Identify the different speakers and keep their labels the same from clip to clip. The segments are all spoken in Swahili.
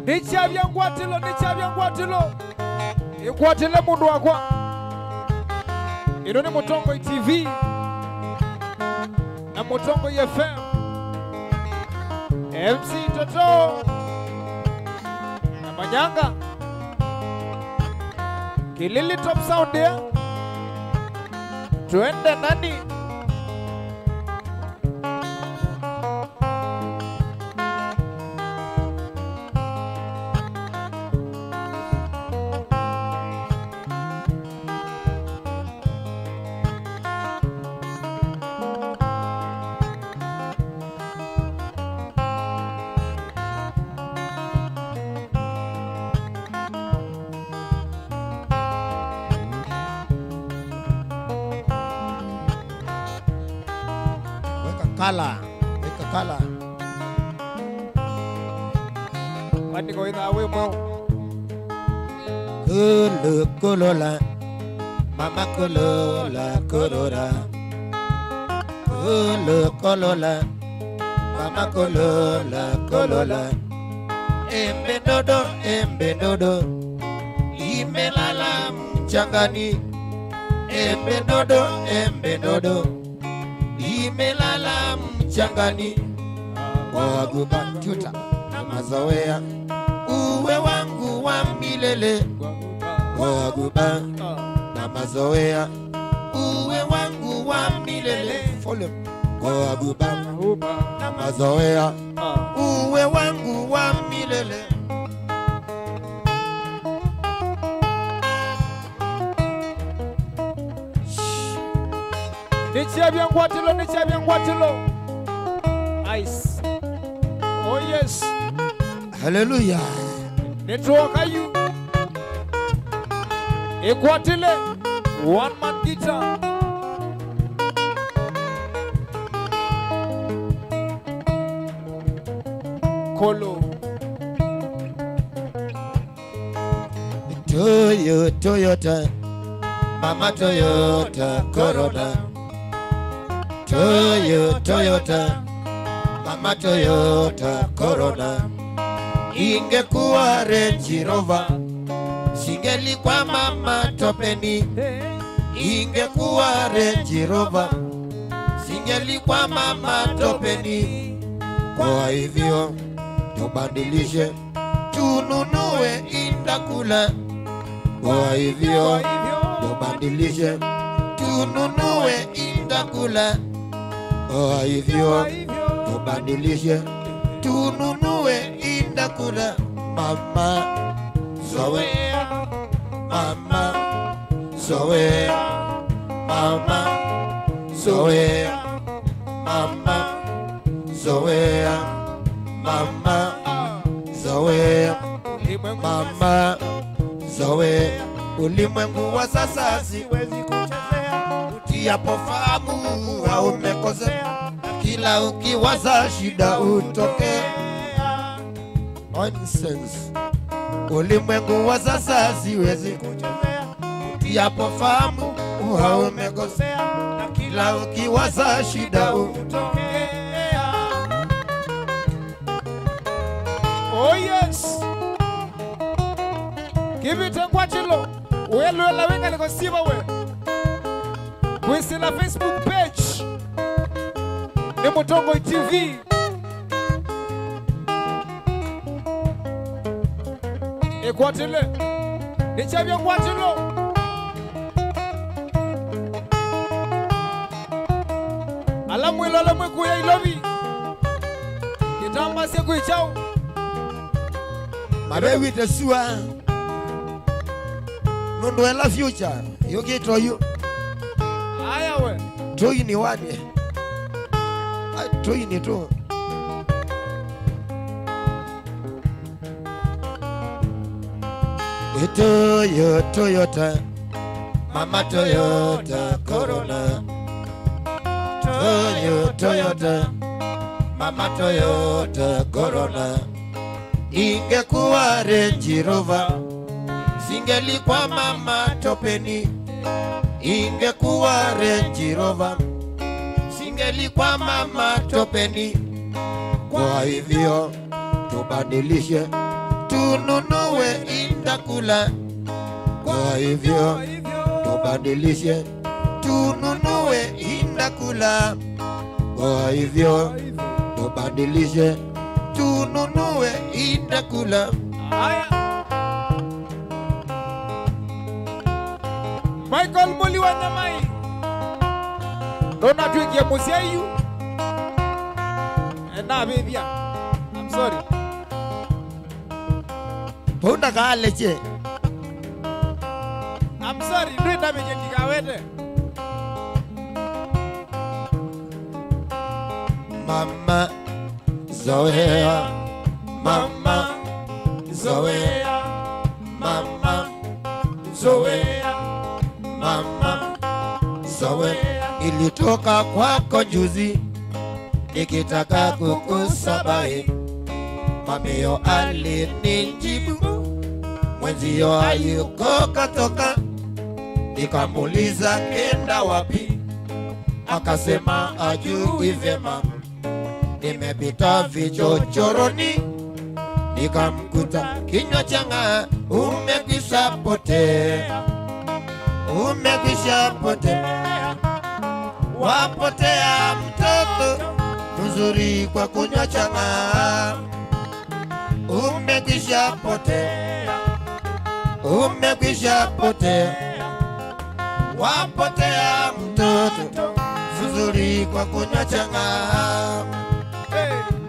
Speaker 1: Nichabya ngwatilo ikwatile mundu wakwa. Ino ni Mutongo TV na Mutongo FM. MC Toto na Manyanga Kilili Top Sound ya tuende nani
Speaker 2: Kala.
Speaker 1: Mani ko ina awe mo.
Speaker 2: Kolola. Mama kolola. Kolola. Mama kolola. Embe dodo. Imelala mchangani. Embe dodo. Imelala mchangani. Waguba tuta na mazoea. Uwe wangu wa milele. Waguba na mazoea. Uwe wangu wa milele. Follow. Waguba na mazoea. Uwe wangu wa milele.
Speaker 1: Nichabya ngwatilo. Ice. Oh yes.
Speaker 2: Hallelujah.
Speaker 1: Nitoka yu ikwatile one man guitar. Kolo
Speaker 2: Toyota Mama Toyota Corona. Toyota Mama Toyota Corona. Ingekuwa Range Rover singelikuwa mama topeni. Ingekuwa Range Rover singelikuwa mama topeni. Kwa hivyo tubadilishe tununue indakula. Kwa hivyo tubadilishe tununue indakula. Kwa hivyo tubadilishe tununue indakula. Mama zoea. Mama zoea. Mama zoea. Mama zoea. Mama zoea. Mama zoea. Ulimwengu wa sasa siwezi kuchezea. Utiapofahamu au umekosea. Kila ukiwaza shida utokea. Nonsense. Ulimwengu wa sasa siwezi kuchezea. Utiapofahamu au umekosea. Kila ukiwaza shida utokea.
Speaker 1: Oh yes. Give it a ngwatilo. Uelo la wenga liko siba we. Kwisi na Facebook page ni Mutongo TV. Ikwatile nichabya ngwatilo. Alamwe kuya ilobi. Kitamba siku ichao.
Speaker 2: Mabewi tesua. Nondo la future. Yogi toyo.
Speaker 1: Aya we.
Speaker 2: Toyi ni wani. Toyi ni to. Toyota. Mama Toyota Corona. Toyota. Mama Toyota Corona. Ingekuwa Range Rover singelikuwa mama topeni. Ingekuwa Range Rover singelikuwa mama topeni. Kwa hivyo tubadilishe, tununue indakula. Kwa hivyo tubadilishe, tununue indakula. Kwa hivyo tubadilishe, tununue indakula.
Speaker 1: Haya. Michael Muli wa Nyamai. Dona tuikie musieyu. Na baby. I'm sorry.
Speaker 2: Punda kaleche.
Speaker 1: I'm sorry. Ndio damage kikawete.
Speaker 2: Mama Zoea, Mama Zoea, Mama Zoea, Mama Zoea. Ilitoka kwako juzi nikitaka kukusabahi, mamio alinijibu mwenzio hayuko katoka. Nikamuuliza kenda wapi, akasema ajui vyema. Nimepita vichochoroni, nikamkuta kinywa changa umekwisha potea, umekwisha potea. Wapotea mtoto mzuri kwa kunywa changa, umekwisha potea, umekwisha potea. Wapotea mtoto mzuri kwa kunywa changa,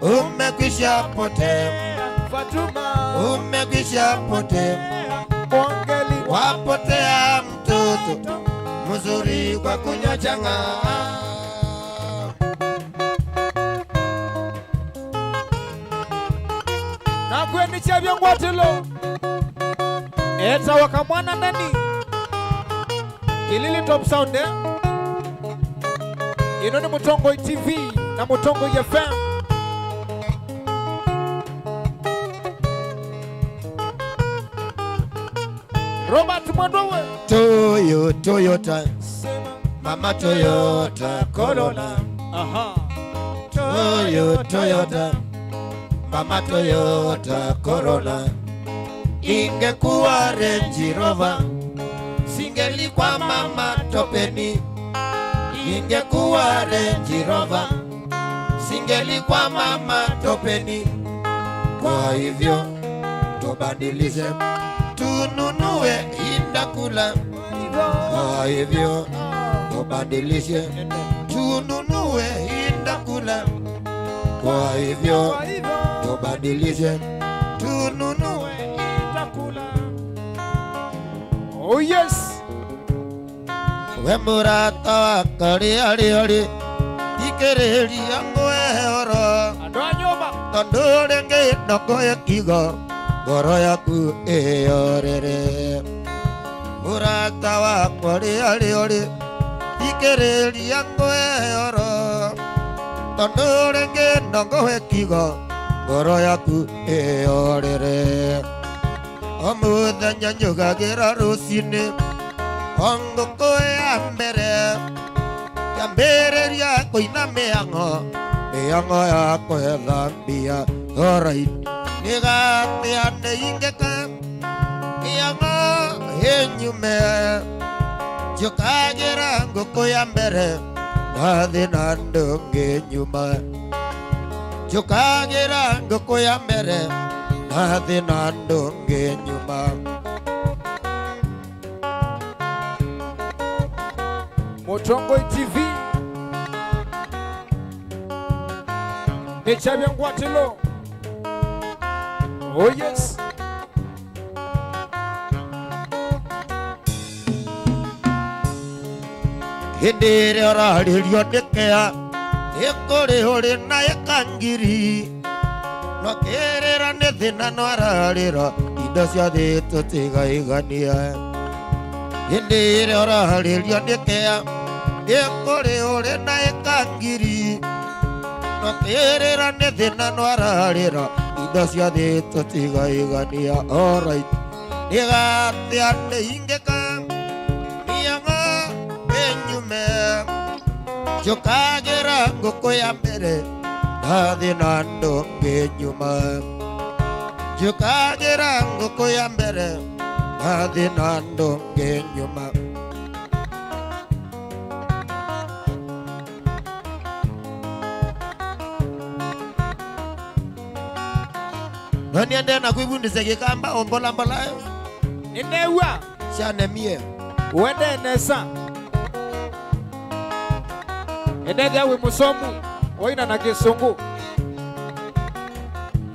Speaker 2: umekwisha potea.
Speaker 1: Fatuma.
Speaker 2: Umekwisha potea.
Speaker 1: Mwangeli.
Speaker 2: Wapotea mtoto mzuri kwa kunywa changa.
Speaker 1: Na kweni chabia ngwatilo. Eta wakamwana nani. Kilili Top Sound eh? Ino ni Mutongo TV na Mutongo FM. Robert Mwandowe.
Speaker 2: Toyota Mama Toyota Corolla.
Speaker 1: Aha.
Speaker 2: Toyota Mama Toyota Corolla. Ingekuwa Range Rover singelikuwa mama topeni. Ingekuwa Range Rover singelikuwa mama topeni. Kwa hivyo tubadilishe, tununue indakula. Kwa hivyo tubadilishe, tununue indakula. Kwa hivyo tubadilishe, tununue indakula.
Speaker 1: Oh yes.
Speaker 2: Wemburata wakari ikereri yango ehoro.
Speaker 1: Adoa nyoma.
Speaker 2: Tandurenge noko ya kigo goro yaku eyorere. Murata wakari ikereri yango ehoro. Tandurenge noko ya kigo goro yaku eyorere. Omuthenya nyugagira rucini ongoko ya mbere ria koina meango ya kwethambia. Alright, nigate ane ingeka meango henyume jukagira ngoko ya mbere nathi na ndungi nyuma. Jukagira ngoko ya mbere nathi na ndungi nyuma.
Speaker 1: Mutongo TV. Nechabia ngwatilo. Oh yes.
Speaker 2: Hindire oraririo ndikea ikuri uri na ikangiri. Nokerera nĩ thĩna no ararĩra indo ciothe tũtigaigania. Hĩndĩ ĩrĩa ũrarĩrio nĩ kĩa ĩkũrĩ ũrĩ na ĩkangiri. Nokerera nĩ thĩna no ararĩra indo ciothe tũtigaigania. Alright, nĩgatĩa nĩ ingĩka mĩanga ĩnyume. Njũkagĩra ngũkũ ya mbere ndathi na ndungi nyuma njukagira nguku ya mbere ndathi na ndungi nyuma nani ende na kuibundise gikamba ombola mbola
Speaker 1: Ninewa
Speaker 2: cianemie
Speaker 1: wende nesa Enethia wi musomu oina na gisungu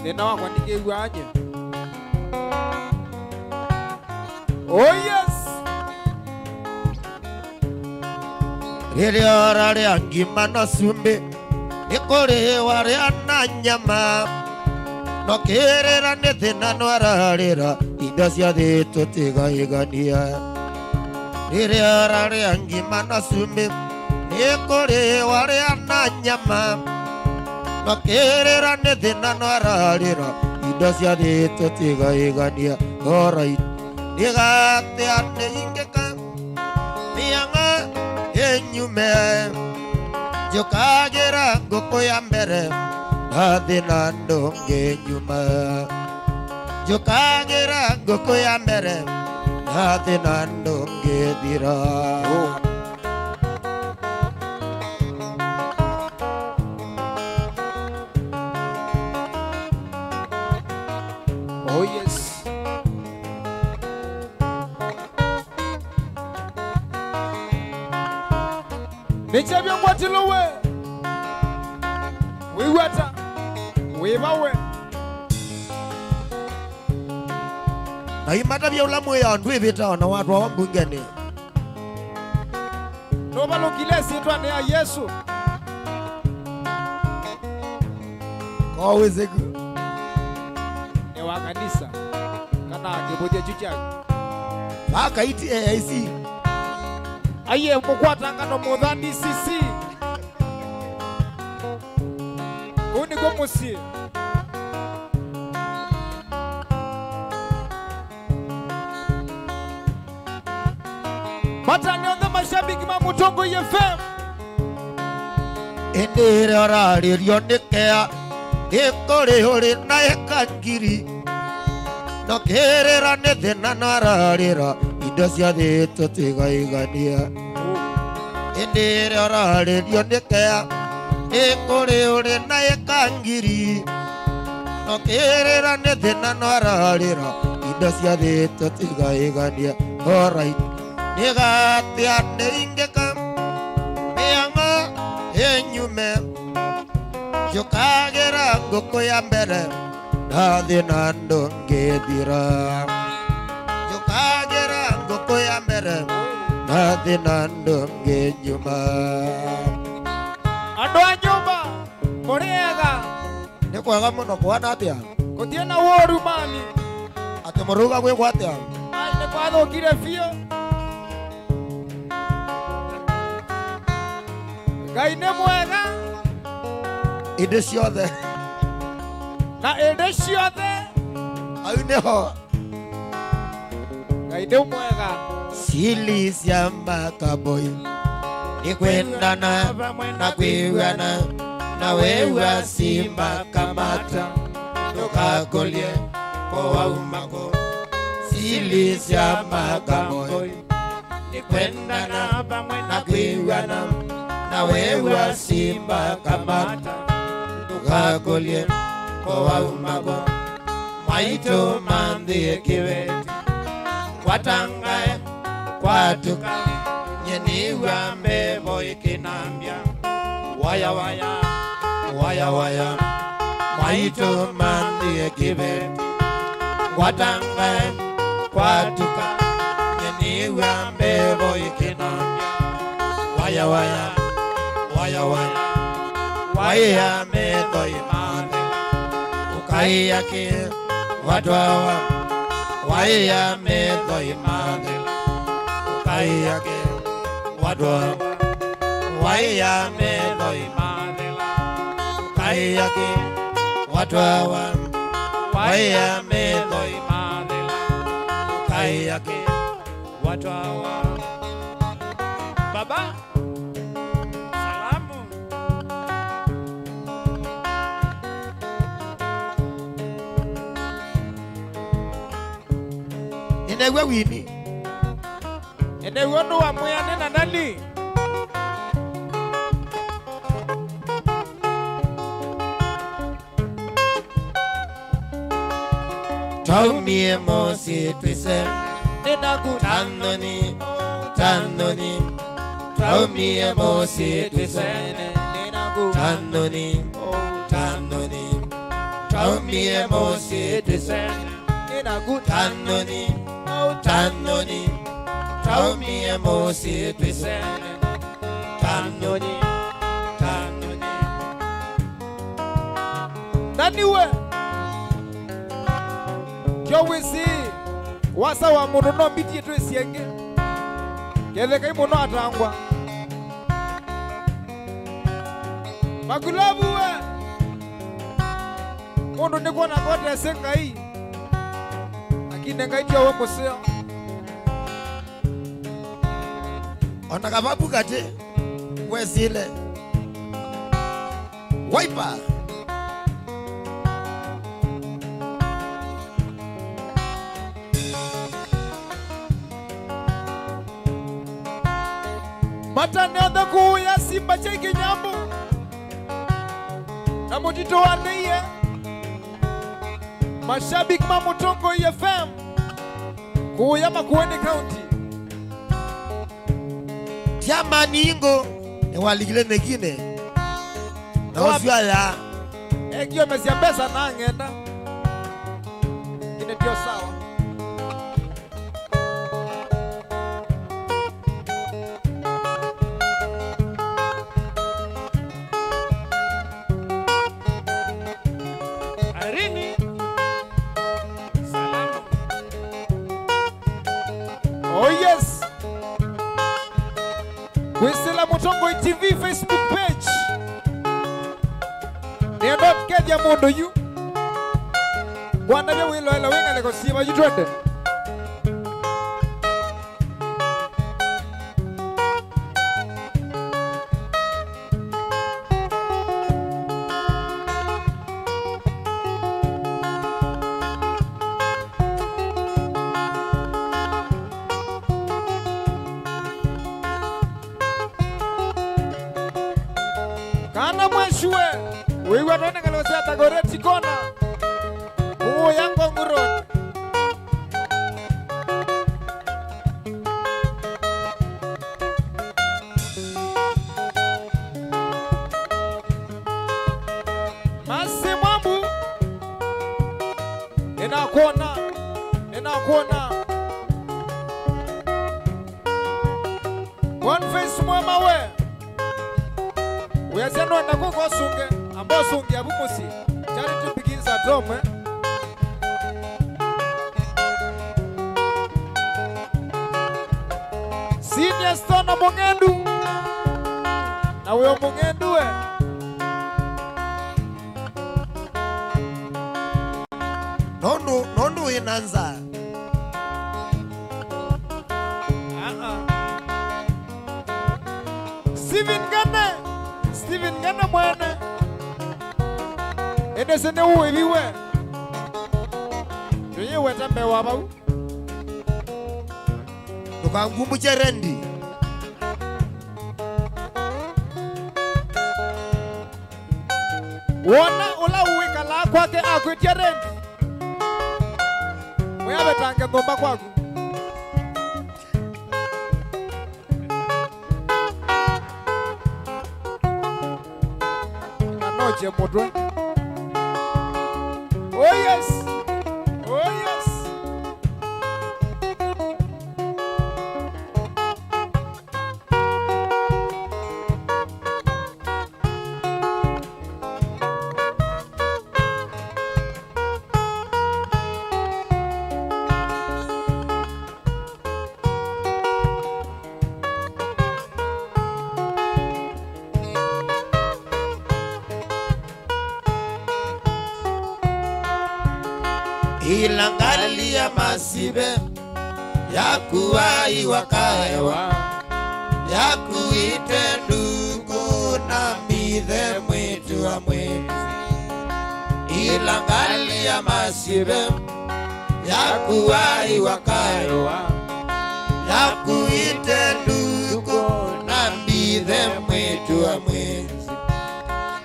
Speaker 1: Nina wakwa nigigua anye Oh yes
Speaker 2: riria raria ngima na cumbi nikuriwa ria na nyama no kirira ni thina no ararira indo cia thi tutigaigania riria raria ngima na cumbi nikuriwa ria na nyama no kirira ni thina no ararira indo cia thi tutigaigania alright nigatia niingika nianga enyume njukagira nguku ya mbere ndathi na ndungi nyuma njukagira nguku ya mbere ndathi na ndungi thira
Speaker 1: Oh yes Nichabia ngwatilowe Wiwata Wimawe
Speaker 2: na imata bia ulamu ya ndwi vita na watu wa mbungeni
Speaker 1: Nobalo kilesi twane ya Yesu
Speaker 2: kawezeka
Speaker 1: ni wa kanisa kana kibodia chucha
Speaker 2: akaiti AIC
Speaker 1: aye mukwata ngano muthandi sisi Uni gomusi Matani on the mashabiki ma Mutongo FM
Speaker 2: endere oraririo nikea ikuri uri na ekangiri no kirira ni thina no ararira indo cia thi tutigaigania endere oraririo nikea ikuri uri na ekangiri no kirira ni thina no ararira indo cia thi tutigaigania alright nigatia niingika nianga enyume njukagira nguku ya mbere ndathi na ndungi thira njukagira nguku ya mbere ndathi na ndungi nyuma
Speaker 1: Andu a nyumba muriega
Speaker 2: ni kwega muno kwana atia
Speaker 1: kutie na woru mani
Speaker 2: ati muruga gwikwa atia
Speaker 1: ai ni kwathukire biu Ngai nĩ mwega
Speaker 2: indi ciothe
Speaker 1: na ĩndĩ ciothe
Speaker 2: au niho
Speaker 1: Ngai nĩ mwega
Speaker 2: sili cia makaboi ikwendana na kwiwana na wewa simba kamata ndukakolie kowaumako sili cia makaboi ikwendana na kwiwana na wewa simba kamata ndukakolie kowaumako mwaito mandhie kiweti kwatangae kwatuka nyeniwa mbebo ikinambia waya waya waya waya mwaito mandhie kiweti kwatangae kwatuka nyeniwa mbebo ikinambia waya waya waya waya waya medho imane ukai yake watu hawa waya medho imane ukai yake watu hawa waya medho imane ukai yake watu hawa waya medho imane ukai yake watu hawa
Speaker 1: Baba
Speaker 2: Nene wini.
Speaker 1: Ene wono wa muyane na nani.
Speaker 2: Taumie mosi twise. Ninaku tanoni. Tanoni. Taumie mosi twise. Ninaku tanoni. Tanoni. Taumie mosi twise. Ninaku tanoni. Tanoni. Taumie mosi twise. Tanoni. Tanoni.
Speaker 1: Nani we? Jowisi wasa wa muno biti yetu esienge. Kele kai muno atangwa. Magulabu we. Muno ndiko na kote senga hii. Akine ngai tia wako sio.
Speaker 2: Onakababu kate. Wesile. Wiper.
Speaker 1: Matanenda kuya Simba cheki nyambo na mutito waneye mashabiki mamutongo FM kuya Makueni County
Speaker 2: Tiama ningo waligile negine na osua ya
Speaker 1: egio mesiambesa na ngenda ine dio sawa. Oh yes. Wisela Mutongo TV Facebook page. Nienda kedia mondo yu. Bwana bya wilo ela wenga leko siba yu twende. Kana mweshwe wewe tona kalosea tagoreti kona uo yango nguron masi mwambu inakuona one face mwema we uyaseno ndakuko sunge ambao sunge abumusi charity begins at home Senior Stone Mungendu na uyo Mungendu we
Speaker 2: Nondo inanza
Speaker 1: Steven Gana mwana ene sene uwe biwe tuye wetambe wabau
Speaker 2: Tukangumu cherendi
Speaker 1: wona ula uwika la kwake akwitia rendi mweabe tange ngomba kwaku anoche mutwe. Oh yes, oh yes.
Speaker 2: Ilangali ya masibe ya kuwai wakaewa ya kuite ndugu na mithe mwitu wa mwitu. Ilangali ya masibe yakuwai wakayo yakuite nduko na mbithe mwitu wa mwezi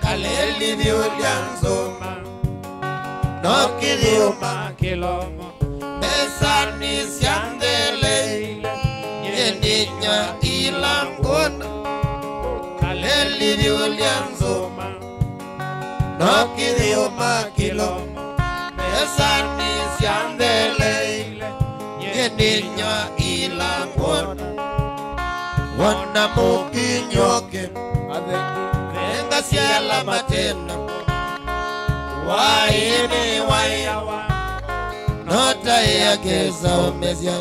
Speaker 2: kaleli viulianzoma nokiliuma kilomo besani siandele yendinya ilangona kaleli viulianzoma nokiliuma kilomo besani siandele yendinya ilangona wana mukinyoke venga siala matena waini wayawa nota yageza omezya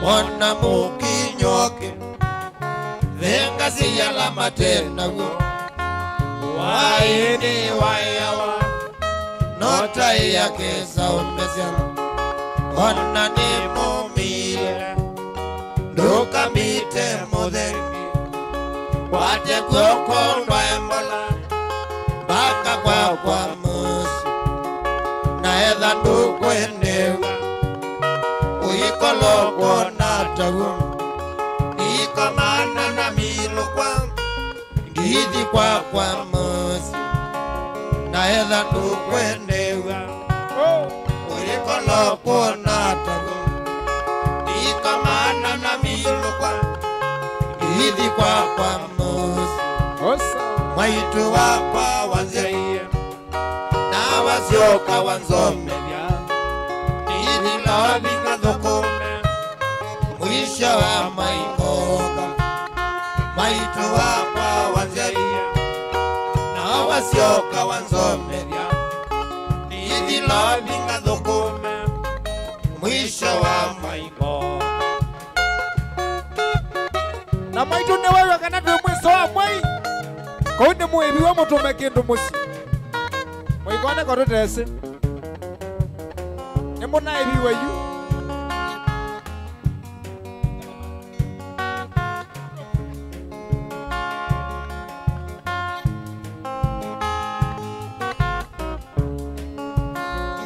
Speaker 2: wana mukinyoke venga siala matena waini wayawa nota yageza omezya wana ni mumile nduka mite mudhengi wate kukondwa embola baka kwa musi na edha ndukwendewa uyikolokwo natagu ikomana na milukwa ngidi kwa musi na edha ndukwendewa uyikolokwo natagu ikomana na milukwa ngidi kwa musi mwaitu wakwa wanzeye na wasioka wanzome nidhilovinga dhukume mwisho wa maikoka mwaitu wakwa wanzeye na wasioka wanzome nidhilovinga dhukume mwisho wa maikoka
Speaker 1: na maitu ne wewe kana twe mwiso wa mwai konde mwebi wa mutume kindu musi mwikone ko tutese emona ebi wayu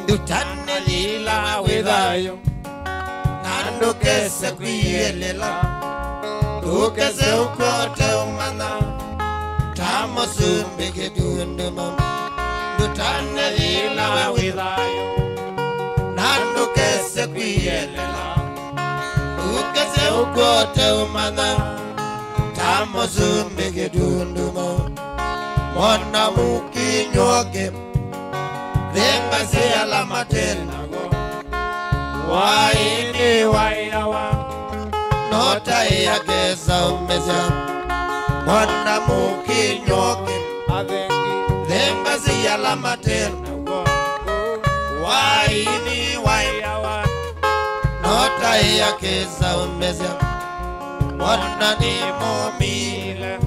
Speaker 2: ndutane lila widayo nandukese kuyelela ukeze ukote umana tamo sumbike dunduma ndutane lila widayo nandukese kuyelela ukeze ukote umana tamo sumbike dunduma mwana mukinyoke venga siala matenago waini wayawa nota yageza umezya mwana mukinyoke venga siala matenago waini wayawa nota yageza umezya mwana ni mumile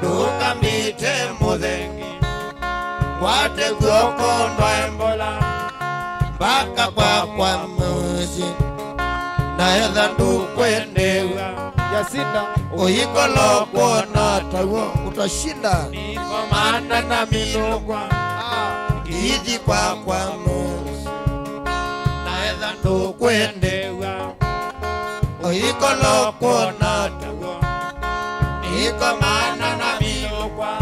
Speaker 2: dukambite mudhengi wate kukondwa embola baka kwa musi na edha ndukwendewa
Speaker 1: yasinda
Speaker 2: uyikolokwo natawo utashinda
Speaker 1: nikomana na milukwa
Speaker 2: ngidi kwa musi na edha ndukwendewa uyikolokwo natawo nikomana na milukwa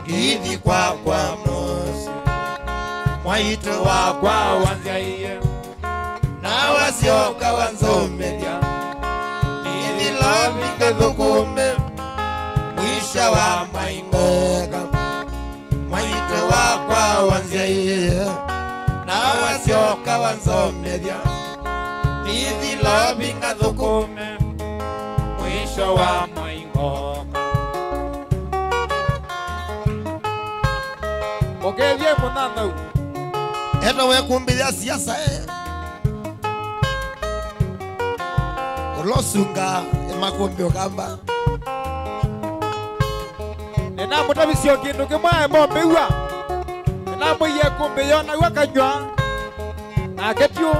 Speaker 2: ngidi kwa musi mwaitu wakwa wanzaiye na wasioka wanzomelya nidhilovike dhukume mwisha wa maing'oka mwaitu wakwa wanzaiye na wasioka wanzomelya nidhilovike dhukume mwisho wa maing'oka
Speaker 1: okevye munana
Speaker 2: eto wekumbilia siasa ulosunga emakumbio kamba
Speaker 1: nena mutavisio kindu kimwe mombiwa nena mwiye kumbiyo na wakanywa na ketio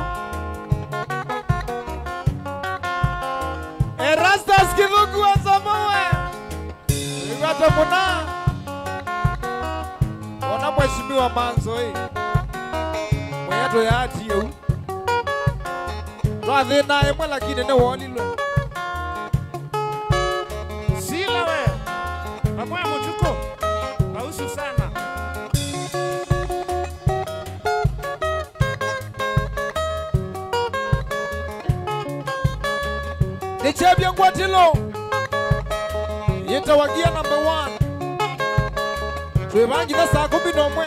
Speaker 1: Erastas Kithuku wa Samoe Igwata muna ona mheshimiwa Manzo mweyato ya ati Rathina emwe lakini ne wolilwe.
Speaker 3: Sila we. Mambo ya mtuko. Kausu sana.
Speaker 1: Ni Chebia Ngwatilo. Yetawagia number 1. Twebangiza saa 11.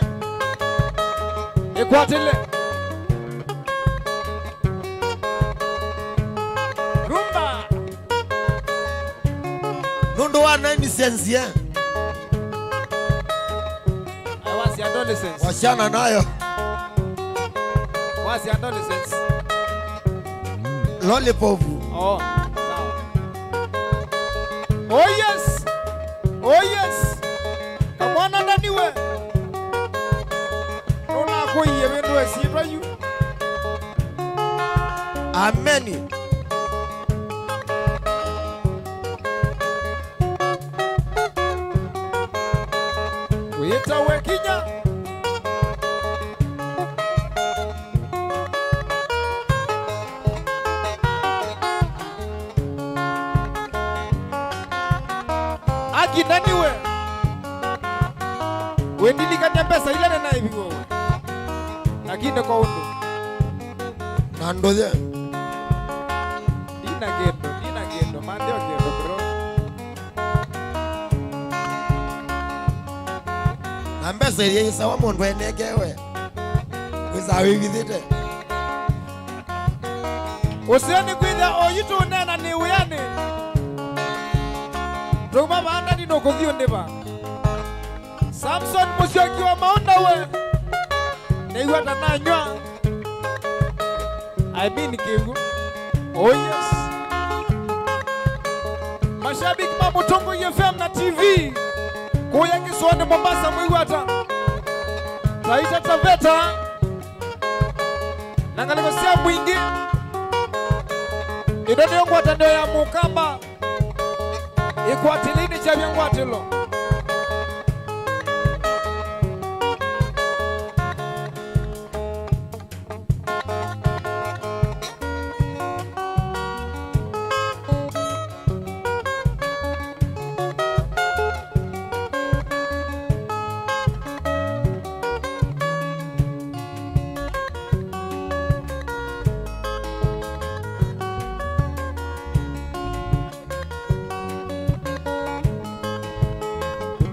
Speaker 1: Ekwatile.
Speaker 3: Rumba.
Speaker 2: Nundu wa nini sensia?
Speaker 1: I was the adolescence.
Speaker 2: Washana nayo.
Speaker 1: Was the adolescence.
Speaker 2: Lollipop.
Speaker 1: Oh, sawa. Oh yes. Oh yes. Kamwana ndani we. Nona kuiye wendo esibra you.
Speaker 2: Amen.
Speaker 1: Wita we kinya. Aki ndani we. Wendili kanya pesa ile na hivi wewe. Lakini kwa undu.
Speaker 2: Nandoje.
Speaker 1: Dina gendo, mande wa gendo bro.
Speaker 2: Nambesa ile sawa mundu enegewe. Kuzawi vidite.
Speaker 1: Usioni kwitha oyitu nena ni uyani. Roma banda ni no kuthio ndiba. Samson Musyoki wa maunda we. Neiwa tananywa. I mean kigu. Oh yes. Mashabiki ma Mutongo FM na TV. Kuya Kiswani Mombasa mwiwata. Taita Taveta. Nangalikosia mwingi. Idoni yongwata ndio ya Mukamba. Ikwatilini Chebia Ngwatilo.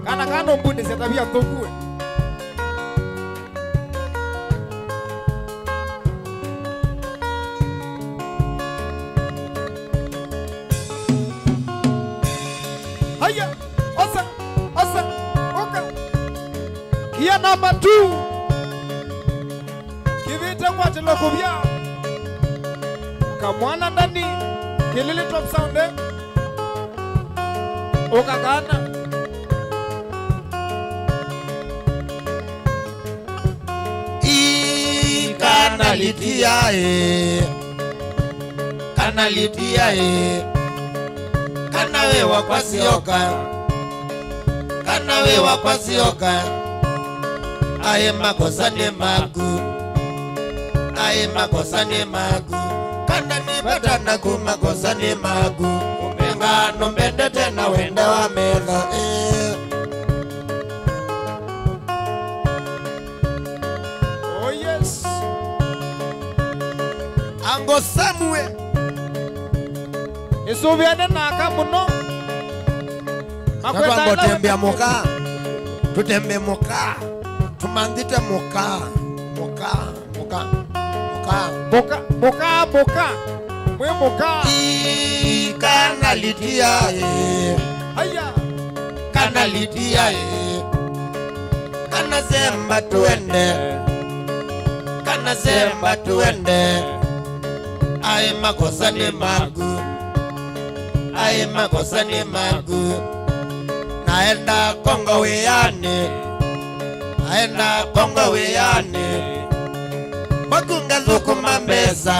Speaker 1: Kana mbunde setabia tokue. Haya, osa, oka. Kia number 2. Kivita Ngwatilo kubya. Kamwana ndani. Kilili top sound eh. Oka kana.
Speaker 2: Kanalitiae kanawewa kwa sioka aye makosa ni magu kana nibata na kumakosa ni magu umenga nombende tena wende wa medha
Speaker 1: Oh yes.
Speaker 2: Ango Samuel
Speaker 1: Isubiane naka muno.
Speaker 2: Makwenda tembea moka. Tutembe moka. Tumandite moka.
Speaker 1: Mwe moka.
Speaker 2: Kanalitiae.
Speaker 1: Haya.
Speaker 2: Kanalitiae. Kanazemba tuende. Aye makosa ni magu. Naenda Kongo weyane. Magunga dhukuma mbeza.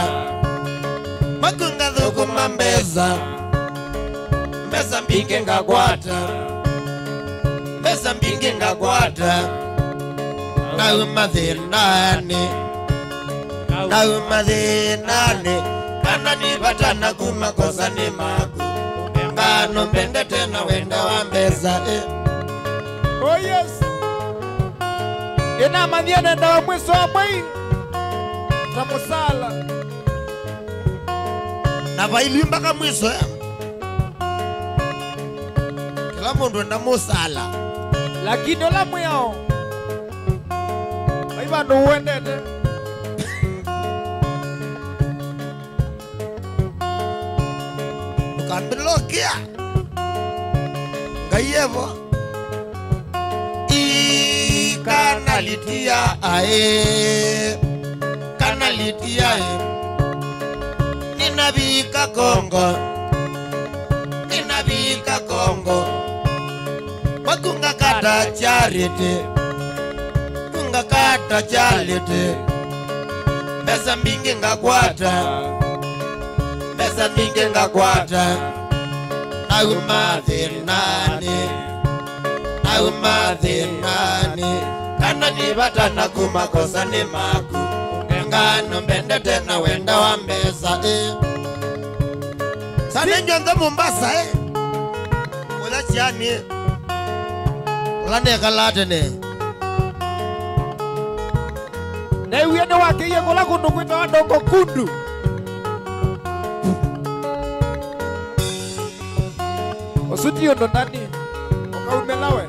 Speaker 2: Mbeza mbinge ngagwata. Nauma dhinane. kana nipatana kumakosa ni magu ngano mbende tena wenda wa mbeza
Speaker 1: Oh yes. Ina madhia nenda wa mwiso wa mwai tamusala
Speaker 2: na vaili mpaka mwiso kila mundu enda musala
Speaker 1: lakini ola mwao aiva ndo uendete
Speaker 2: ukambilokia ngayevo kanalitia kanalitia ninavika Kongo wakunga kata charity kunga kata charity pesa mingi ngakwata aumathinani kana nivatana kumakosa ni maku ngano mbende tena wenda wa mbesa sana njonge Mombasa ula chiani ula nekalatene
Speaker 1: na uende wake iye kula kundu kwita wadongo kundu osutio ndo nani ukaumelawe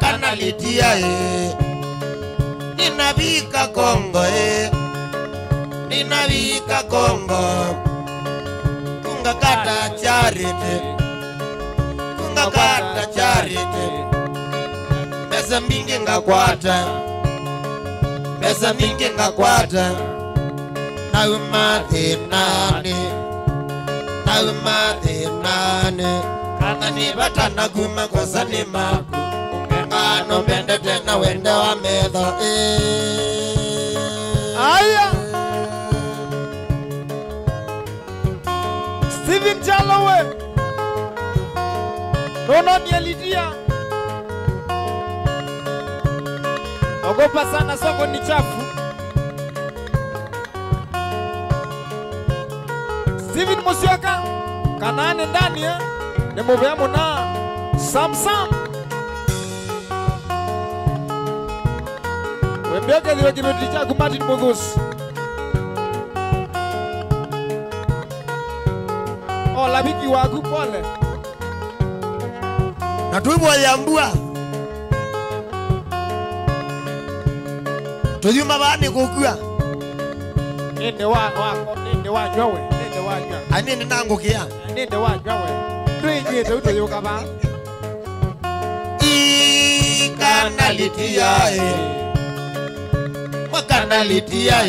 Speaker 2: kanalitia ninavika Kongo kunga kata charity pesa mingi ngakwata naumathinani kana nivatana kumakosa ni maku ngano mbende tena wenda wa medha
Speaker 1: aya Steven Jalowe nono nielidia ogopa sana soko ni chafu Steven Musyoka kanane ndani ni mubeamo na Samsam wembeke dhiwa kiroti chaku Martin Muthusi labiki waku pole
Speaker 2: na tuibwa yambua tuyuma bani kukua
Speaker 1: nende wako nende wanywe
Speaker 2: anini nangukia
Speaker 1: nende wanywe tuinjite utoyoka ba
Speaker 2: kanalitia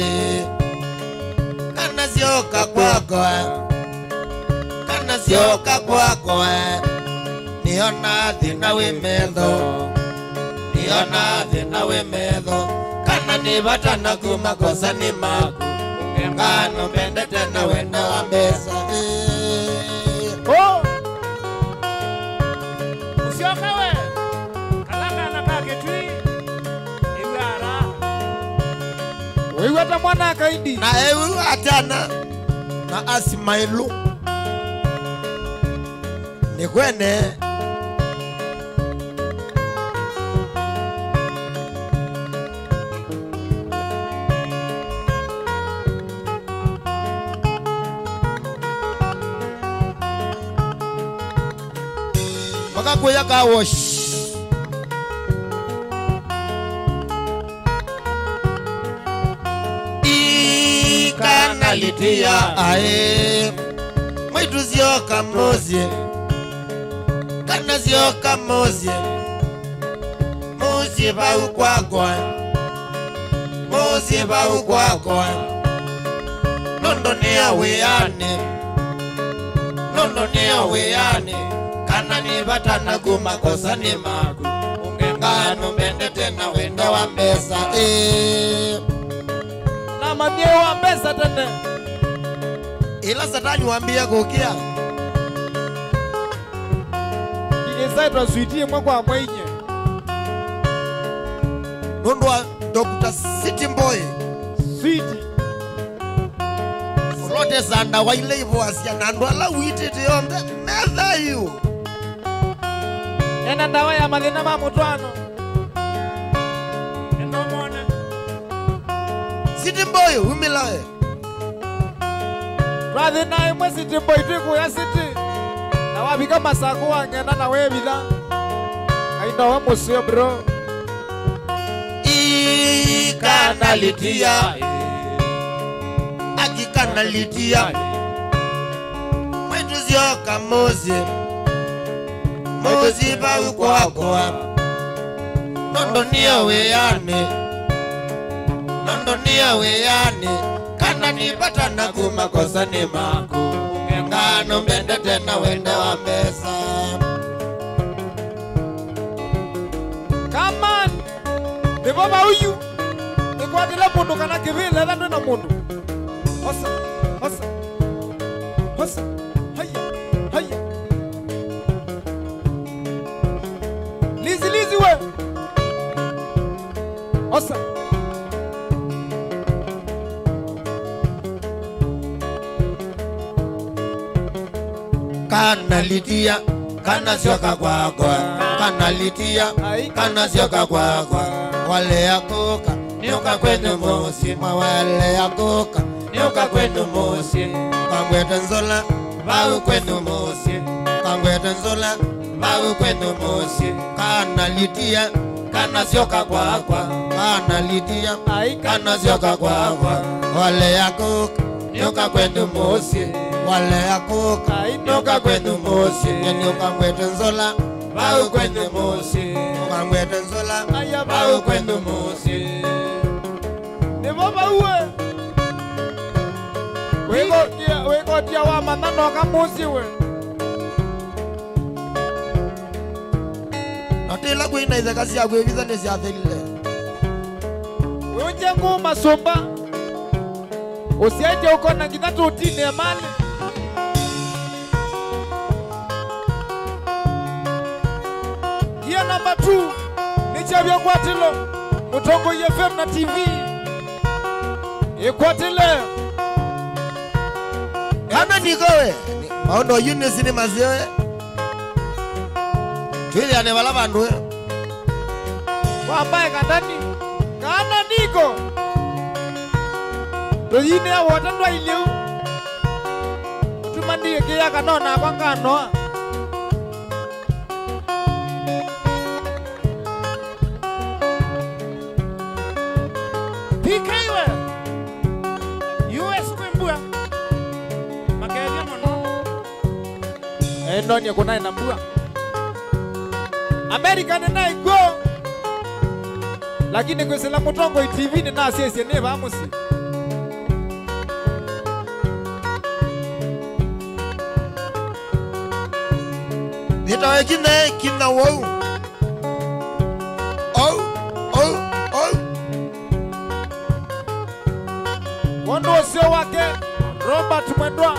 Speaker 2: kana sioka kwako niona thina we medho kana nivatana kumakosa ni maku ngano mbende tena wenda wa mbesa
Speaker 3: Musyoka we kalanga na kake tui igara
Speaker 1: wewe hata mwana akaidi
Speaker 2: na ewe atana na Asimailu nikwene wakakuya kawosh kanalitia mwitu zioka mozie kana zioka mozie baukwakwa nondo nea weyane kana nivatana kumakosa ni maku ngano mbende tena wenda wa mbesa
Speaker 1: na mamie wa mbesa tena
Speaker 2: ila satani wambia kukia
Speaker 1: ile side wa sweetie mwa kwa mwenye
Speaker 2: nondwa Dr. City Boy
Speaker 1: City
Speaker 2: Flote Zanda wa ile ivo asia nandwa la witete on the nether you
Speaker 1: ena ndawa ya mathina ma mutwano
Speaker 3: eno mone
Speaker 2: City Boy umilawe
Speaker 1: twathina imwe City Boy twiku ya City na wabika masako wang'enda na webitha kainda wa musio bro
Speaker 2: ikanalitia akikanalitia mwetu zioka mozi paukwakwa nondonia weyane kana nipata na kumakosa ni maku ngano mbende tena wende wa mesa
Speaker 1: come on baba huyu nikwatile mundu kana kivile thandu na mundu hosa hosa hosa haya haya lizi we hosa
Speaker 2: kanalitia kana sioka kwakwa kanalitia kana sioka kwakwa wale yakoka nioka kwenu mosi wale yakoka nioka kwenu mosi kangwete nzola bau kwenu mosi kangwete nzola bau kwenu mosi kanalitia kana sioka kwakwa kanalitia kana sioka kwakwa wale yakoka nioka kwenu mosi wale yakoka nioka kwenu mosi nioka kwenu nzola bau kwenu mosi kangwete nzola bau kwenu mosi
Speaker 1: ni baba uwe wegotia wa manano kamusi we
Speaker 2: natila kwina ize kasi ya kwevitha ni siathelile
Speaker 1: weunje ngu masumba usiaite uko na ngithatu utine mali hiya namba 2 nichavya kwatilo Mutongo FM na TV ikwatile
Speaker 2: kana nikowe maondo yunisi ni maziwe twili ane wala bandu
Speaker 1: wambaye kandani kana niko toyine ya wotandwa iliu utumandike kia kanona kwa nkanoa
Speaker 3: PKwe US kwimbua makevya mono
Speaker 1: ndonie kunaye nambua America nena igo lakini kwesela Mutongo TV nena asiesie ne bamusi
Speaker 2: nitawe kina wou
Speaker 1: wondo usio wake Robert Mwendwa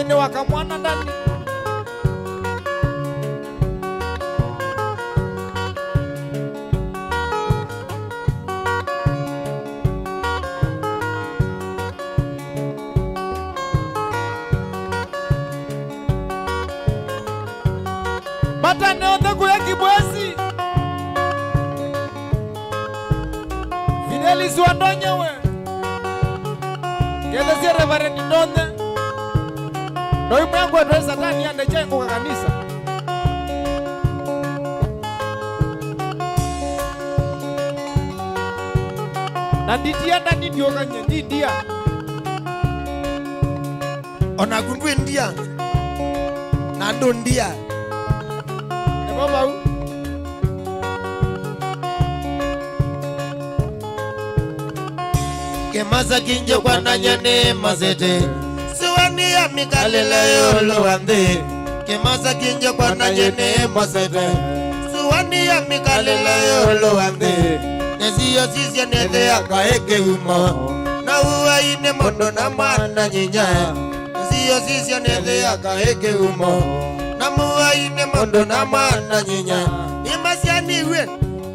Speaker 1: ini wakamwana ndani bata neothegu ya kibwezi Fidelis wandonyewe Gethesia Reverend Ndonde Noi mwangu adwe satani ande jengo kwa kanisa na nditia ndani ndioka nye ndidia
Speaker 2: ona gundu ndia na ndo ndia
Speaker 1: baba u
Speaker 2: kemasa kinje kwa nanyane mazete siwani ya mikalele yolo wande kemasa kinje kwa nanyane mazete siwani ya mikalele yolo wande nesiyo sisi nete ya kaeke uma na uwa ine mondo na mana nyinya nesiyo sisi nete ya kaeke uma na muwa ine mondo na mana nyinya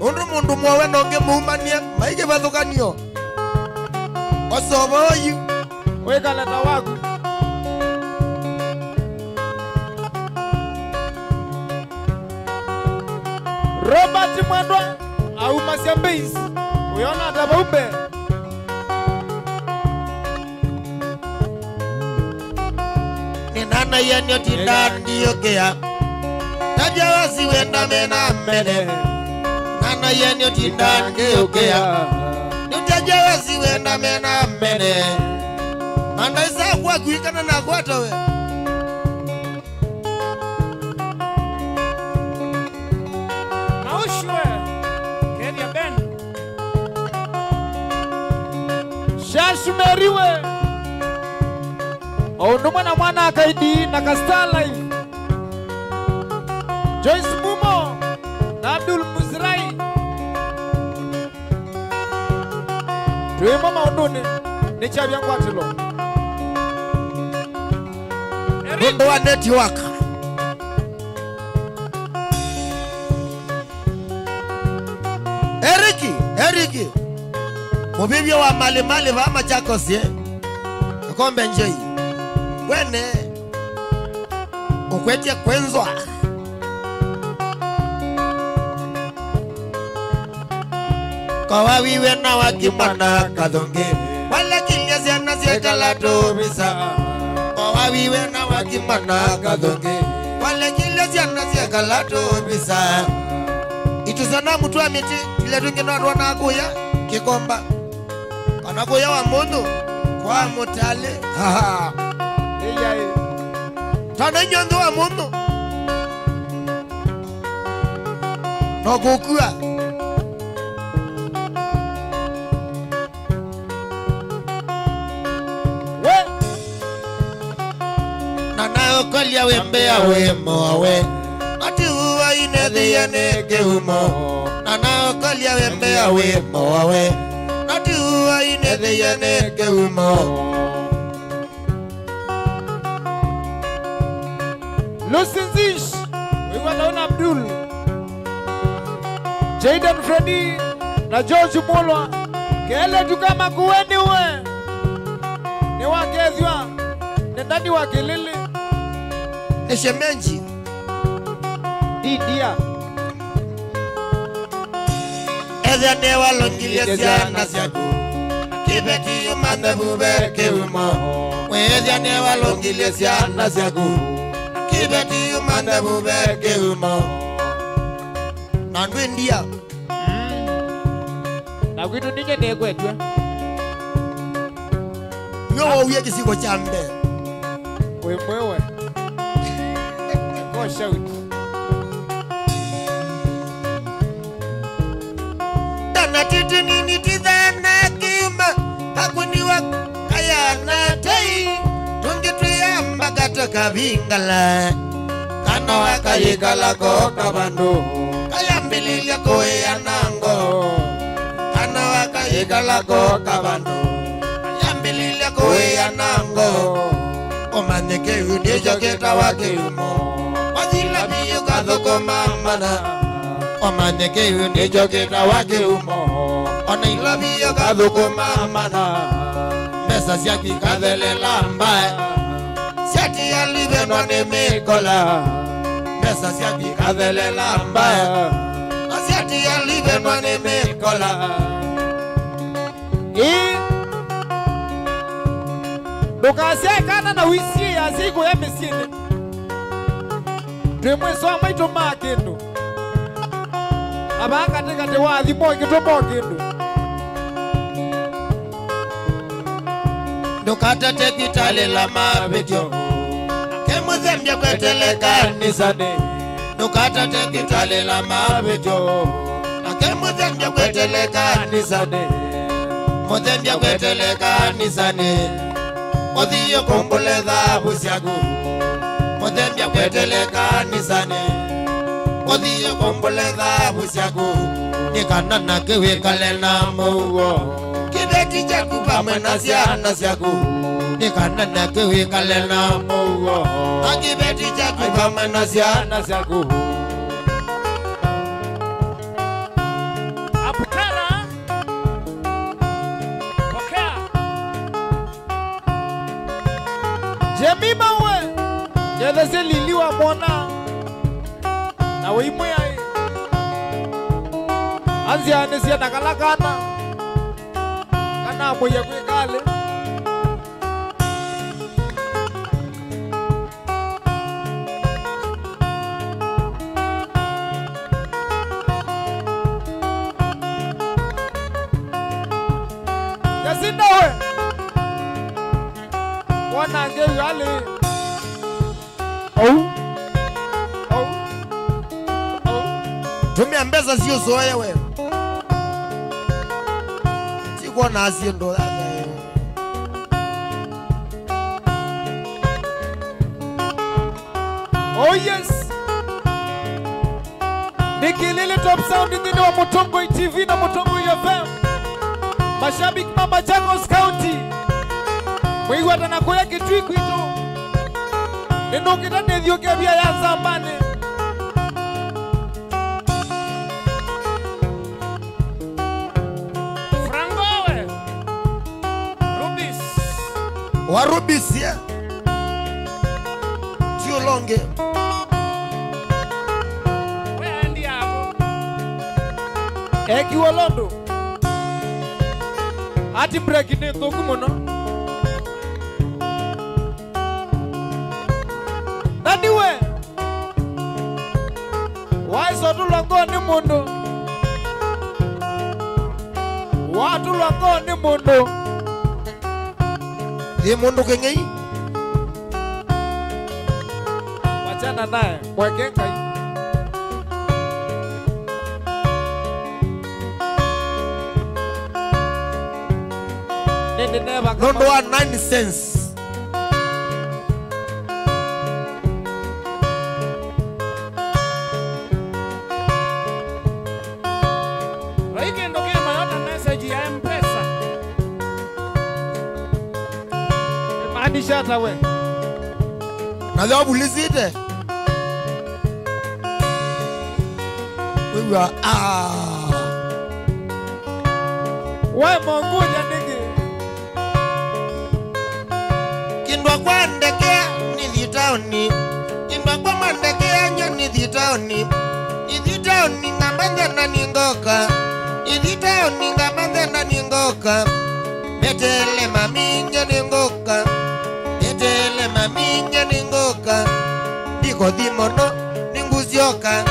Speaker 2: undu mundu mwawe nonge muumania maige bathukanio osoboyu
Speaker 1: wekaleta waku Robert Mwendwa auma Siambeis uyona atabaumbe
Speaker 2: ninana yanyo tindandiokea taja wasiwenda mena mene nana yanyo tindandiokea nutaja wasiwenda mena mene andaisa kwa kuikana na kwata we
Speaker 3: Aushwe Kedia Ben
Speaker 1: Shashumeriwe Onduma na mwana akaidi na Kastar Life Joyce Mumo na Abdul Muzrai Tuima maunduni ni chabia ngwatilo
Speaker 2: Mundo wa network Eriki Mubibyo wa mali wa Machakos ye Kombe njoi Wene Ukwetia kwenzwa Kwa wawiwe na wakimana kadonge Wala kinyasi anasiekala tobisa Kwa wawiwe na wakimana kadonge Wala kinyasi anasiekala tobisa Itusana mutu wa miti Ile tungina ruwana kuya Kikomba Kanakuya wa mundu Kwa mutale Haha Tana nyondo wa mundu Nokukua Nanaokolia wembea wemo we Ati uwa inedhiya nege umo Nanaokolia wembea wemo we Ati uwa inedhiya nege umo
Speaker 1: Lusinzish Wewa naona Abdul Jayden Freddy na George Mulwa Kele tukama kuweni we Ni wakezwa Nendani wakelele
Speaker 2: Neshemenji
Speaker 1: Didia
Speaker 2: Eza newa longilia siana siaku Kibeti umande buberke umo Eza newa longilia siana siaku Kibeti umande buberke umo Nandu India
Speaker 1: Na kwitu nije nekwetwe
Speaker 2: Nyowa uye kisiko chambe
Speaker 1: Wemwewe Go shout
Speaker 2: Dana titi nini tizana kima Hakuniwa kaya na tei Tungituya mbagata kabingala Kano waka yikala ko kabando Kaya mbililia koe ya nango Kano waka yikala ko kabando Kaya mbililia koe ya nango Omanyeke unijo kita wake umo Wazila biyo kathoko mamana Omanyeke unijo kita wake umo Onaila biyo kathoko mamana Mesa siaki kathele lambae Siati ya libenwa ni mikola Mesa siaki kathele lambae Siati ya libenwa ni mikola
Speaker 1: Ndukasia kana na wisi ya siku ya misini Twimweso wa maito maa kindu Aba katikati wa thimo ingitomo kindu
Speaker 2: Ndukata kitale la mabetyo Kemuzembia kwetele kanisane Ndukata kitale la mabetyo Kemuzembia kwetele kanisane Muzembia kwetele kanisane Odhiyo kumbule dhabu siagu Muzembia kwetele kanisane Odhiyo kumbule dhabu siagu Nikanana kiwe kale na muwo Kibeti chaku pamwena siana siagu Nikanana kiwe kale na muwo Kibeti chaku pamwena siana siagu
Speaker 1: Jemima we Nyeleze liliwa mwana na weimu ya anzi anesia nakalakana kana moye kwe kale yasinda we wana nge yale
Speaker 2: tumia mbeza sio zoea wewe. Sikuwa na asiendo.
Speaker 1: Oh yes. Nikilili top sound ndini wa Mutongoi TV na Mutongoi FM. Mashabiki mama Machakos County. Mwigu atanakoya kitui kwitu. Nino kita nedhio kebia ya zambane.
Speaker 3: Frangowe Rubis
Speaker 2: Warubis ya Tio longe
Speaker 3: wendi hapo
Speaker 1: Eki walondo ati break ni toku mono nani we waiso tulango ni mundo watu lango ni mundo
Speaker 2: Ye mundo kengei
Speaker 1: wachana naye mwekenga hii nini neba kama
Speaker 2: Nondo wa 9 cents.
Speaker 3: Raike ndokea mayota message ya M-Pesa
Speaker 1: maanisha hata we
Speaker 2: Na leo bulizite Wewe
Speaker 1: we monguja nigi
Speaker 2: Kindwa kwa ndekea nithitaoni Kindwa kwa mandekea nyo nithitaoni Nithitaoni ngambandhe na ningoka Nithitaoni ngambandhe na ningoka Metele maminje ningoka Metele maminje ningoka Ndiko dhimono ninguzioka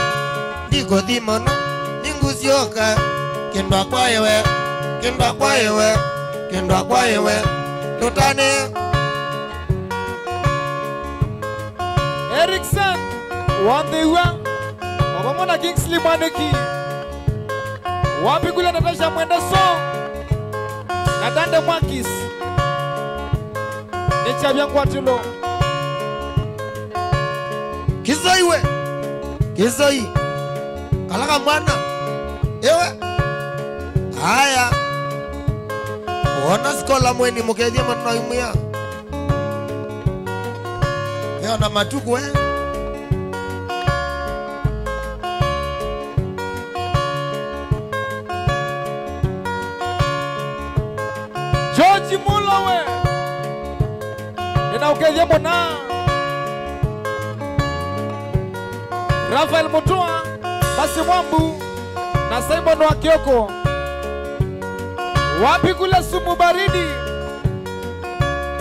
Speaker 2: Ndiko dhimono ninguzioka Kindwa kwa yewe Kindwa kwa yewe Kindwa kwa yewe Tutane
Speaker 1: Erickson Wandhiwa Wabamona Kingsley Mwaneki Wapi kule Natasha Mwenda So Nadande Mwakis Nichabia Kwatulo
Speaker 2: Kizoi we Kizoi Kalaka mwana Ewe Haya Wana skola mweni mukethia manuna imuya Eo na matuku we
Speaker 1: George Mulawe Ninaukethia mwana Rafael Mutua Basi Mwambu na Simon wa Kioko Wapi kule Sumu Baridi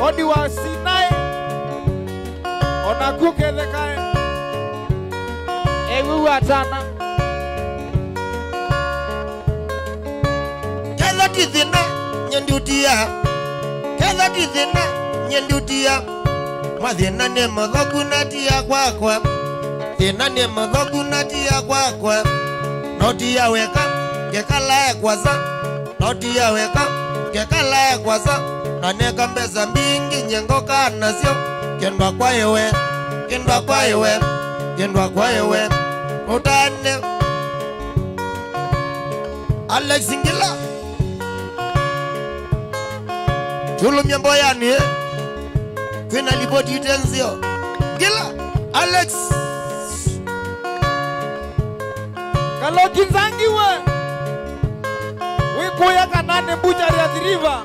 Speaker 1: Odi wa Sinai Onakuke thekae Ewu atana
Speaker 2: Ketha tithina nyendutia Ketha tithina nyendutia Mathina ni muthoku natia kwakwa Thina ni muthoku natia kwakwa Notia weka Kekala kwaza Notia weka Kekala kwaza Naneka mbeza mbingi nyengoka nasio Kendwa kwa yewe Kendwa kwa yewe Kendwa kwa yewe Utane Alex Ngila Chulu myamboyani Kwina lipoti itenzio Ngila Alex
Speaker 1: Kaloki Nzangi we Wikuya kanane Bujari ya River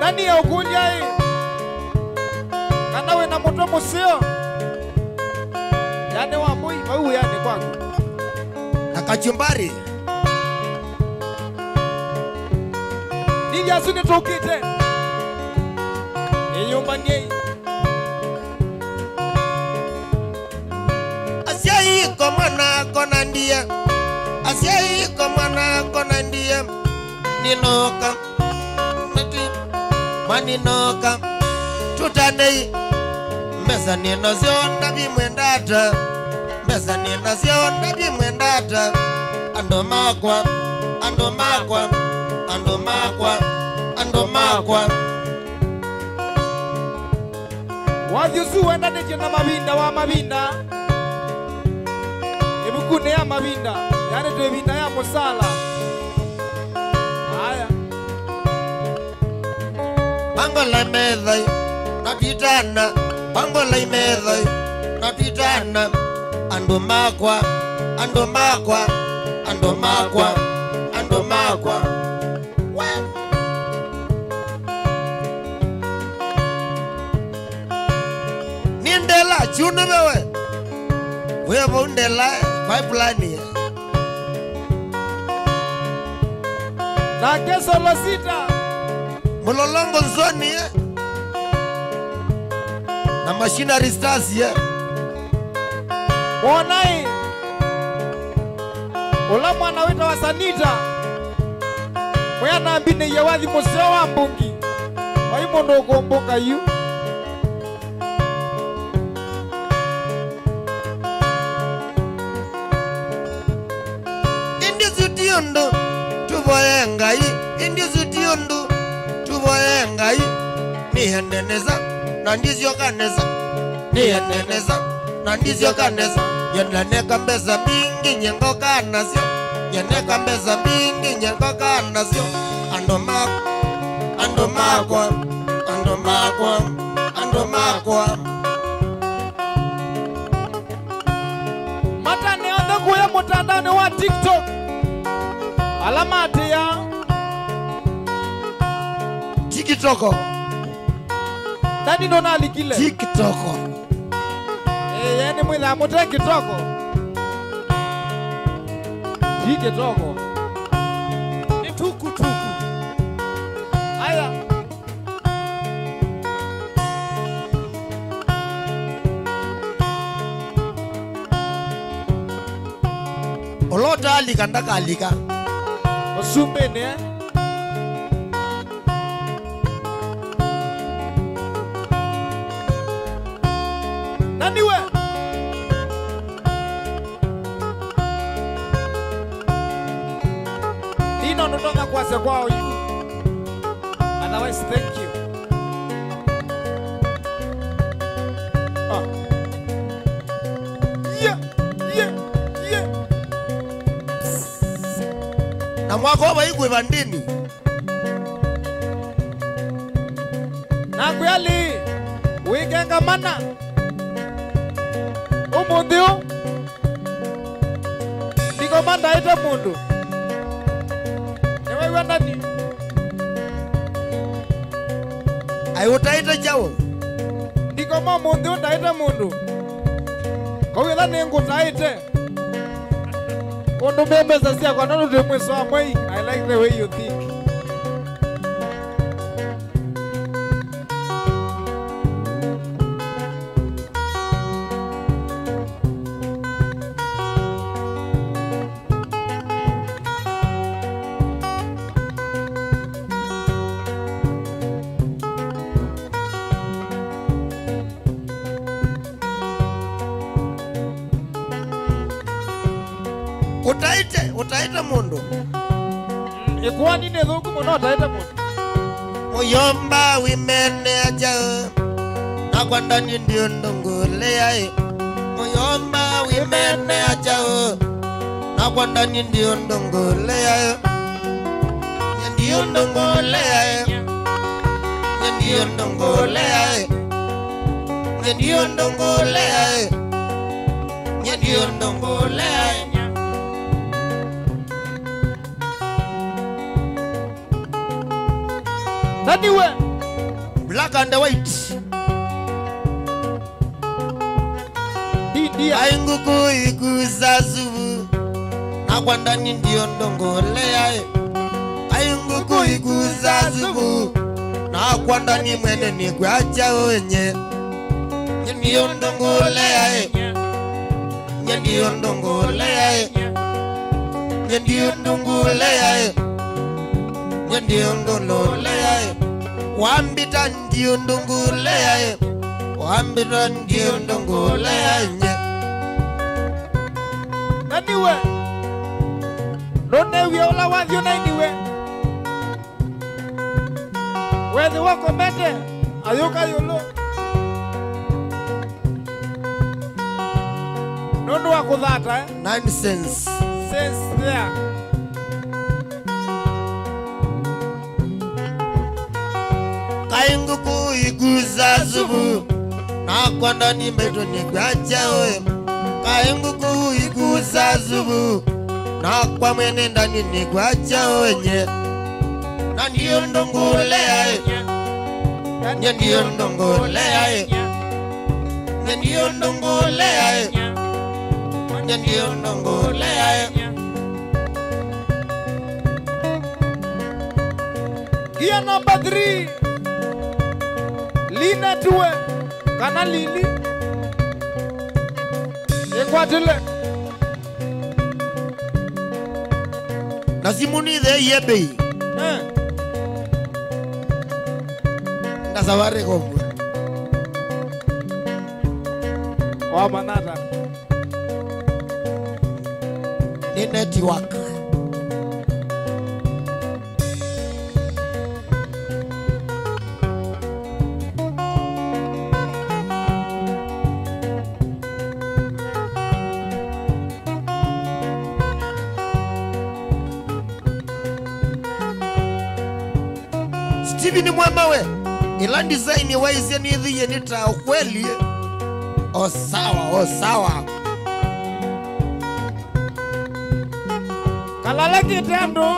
Speaker 1: Nani ya ukunja hii kana we na muto musio yani wa mui bau yani kwangu
Speaker 2: na kachumbari
Speaker 1: nili asuni tukite nyumba ngei
Speaker 2: asiai kwa mwana kona ndiye asiai kwa mwana kona ndiye ninoka maninoka tutandei meza ninaziona bimwendata meza ninaziona bimwendata ando makwa ando makwa ando makwa ando makwa
Speaker 1: wajusu wenda na mabinda wa mabinda ibukune ya mabinda yani tuebinda ya musala haya
Speaker 2: pango la meza napitana pango la meza napitana ando makwa ando makwa ando makwa ando makwa nindela chune bewe wewe ndela pipeline
Speaker 1: na keso lo sita
Speaker 2: mulolongo nzoni na machinery stars
Speaker 1: Monai Ola mwana wita wa Sanita Mwana ambine ya wathi museo wa mbungi Waimondo kuomboka yu
Speaker 2: Indi zutiondo tuvoye ngai Indi zutiondo tuvoye ngai Nihendeneza na ndizyo kaneza Nihendeneza na ndizyo kaneza Yeneka mbeza mingi nyengo kanasyo Yeneka mbeza mingi nyengo kanasyo Ando makwa Ando makwa Ando makwa Ando makwa
Speaker 1: Mata neonde kuya mutandani wa TikTok Alamati ya
Speaker 2: TikTok
Speaker 1: Nani nona alikile
Speaker 2: TikTok
Speaker 1: yani mwila mute kitoko Kitoko Ni tuku tuku Aya
Speaker 2: Olota alika ndaka alika
Speaker 1: Osumbene Naniwe Dino nutonga kwase kwao yu Otherwise thank you Yeah, yeah, yeah
Speaker 2: na mwako waba igwe bandini
Speaker 1: Nakweli Wigenga mana Umundiu Niko manda ite mundu Ewe wendani
Speaker 2: ayutaita jawo
Speaker 1: Niko mo mundiu ndaite mundu Kowitha ningu taite Undu memeza siya kwa nanu mwiso wa mwei I like the way you think
Speaker 2: utaite mundu
Speaker 1: Ikuwa nini dhungu muno taite mundu
Speaker 2: Muyomba wimene aja na kwa ndani ndio ndongole yae Muyomba wimene aja na kwa ndani ndio ndongole yae Ndio ndongole yae Ndio ndongole yae Ndio ndongole yae Ndio ndongole yae
Speaker 1: Naniwe
Speaker 2: Black and white
Speaker 1: Dia
Speaker 2: ainguku ikuzazubu na kwa ndani ndio ndongole yae ainguku ikuzazubu na kwa ndani mwene ni kwacha wenye ndio ndongole yae ndio ndongole yae ndio ndongole yae ndio ndongole yae wambita ndio ndongole yae wambita ndio ndongole yae
Speaker 1: anyway Rone wiola wathio na iniwe Wethi wako mete Ayuka yolo Nondo wako dhata
Speaker 2: nonsense
Speaker 1: Sense there
Speaker 2: kainguku iguzazubu na kwa ndani meto ni kwacha we kainguku iguzazubu na kwa mwene ndani ni kwacha wenye na ndio ndongole yae ndio ndongole yae ndio ndongole yae ndio ndongole yae
Speaker 1: Gear number 3 Lina tuwe Kana lili Ekwatile
Speaker 2: Nasimuni the yebe Nasawari kombu
Speaker 1: Wamanata
Speaker 2: ni network Steve ni mwema we ila design wise ni hivi nita ukweli sawa
Speaker 1: Kalala kitendo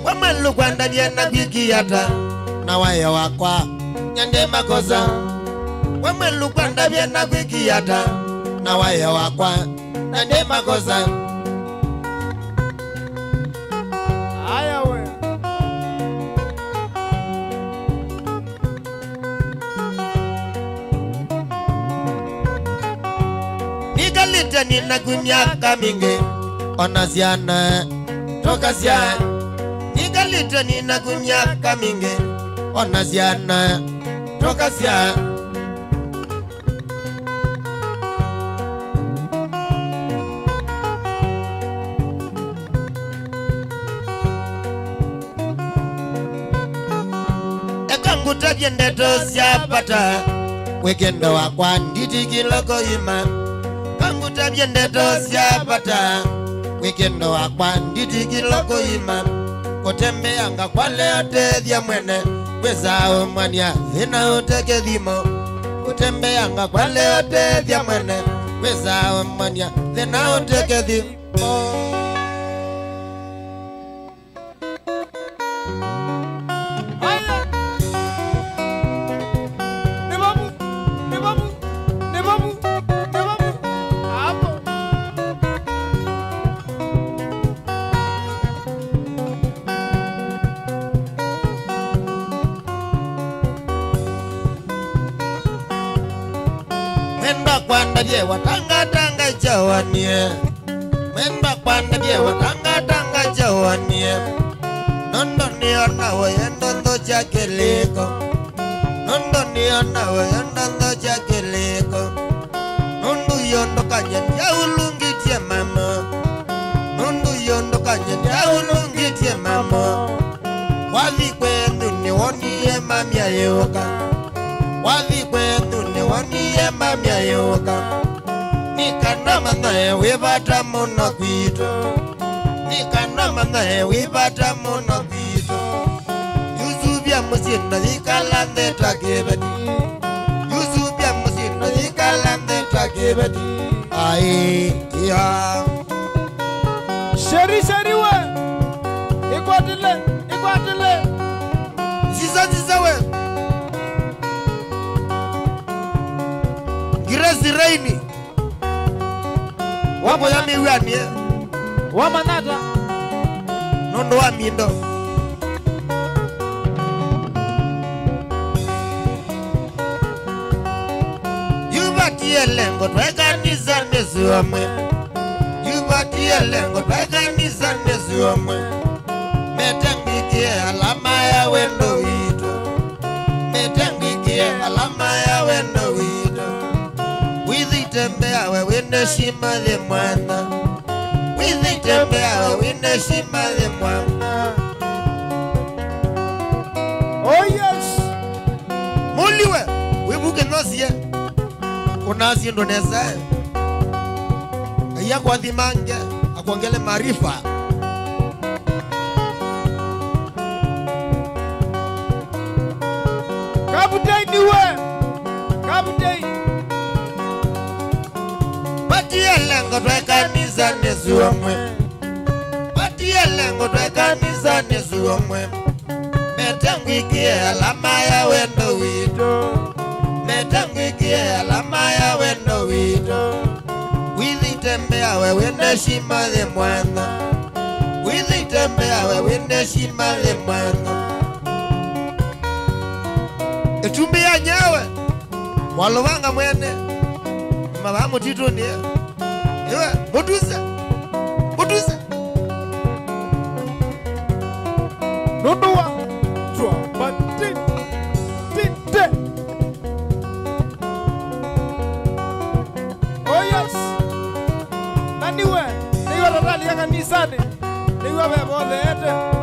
Speaker 2: wamalu kwanda jena biki yata na waya wakwa nyande makosa wamalu kwanda jena biki yata na waya wakwa nyande makosa
Speaker 1: Aya we
Speaker 2: Nikalita nina kunyaka mingi Onasiana Toka siya Nikalita nina kunyaka mingi Onasiana Toka siya Ekanguta jendeto siya pata Wekendo wakwa nditi kiloko ima Kanguta jendeto siya pata Wekendo wakwa nditi kiloko ima Kotembe anga kwa leo tethia mwene Wezao mwania vina uteke dhimo Kotembe anga kwa leo tethia mwene Wezao mwania vina uteke dhimo
Speaker 1: Aya Nebamu Hapo
Speaker 2: Mwenda kwanda je watanga jawanie Mwenda kwanda je watanga jawanie Nondo niona wayendo ndo chakeliko Nondo niona wayendo ndo chakeliko Nundu yondo kanyenya ulungitie mama Nundu yondo kanyenya ulungitie mama Wathi kwenu ni woniye mamia yoka Wathi kwenu ni woniye mamia yoka Nikanama nae wibata muno kwito Nikanama nae wibata muno kwito Yuzubia musina zikalande takebeti Yuzubia musina zikalande takebeti Ai ya
Speaker 1: Sheri we Ikwatile
Speaker 2: Ziza we Giresi Raini wapo ya miwani
Speaker 1: Wamanata
Speaker 2: nondo wa mindo Yubatie lengo twekanisa nesuamwe Yubatie lengo twekanisa nesuamwe Metengikie alama ya wendo wito Metengikie alama ya wendo wito Withitembea we wende shima the mwana Withitembea we wende shima the mwana
Speaker 1: Oh yes
Speaker 2: Muliwe wibuke nosie Unasi ndoneza ya kwa dhimange akuongele maarifa
Speaker 1: Kaputei niwe Kaputei
Speaker 2: Patia lengo twekanisa nesuamwe Patia lengo twekanisa nesuamwe Metengikie alama ya wendo wito Metengikie alama ya wendo wito Withitembea we wende shima the mwana Withitembea we wende shima the mwana Etumbi ya nyawe Walowanga mwene Mabamu tito niye Ewe mutuze Mutuze
Speaker 1: Nunua Chua Bati Tite Oh yes Naniwe Niwe ratali ya kanisani Niwe bebo leete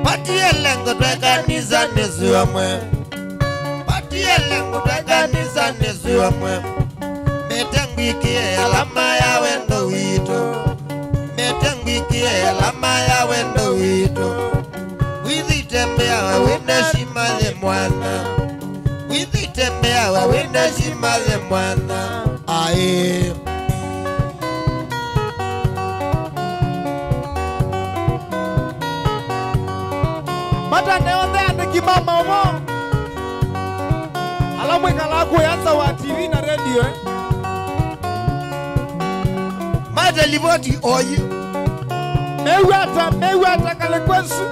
Speaker 2: Patie lengo twekanisa nesuamwe Patie lengo twekanisa nesuamwe Metengikie alama ya wendo wito Metengikie alama ya wendo wito Withitembea we wende shima the mwana Withitembea we wende shima the mwana Ae
Speaker 1: Mata neonde ande kimama omo Alamwe kalaku yanza wa TV na radio
Speaker 2: Mata livoti oyi
Speaker 1: Mewata kale kwensu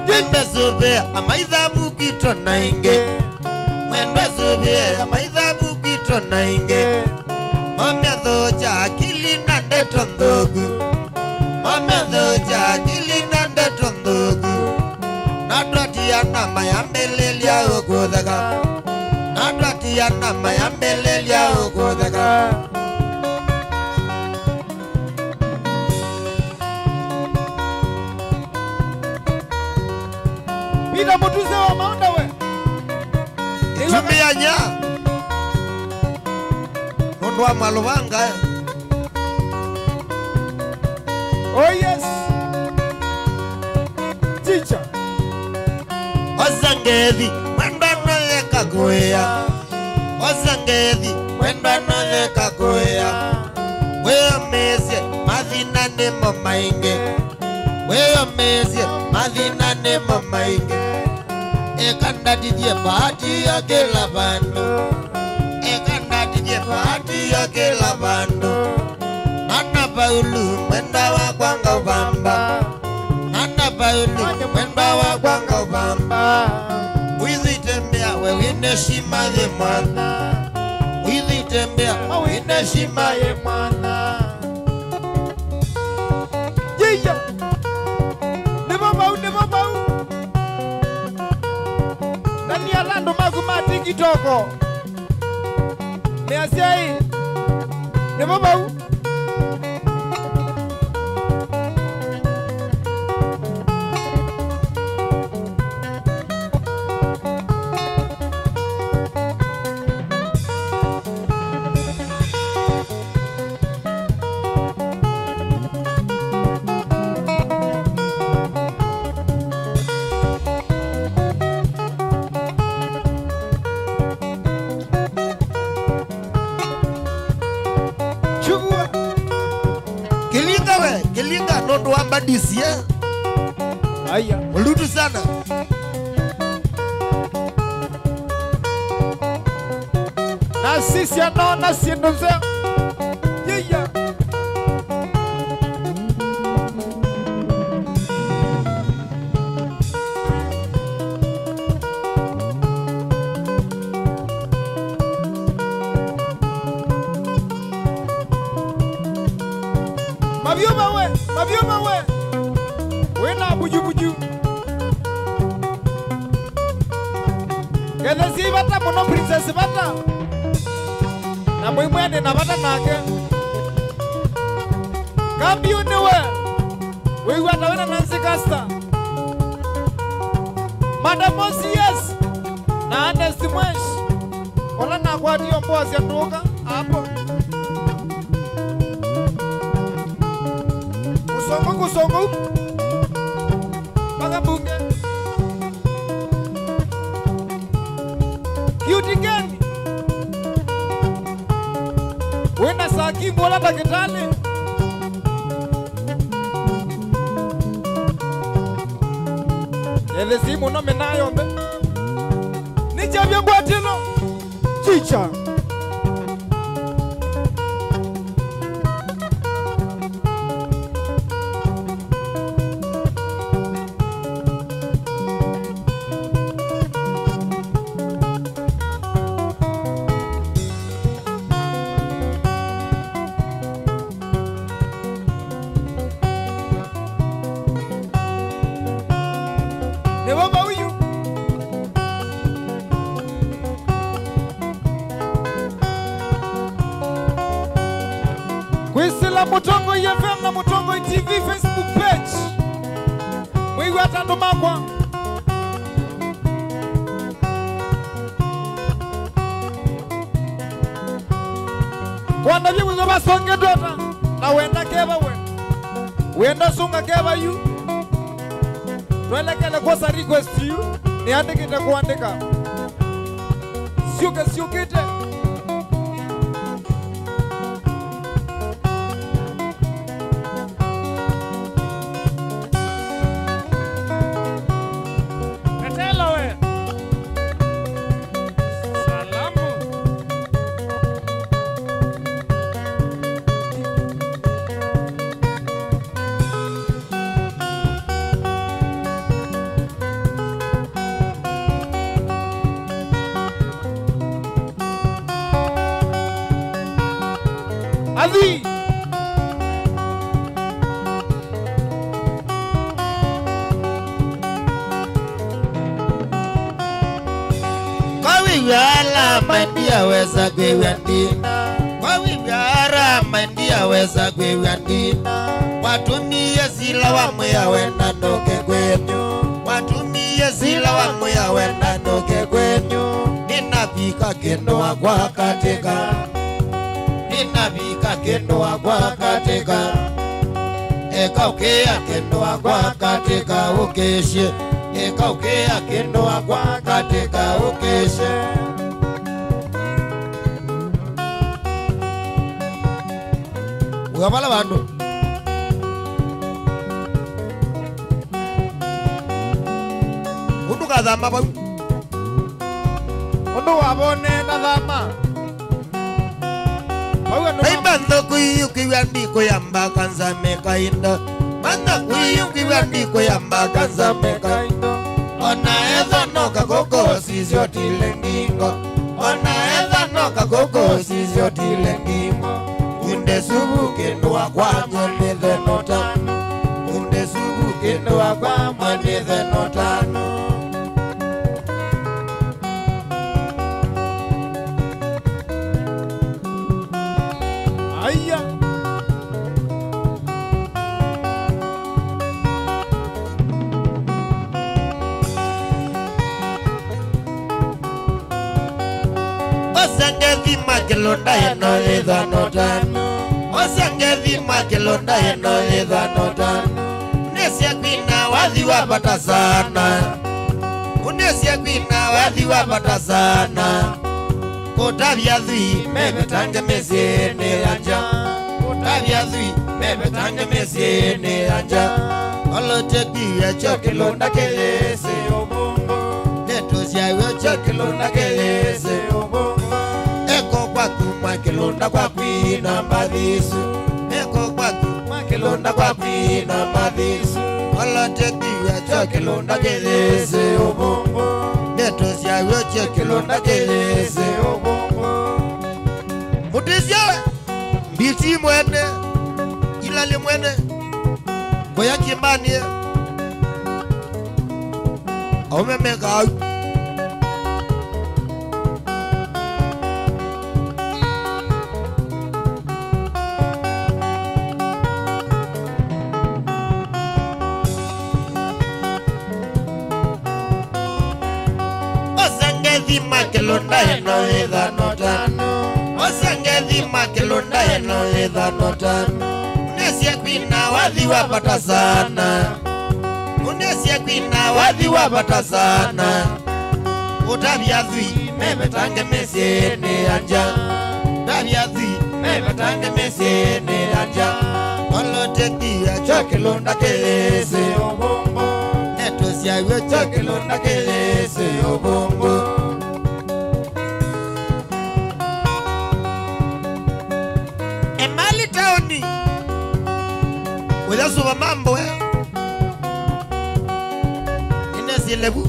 Speaker 2: Mwende subia amaithabu kito na inge Mwende subia amaithabu kito na inge Mame dhoja akili na ndeto ndogu Mame dhoja akili na ndeto ndogu Nadwatia nama ya mbeleli ya ugodhaga Nadwatia nama ya mbeleli ya ugodhaga
Speaker 1: Pida mutuze wa maunda we
Speaker 2: Itumbi ya nya Nondwa malubanga
Speaker 1: Oh yes Teacher
Speaker 2: Osangethi mwenda nole kagoya Osangethi mwenda nole kagoya Weyo mezie mathina nemo mainge Weyo mezie mathina nemo mainge Ekandatithie bahati ya kila bandu Ekandatithie bahati ya kila bandu Nana Paulu mwenda wa kwanga ubamba Nana Paulu mwenda wa kwanga ubamba Withitembea we winde shima ye mwana Withitembea winde shima ye mwana
Speaker 1: Yiya Nebo bau Nani alando magumati kitoko Measiai Nebo bau
Speaker 2: Kilinga nondo wamba disia
Speaker 1: Aya.
Speaker 2: Muludu sana.
Speaker 1: Na sisi anaona siendo zao. Yeah. Mavyoma we. Wena buju. Gele si bata mono princess bata. Na mwimwene na bata nake. Kambi uniwe. Wewe wata wena Nancy Caster. Madam Moses. Na Ernest Mwesh. Ola na kwa dio mbozi ya nduka hapo. Kusongo. Baga bunge. Beauty gani? Wena saki mbola takitali. Ele simu no menayo mbe. Nicha vya gwatino. Chicha. Kwisila Mutongo FM na Mutongo TV Facebook page. Mwigu atando makwa. Wanda vyewe zoba songe dota. Na wenda keba we. Wenda sunga keba yu. Tuwele kele kosa request yu. Ni andikite kuandika. Siukite. Ali
Speaker 2: Kawiwala mandia weza gwewandina. Kawiwala mandia weza gwewandina. Watumie sila wa mwya wenda noke kwenyu. Watumie sila wa mwya wenda noke kwenyu. Ninapika kendo wa kwa katika. Ninapika kendo wa kwa katika. Eka ukea kendo wa kwa katika ukeshe. Eka ukea kendo wa kwa katika ukeshe. Ugamala bandu Undu kadhama ba
Speaker 1: Undu wabone na dhama.
Speaker 2: Hey banda kuyu kiwandi kuyamba kanza mekainda. Banda kuyu kiwandi kuyamba kanza mekainda. Ona eza noka koko sisyo tilengingo. Ona eza noka koko sisyo tilengingo. Unde subu kendo wa kwa mwendeze notano. Unde subu kendo wa kwa mwendeze notano.
Speaker 1: Aya.
Speaker 2: Osangevi makelonda yeno leza notano. Osangevi makelonda yeno leza notano. Unesia kwina wadhi wapata sana. Unesia kwina wadhi wapata sana. Kota vyadhi mebe tange mesiene anja. Kota vyadhi mebe tange mesiene anja. olote biya chokilonda kelese
Speaker 3: obongo
Speaker 2: neto siawe chokilonda kelese
Speaker 3: obongo
Speaker 2: eko kwa kuma kilonda kwa kwina mbadhisu eko kwa kuma kilonda kwa kwina mbadhisu olote biya chokilonda kelese
Speaker 3: obongo
Speaker 2: neto siawe chokilonda kelese
Speaker 3: obongo
Speaker 2: mutisiawe mbiti mwene ilale mwene Goya kimbani Ome meka Osangethi makelonda eno edha notano Osangethi makelonda eno edha notano Unesia kwina wadhi wapata sana Unesia kwina wadhi wapata sana Utabia dhui mebetange mesiene anja Utabia dhui mebetange mesiene anja Olote kia chokilonda kelese
Speaker 3: obongo
Speaker 2: Neto siawe chokilonda kelese obongo Emali taoni Wela suwa mambo Inesi lebu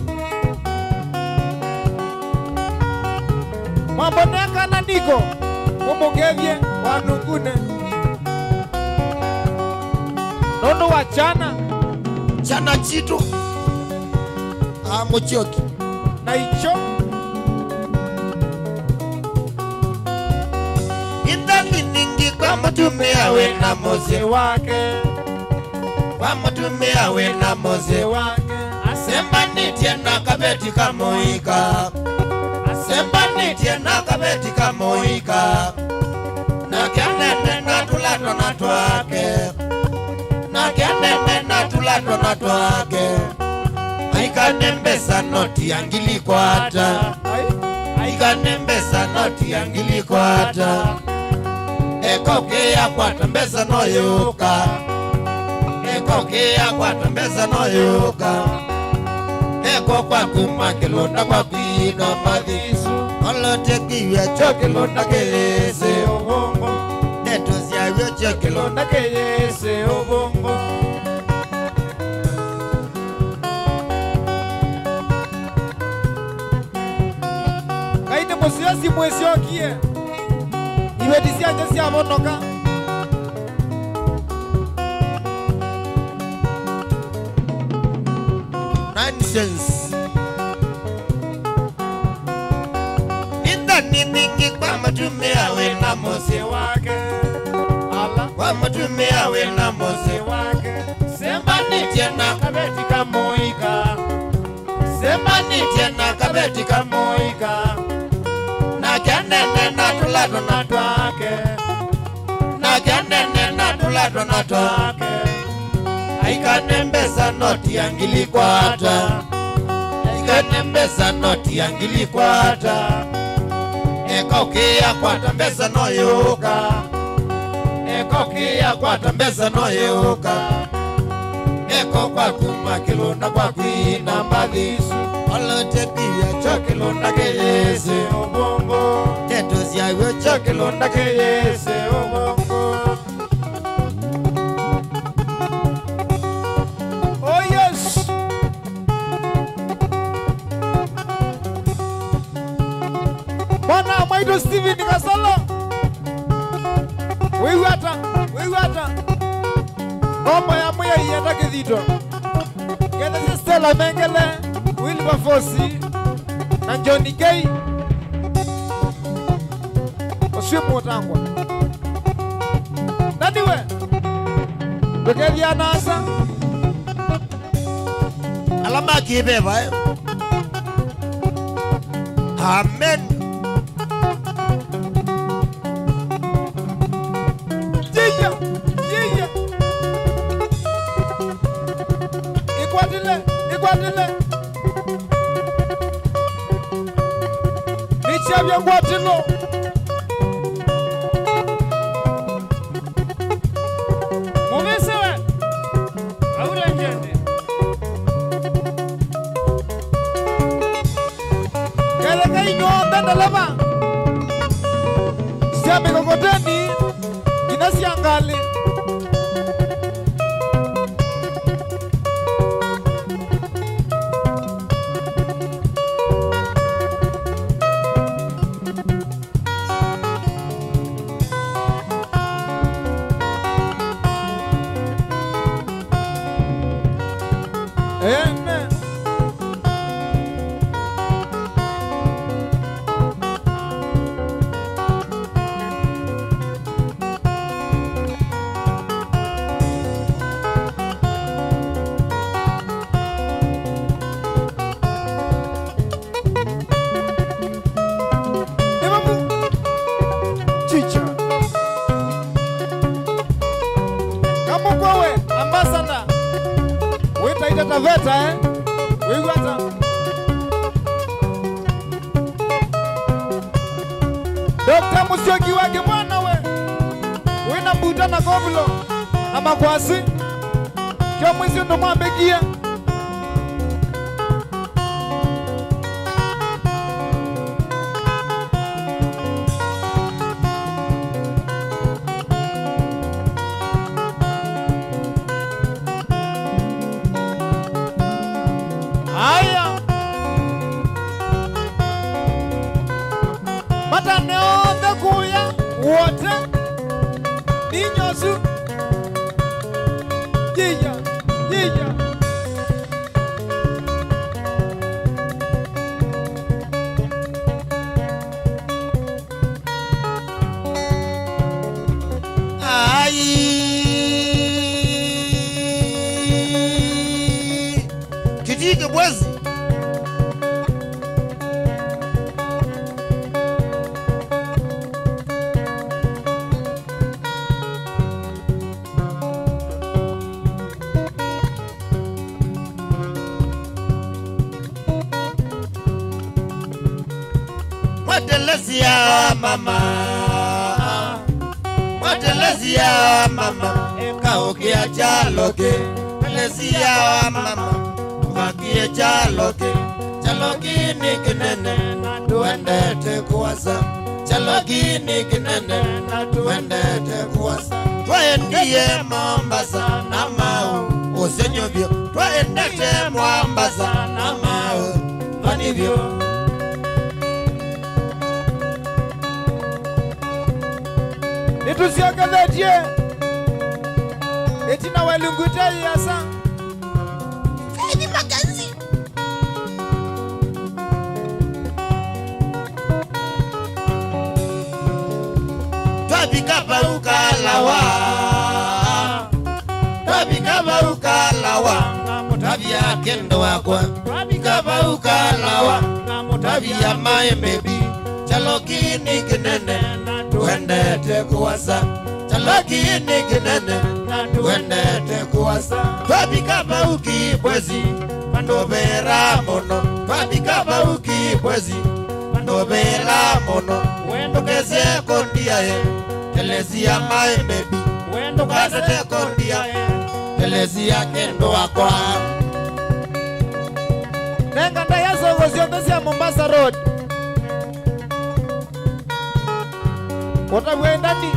Speaker 1: Mambo neka na niko Mumugevye wanungune Nono wachana
Speaker 2: Chana chito Mochoki
Speaker 1: na icho
Speaker 2: Indani ningi kwa mutumia wena moze
Speaker 1: wake
Speaker 2: Kwa mutumia wena moze
Speaker 1: wake
Speaker 2: Asemba nitie na kabeti kamoika Asemba nitie na kabeti kamoika Na kianene na tulato na twake Na kianene na tulato na twake Aikanembesa noti angili kwata Aikanembesa noti angili kwata Ekoke ya kwata mbesa no yuka Ekoke ya kwata mbesa no yuka Eko kwa kuma kilonda kwa kwina madhisu Olote kiwe chokilonda kelese
Speaker 1: obongo
Speaker 2: Neto siawe chokilonda kelese obongo
Speaker 1: Kaite musiasi mwesiokie Iwedisia jesi abonoka
Speaker 2: Nonsense Indani ningi kwa matumia wena mose wake
Speaker 1: Ala
Speaker 2: Kwa matumia wena mose
Speaker 1: wake
Speaker 2: Semba nitie na
Speaker 3: kabeti kamoika
Speaker 2: Semba nitie na kabeti kamoika Na kianene na tulato na twake Na kianene na tulato na twake Aikanembesa noti angili kwata Aikanembesa noti angili kwata Ekoke ya kwata mbesa no yuka Ekoke ya kwata mbesa no yuka Eko kwa kuma kilonda kwa kwina mbadhisu Olote biya chokilonda kelese
Speaker 3: obongo
Speaker 2: Neto siawe chokilonda kelese
Speaker 3: obongo
Speaker 1: Oh yes Bwana Maido Steven Kasolo Wiwata Nomba ya mwe yenda kithito Genda si Stella Mengele Wilberforce na Johnny Gay Oswe motangwa Naniwe Bekevya nasa
Speaker 2: Alama kibeba Amen
Speaker 1: Jija Ikwatile Nichabya ngwatilo
Speaker 3: Mumesewe legend.
Speaker 1: Keleka inyo ndanda lama. Siame kokoteni. Kinasi angali. Ene. Imamu. Chicha. Kamu kwawe ambassador. Wita ita taveta Wigwata. Dr. Musyoki wake mwana we. Wina mbuta na gobulo. Na makwasi. Kyo mwisi ndo mwambegia. Aya. Mata neonde kuya wote ninyosu. Yija, yija.
Speaker 2: Ai. Kitike bwezi. Mwatelezia mama. Mwatelezia mama. Kaukia chaloke. Mwatelezia mama. Wakie chaloke. Chaloki ni kinene. Tuendete kuwasa. Chaloki ni kinene. Tuendete kuwasa. Twaendie Mombasa na Mau. Usenyovyo. Twaendete Mombasa na Mau. Vanivyo.
Speaker 1: Nitusiogeletie. Etina welungute yasa.
Speaker 2: Fedi Makanzi. Twabikaba ukalawa. Twabikaba ukalawa. Tabia kendo wakwa. Twabikaba ukalawa. Tabia maembebi. Chaloki ni kinene. Tuendete kuwasa. Chaloki ni kinene. Tuendete kuwasa. Twabikaba ukibwezi. Pandobera mono. Twabikaba ukibwezi. Pandobera mono.
Speaker 3: Wendo
Speaker 2: Tokeze kondia ye. Telezia maembebi.
Speaker 3: Wendo
Speaker 2: Tokeze kondia. Telezia kendo wakwa.
Speaker 1: Nenga ndayazo goziondosia Mombasa Road. Wotawendani.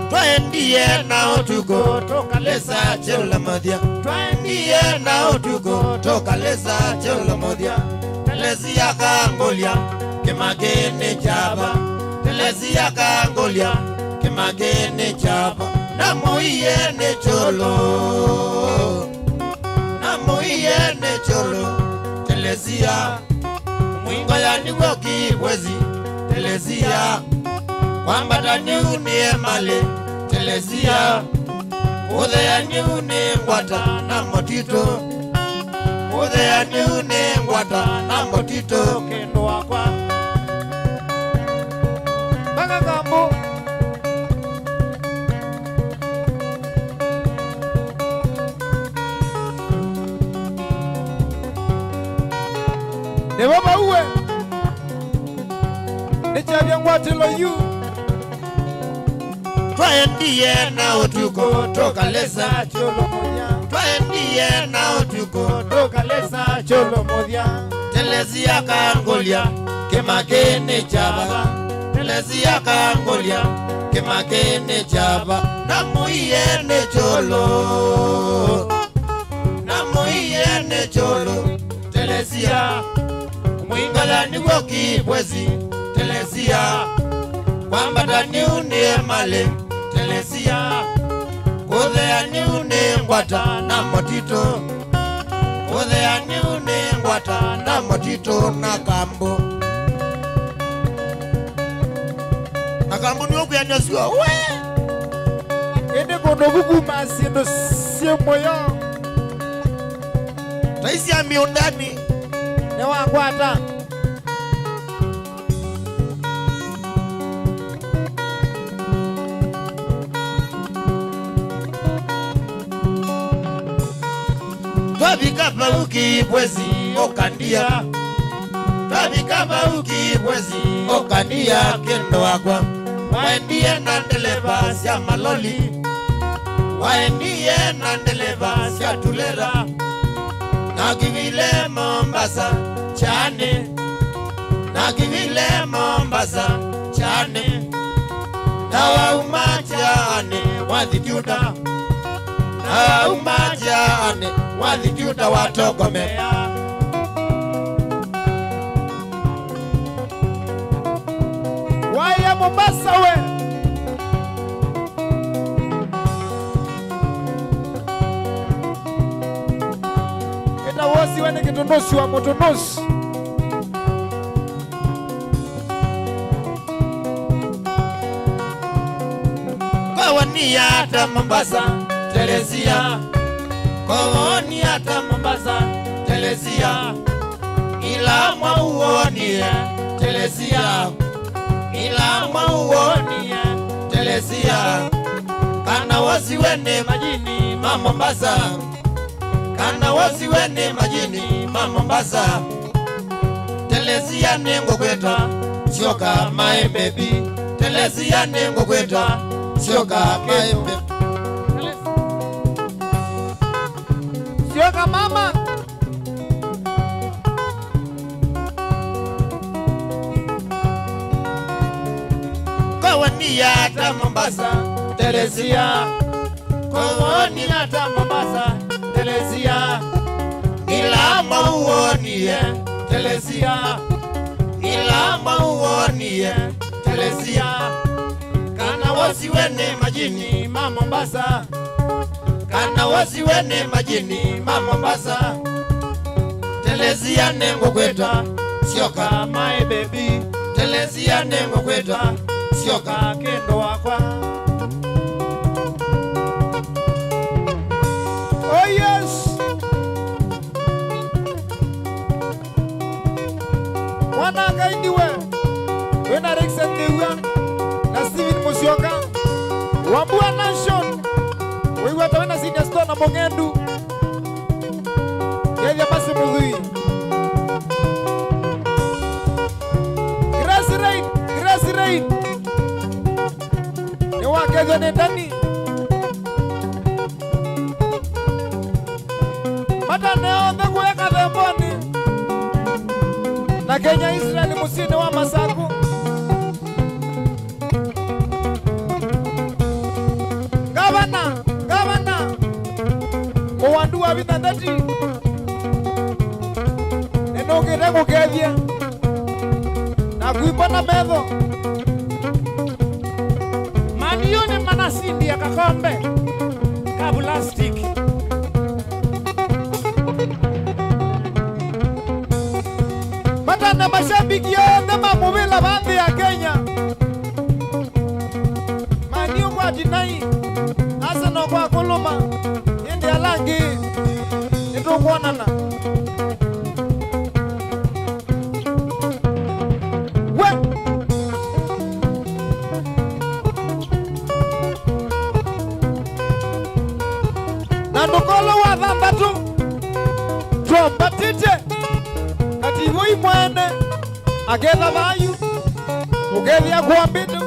Speaker 2: Twaendie nao tuko tokaleza chela modia. Twaendie nao tuko tokaleza chela modia. Telezia kangolia kemagene chaba. Telezia kangolia kemagene chaba. Namoiye ne cholo. Namoiye ne cholo. Telezia mwingo ya nigo kibwezi. Telezia kwamba taniunie male. Telezia udhe ya niune ngwata na motito. Udhe ya niune ngwata na motito.
Speaker 3: kendo wakwa.
Speaker 1: Banga gambo. ne baba uwe ne chabya ngwatilo yu
Speaker 2: twaendie na utuko tokalesa
Speaker 1: cholo modia
Speaker 2: twaendie na utuko
Speaker 1: tokalesa cholo modia
Speaker 2: telesia kangolia kemakene chaba telesia kangolia kemakene chaba namuiene cholo telesia mwingala niko kibwezi telesia kwamba dani une male telesia kodhea ni une ngwata na motito kodhea ni une ngwata na motito na kambo ni okuya nyosiwa we
Speaker 1: ene kono buku masindo siemo yo
Speaker 2: taisi ya miundani
Speaker 1: ne wakwata
Speaker 2: twabikapa ukibwezi okandia twabikapa ukibwezi okandia kendo wakwa waendie na ndeleva sia maloli waendie na ndeleva sia tulera na kivile Mombasa chane na kivile Mombasa chane na waumachane wadhikiuda na umachane wadhikiuda watogomea
Speaker 1: waya Mombasa we ita wosi wene kitonosi wa motonosi
Speaker 2: kawani hata Mombasa telesia kawani hata Mombasa telesia ila mwauonie telesia ila mwauonie telesia kana wasiwene majini Mombasa kana wasiwene majini Mombasa telesia nengo kweta sio kama baby telesia nengo kweta sio kama baby
Speaker 1: sio kama mama
Speaker 2: kawani hata Mombasa telesia kawani hata Mombasa telesia ila mauonie telesia ila mauonie telesia kana wasiwene majini Mombasa kana wasiwene majini Mombasa telesia nengo kweta sio kama baby telesia nengo kweta sio kama
Speaker 1: kendo wakwa oh yes wana kaidiwe wena Rexen Dewa na Steven Musyoka Wambua Nation wiwata wena Senior Store na Mongendu Kevya Masi Mugui Grassy Rain Ewa Kevya Netani Mata neonde kuweka themboni na Kenya Israeli Musini wa Masaku Gavana Mwandu wa Vitandati Enogere kukevya na kuipona medho
Speaker 3: Manione manasindi ya kakombe ka plastic
Speaker 1: Matana mashabiki yote mamuvila bandi ya Kenya Manio kwa jinai Asano kwa kuluma Indi alangi Nitu kuonana We Nandukolo wa dhambatu Tromba tite Kati hivyo mwene agetha thayu ugethia kwa mbindu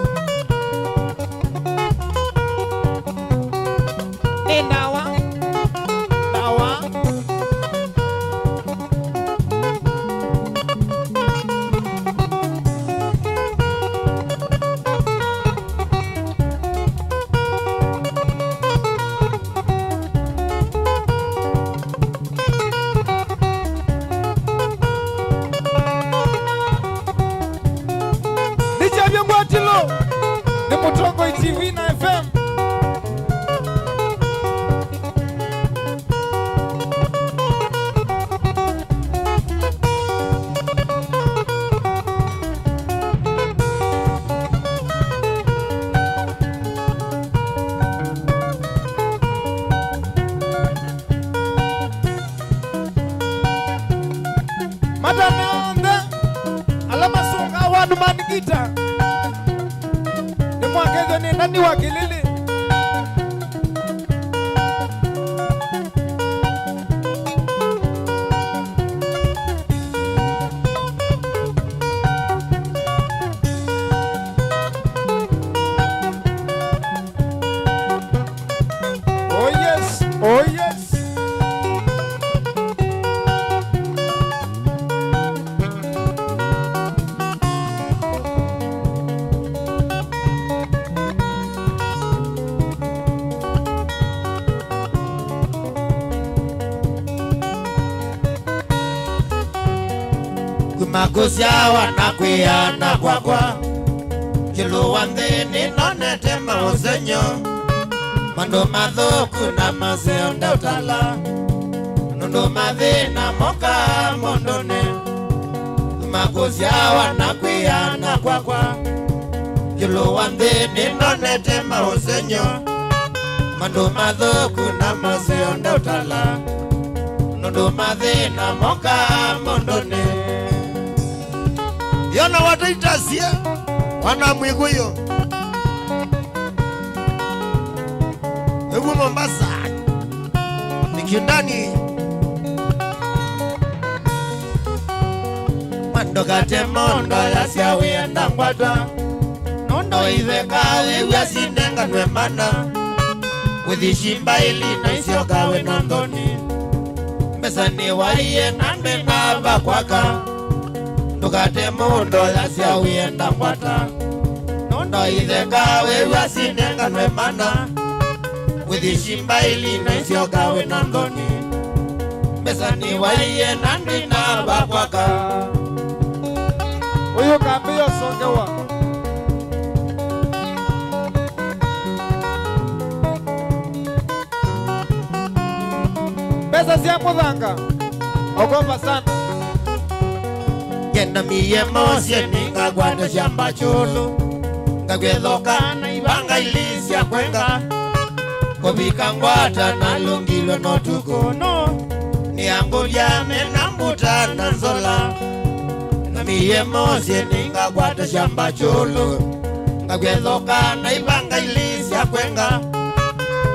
Speaker 1: ni dawa ni Mutongo TV na FM. Matanande alama songa wadu manigita mwakezo ni nani wa kilili oh yes, oh yes.
Speaker 2: Makosia wanakwiyana kwakwa Kilu wanthini nonete mausenyo Mando mathuku na maseonde utala Nundu mathina moka mondone Makosia wanakwiyana kwakwa Kilu wanthini nonete mausenyo Mando mathuku na maseonde utala Nundu mathina moka mondone Yona wataitasia wana Mwikuyu Ebu Mombasa Nikindani Mandokate mondo yasia wiyenda ngwata Nondo itheka wiwa sinenga nwemana Withishimba ili na isioka wenondoni Mesani waiye nambe naba kwaka Ndukate mundo yasia wiyenda ngwata Nondo itheka wiwa sinenga nwemana Withishimba ili na isioka wenondoni Mesani waiye nambe naba kwaka
Speaker 1: Uyu kambio songewa Pesa sia muthanga Ogopa sana
Speaker 2: Yena miye mosye ninga gwanda shamba chulu Ngagwethoka na ibanga ilisia kwenga Kobika ngwata na lungilo no tukono Ni ambulia menambuta na nzola Na miye mosye ninga gwanda shamba chulu Ngagwethoka na ibanga ilisia kwenga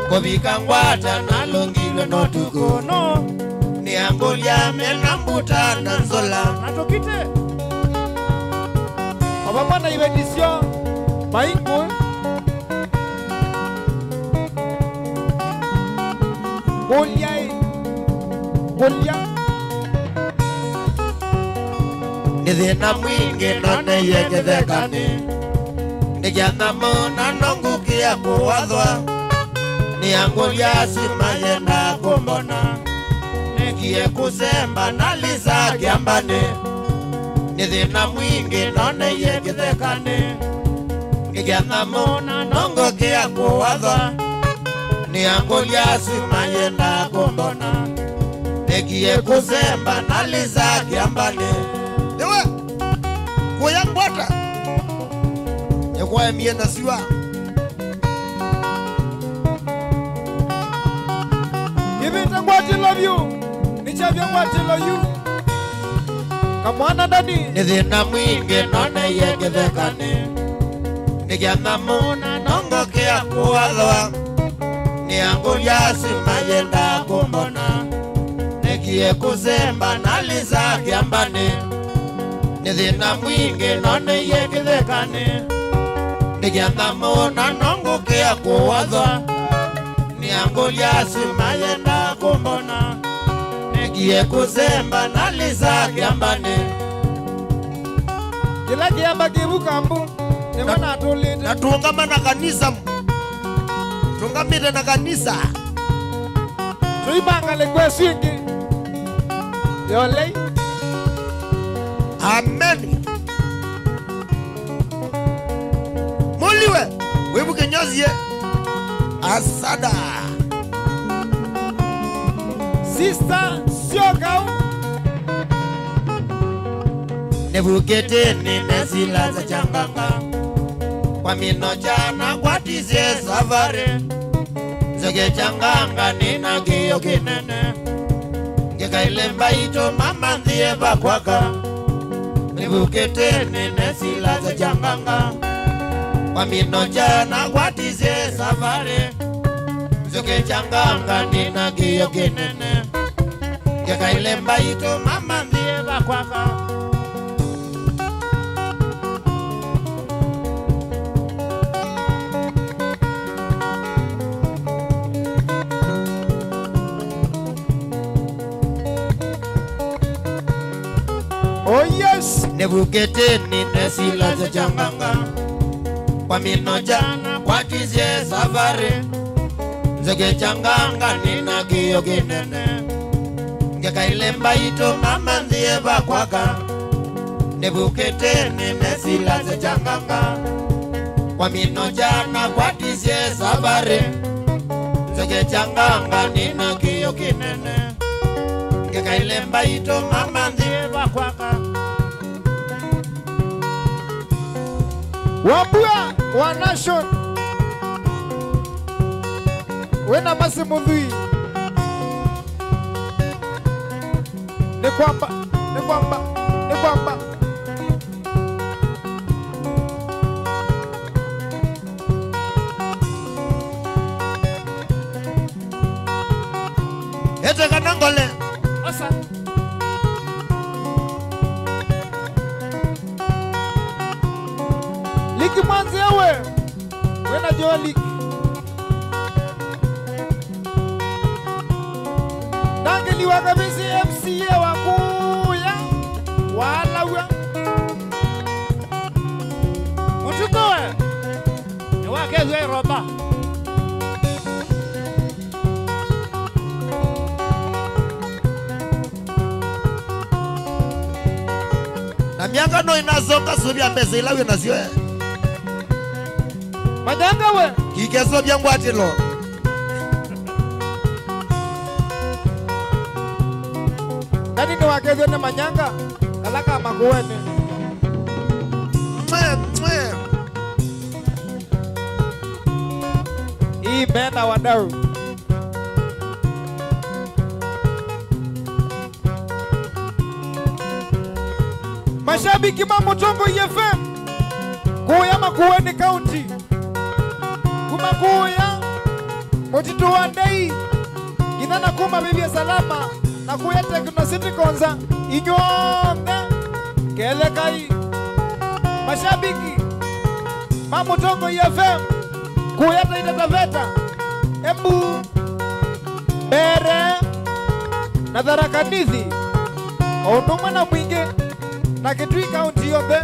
Speaker 2: Kobika ngwata na lungilo no tukono Ni ambulia menambuta na nzola
Speaker 1: Natokite Obama ibedisyo Maingu Golia
Speaker 2: Nithina mwingi none yekethekani Nijana muna nongukia kuwathwa Ni angulia simayenda kumbona Nikie kusemba na lisa kiambani Nithina mwingi none yekethekani Nijana muna nongukia kuwathwa Ni angulia simayenda kumbona Nikie kusemba na lisa kiambani Ewe, kuya mbota Yekwa mienda siwa
Speaker 1: Givita ngwati love you Nichavya ngwati love you Kamwana dani
Speaker 2: Nithina mwingi none yekethekani Nijana muna nongukia kuwathwa Ni angulia simayenda kumbona Nikie kusemba na lisa kiambani thina mwingi none yekithekane nigiathamo na nongukia kuwathwa niangulia sima yenda kumbona nigie kuzemba na liza kiambane
Speaker 1: kila kiamba kivuka mbu nimana atulite
Speaker 2: na tuungama na kanisa tungamite na kanisa
Speaker 1: tuibangale kwe swingi yolei
Speaker 2: amen muliwe webuke nyozie asada
Speaker 1: sister siokau
Speaker 2: nebukete nesila za changanga kwa minocha na kwa tizie safari zoge changanga nina kiyo kinene ngekailemba ito mama ndie bakwaka nebukete nesila za changanga kwa minocha na kwa tizie safari zoge changanga nina kiyo kinene ngekailemba ito mama ndie bakwaka
Speaker 1: oh yes
Speaker 2: nebukete nesila za changanga kwa minocha kwa tizie safari zoge changanga nina kiyo kinene ngekailemba ito mama ndie bakwaka nebukete nesila za changanga kwa minocha na kwa tizie safari zoge changanga nina kiyo kinene ngekailemba ito mama ndie bakwaka
Speaker 1: wabua wa nation wena masi mudhui ni kwamba
Speaker 2: ete kanangole
Speaker 3: Osa.
Speaker 1: liki mwanzi ewe wena joa liki nangeli wakabisi MCA wakuya walawa
Speaker 3: Mutukowe. Ni wakezwe roba.
Speaker 2: na miaka no inazonga subia mbeze ilawe nazio
Speaker 1: majanga we
Speaker 2: kikezo bya ngwatilo
Speaker 1: nani ni wakezwe na manyanga kalaka makuwene
Speaker 2: mwe
Speaker 1: hii bena wadau mashabiki mamutongo FM kuya Makueni County kumakuya mutitu wa ndei ginana kuma bibia salama na kuya Techno Konza inyonga kelekai mashabiki mamutongo FM kuya Taita Taveta Embu Bere na Tharakanithi Ondumwe na Mwingi na Kitui County yothe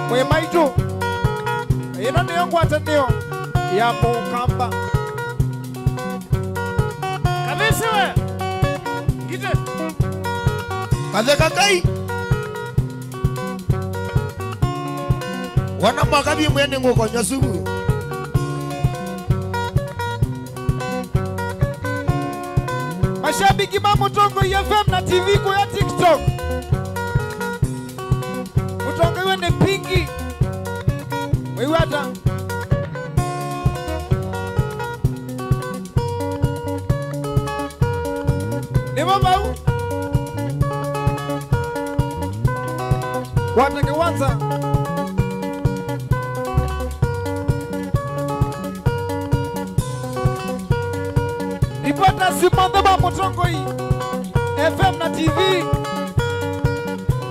Speaker 1: mwe maitu ino niyo ngwatanio ya Mukamba
Speaker 3: Kabisa we. Gite.
Speaker 2: katheka kai wana mwaka bimwe ni ngukonya subu
Speaker 1: mashabiki mamutongo FM na TV kuya TikTok mutongo iwe ni pingi wiwata ni mabau watake wanza ripota Simon Deba Mutongo FM na TV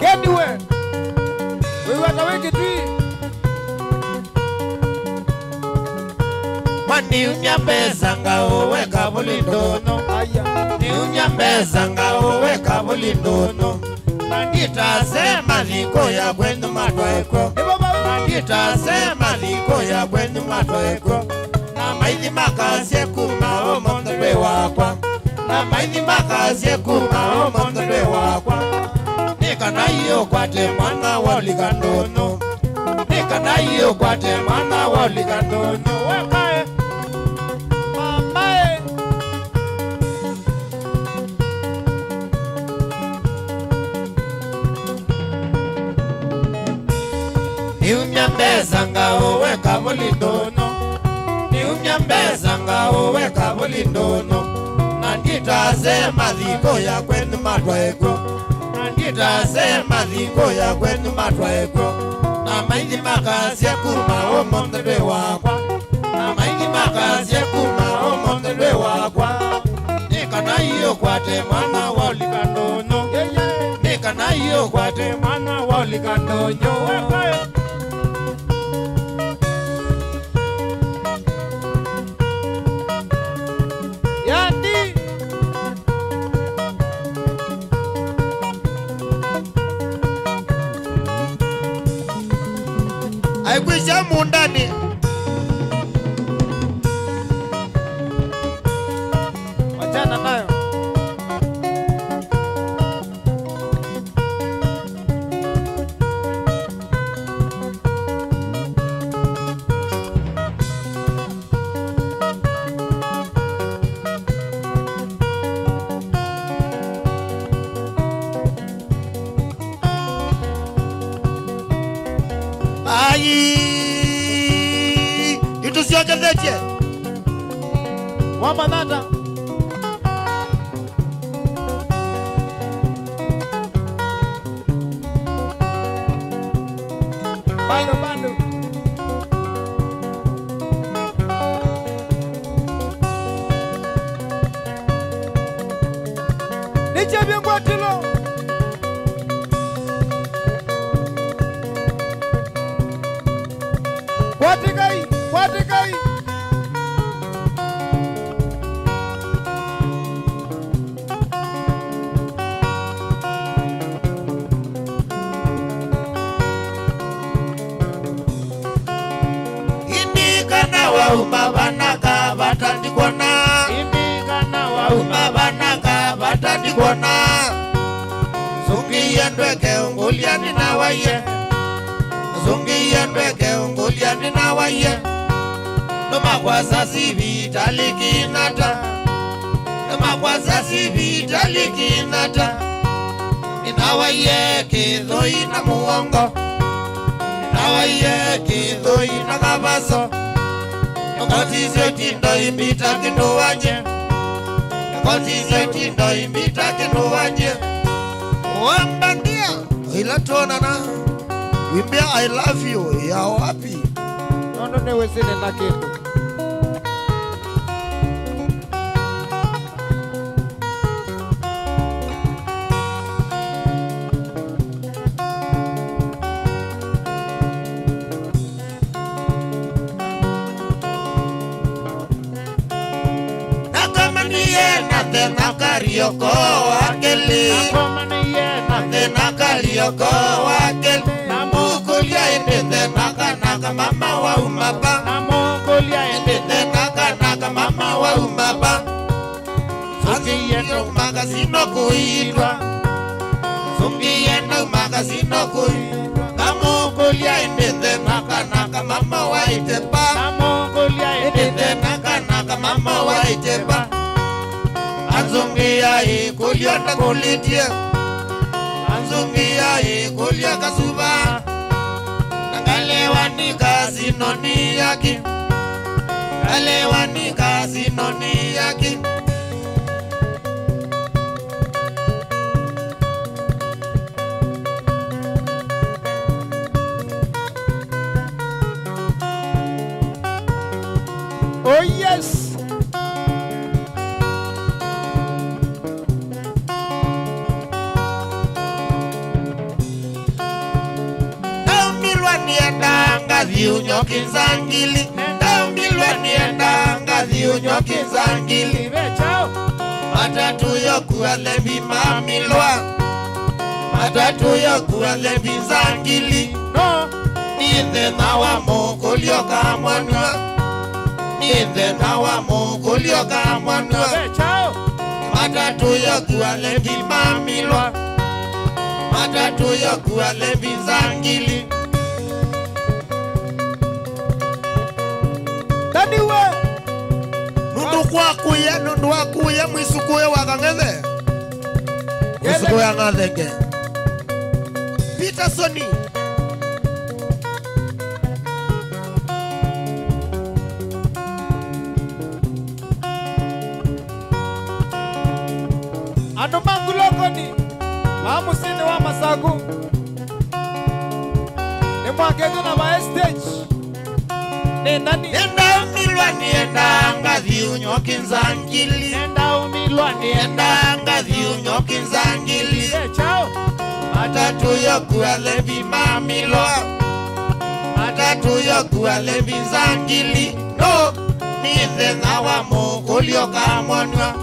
Speaker 1: Keniwe Mwiwata wengi tui.
Speaker 2: Mwani unyambeza ngao weka bulindono.
Speaker 1: Aya.
Speaker 2: Ni unyambeza ngao weka bulindono. Nitasema liko ya kwenu matwaeko.
Speaker 1: Ni baba wewe.
Speaker 2: Nitasema liko ya kwenu matwaeko. Na maini makazi kuma omondwe wakwa. Na maini makazi kuma omondwe wakwa. Nikana iyo kwate mwana woligandono. Nikana iyo kwate mwana woligandono.
Speaker 3: Wakae.
Speaker 1: Mamae.
Speaker 2: Ni unyambeza ngao weka bulindono. Ni unyambeza ngao weka bulindono. Na nitasema liko ya kwenu matwaeko. Na nitasema liko ya kwenu matwaeko. Na maini makazi kuma omondwe wakwa. Na maini makazi kuma omondwe wakwa. Nikana iyo kwate mwana woligandono. Nikana iyo kwate mwana woligandono.
Speaker 3: Wakae.
Speaker 1: Yandi.
Speaker 2: Aikwisha mundani.
Speaker 1: Wachana nayo.
Speaker 2: Ai, itusiogezeche.
Speaker 1: Wamba nata. Bando bando. Niche bingwa tilo. Watikai, watikai.
Speaker 2: Indikana wauma banaka batandikwana.
Speaker 3: Indikana wauma.
Speaker 2: Wauma banaka batandikwana. Zungi yendweke unguliani na waye. Zungi yendweke unguliani na waye. Numa kwa sasi vitaliki nata. Numa kwa sasi vitaliki nata. Inawaye kidhoi na muongo. Inawaye kidhoi na kabaso. Nukotizyo tindo imbita kindu wanye. Nukotizyo tindo imbita kindu wanye. Wambangia ila tuonana. Wimbia I love you ya wapi?
Speaker 1: Nono newesene na kitu.
Speaker 2: Nakamaniye nate nakarioko wakeli.
Speaker 3: Nakomaniye.
Speaker 2: Nate nakarioko wakeli. Namukulia indete naka mama wa umaba.
Speaker 3: Namongolia.
Speaker 2: Indete naka mama wa umaba.
Speaker 3: Zungi
Speaker 2: Azungiyeno magazino kuitwa. Zungiyeno magazino kuitwa. Namukulia indete naka mama wa itepa.
Speaker 3: Namongolia.
Speaker 2: Indete naka mama wa itepa. Azungia ikulia na kulitia. Azungia ikulia kasuba. Nangalewa ni kazi noni yaki. Nangalewa ni kazi noni yaki.
Speaker 1: Oh yes.
Speaker 2: nienda ngathi unyoki nzangili. Ndaumbirwa nienda ngathi unyoki nzangili.
Speaker 3: Bechao.
Speaker 2: Matatu yoku alevi mamilwa. Matatu yoku alevi nzangili.
Speaker 3: No.
Speaker 2: Nithe na wa mokolio kamwanwa. Nithe na wa mokolio kamwanwa.
Speaker 3: Bechao.
Speaker 2: Matatu yoku alevi mamilwa. Matatu yoku alevi nzangili.
Speaker 1: Nani we?
Speaker 2: Nundu wakuye mwisukuye wakang'ethe. Mwisukuye ng'athenge. Petersoni.
Speaker 1: Ando mangulokoni. Wamusini wa masagu. Ni mwakezo na ma stage. Ni nani?
Speaker 2: Nenda umilwa nienda ngathi unyoki nzangili.
Speaker 3: Nenda umilwa nienda.
Speaker 2: Nenda ngathi unyoki nzangili.
Speaker 3: Bechao.
Speaker 2: Matatu yoku alevi mamilwa. Matatu yoku alevi nzangili. No. Nithe na wa mokolio kamwanwa.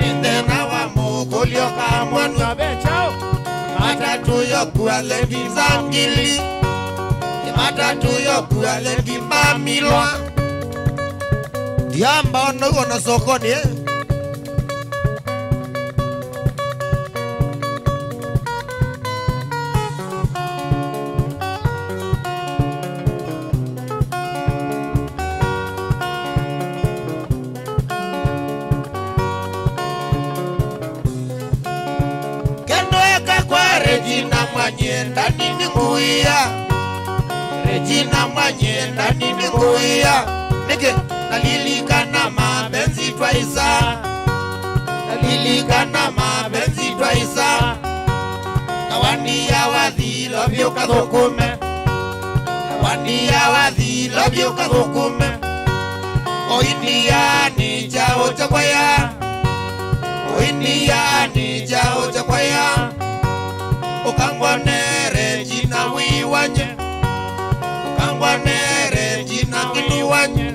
Speaker 2: Nithe na wa mokolio kamwanwa.
Speaker 3: Bechao.
Speaker 2: Matatu yoku alevi nzangili. Matatu yoku alevi mamilwa. Diamba ono uona sokoni Kendo eka kwa Regina Mwanyenda nini nguia. Regina Mwanyenda nini nguia. Nike nalilikana mabenzi twaisa. Nalilikana mabenzi twaisa. Nawania wathilo byuka thukume. Nawania wathilo byuka thukume. Oindia ni chao chakwaya. Oindia ni chao chakwaya. Ukangwane Regina wiwanye. Ukangwane Regina wiwanye.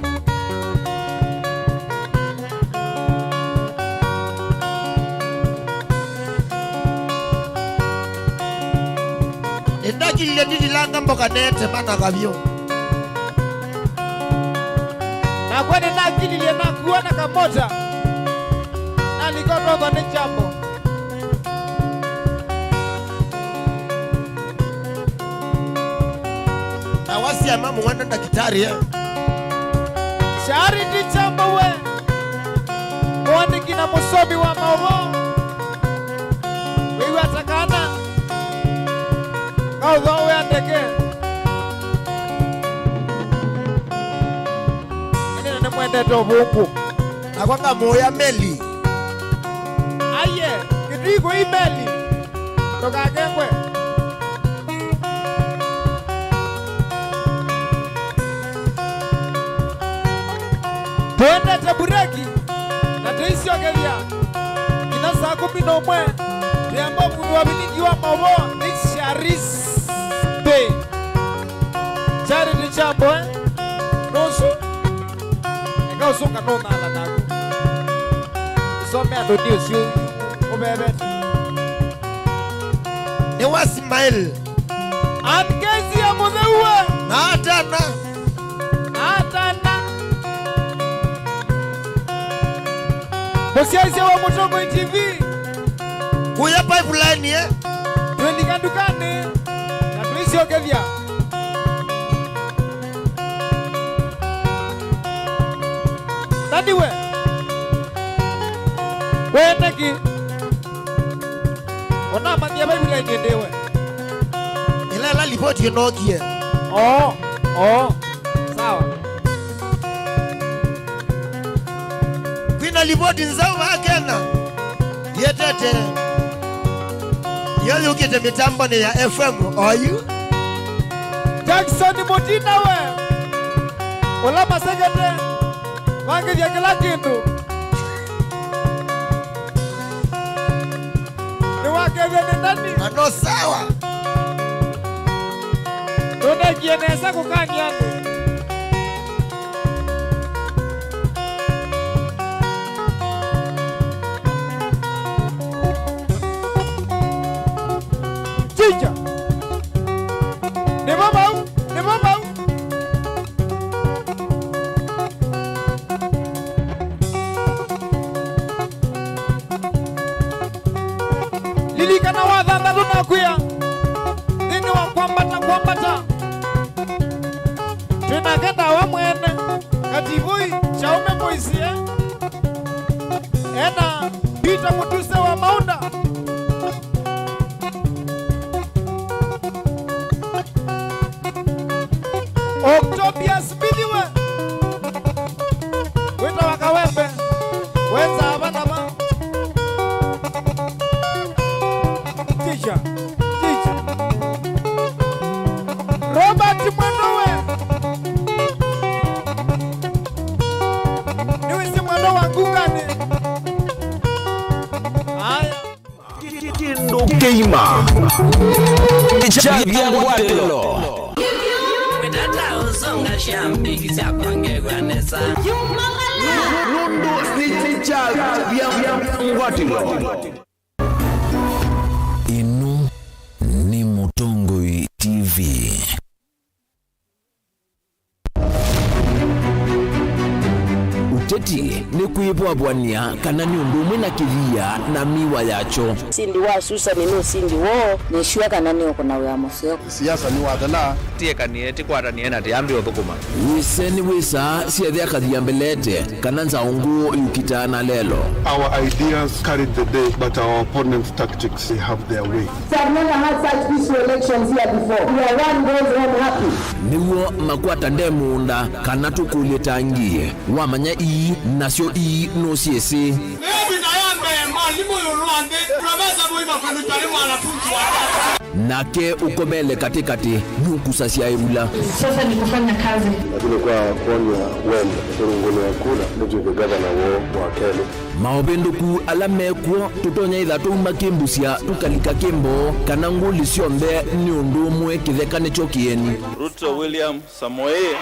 Speaker 2: Ndakilile ndilanga mboka nete mana kabyo.
Speaker 1: Na kwani nakililie na kuona kamoja. Na likotoko ni jambo.
Speaker 2: Na wasi ya mamu wanda dakitari
Speaker 1: Shari ni jambo we. Mwani kina musomi wa mawo. Wewe atakana. Kaudho we andeke. Ini nane mwende tobuku.
Speaker 2: na kwanga moya meli.
Speaker 1: Aye, kitigo imeli. Toka kengwe. Tuende tabureki. Na tuisio kelia. Kina saa 11. Tiambo mundu wa biligi wa mawo. Ni Sharis Bay. Charity chambo Nosu. Eka usunga nona ala naku. Isome adoni usiu. Ubebete.
Speaker 2: Ni wasi mail.
Speaker 1: Ankezi ya muzewe.
Speaker 2: Na atana.
Speaker 1: Atana. Bosiaisi wa Mutongo TV.
Speaker 2: Kuya pipeline
Speaker 1: Tuendika dukani. Na tuisi okevya. Nani we? We neki. Ona mandia pipeline ndewe.
Speaker 2: Ilela lipoti inogie.
Speaker 1: Oh. Sawa.
Speaker 2: Kwina lipoti nzao wakena. Yetete. Yoyo ukite mitambo ni ya FM. Oyu.
Speaker 1: Jackson Mutinda we. Ola masegete. Wangi vya kila kindu. Ni wake vya ni nani?
Speaker 2: Ano sawa.
Speaker 1: tunajieneza kukanyana. Chicha ni baba. Lilikana wadhanda tunakuya nini wa kwambata tunagenda wa mwene kativui chaume moisie ena Peter Mutuse wa Maunda Octobius Bidiwe wita wakawembe wenza abanama Chicha Robert Mwanowe niwisi mwano wa ngungani haya
Speaker 4: Kindo Gamer Javier Watelo
Speaker 5: Wedata usonga shambi kisa kwange kwanesa
Speaker 4: Lundo City Javier Watelo. Inu ni Mutongoi TV. Uteti ni kuibwabwania kana ni undumwe na kiria na miwa yacho.
Speaker 6: Sindi wa susa ni sindi wo ni shua kana ni okona wa museo.
Speaker 7: Siasa ni wadala
Speaker 8: tie kanieti kwara niena tiambi othukuma.
Speaker 4: Wiseni wisa siethia kathiambelete kana nzaungu ukitana lelo.
Speaker 7: Our ideas carried the day, but our opponents' tactics they have their way.
Speaker 6: We have never had such peaceful elections here before. We are one goes home happy.
Speaker 4: Niwo makwata ndemunda kana tukulitangie wamanya ii nasio ii no siesi nake ukobele katikati nyukusa siairula.
Speaker 6: Sasa ni kufanya kazi.
Speaker 7: Lakini kwa kuonya wende turunguni wakula ndio the governor wa Kenya.
Speaker 4: Maobenduku alamekwo tutonya ithatu makimbusia tukalika kimbo kana nguli siombe ni undumwe kithekane chokieni.
Speaker 9: Ruto William Samoei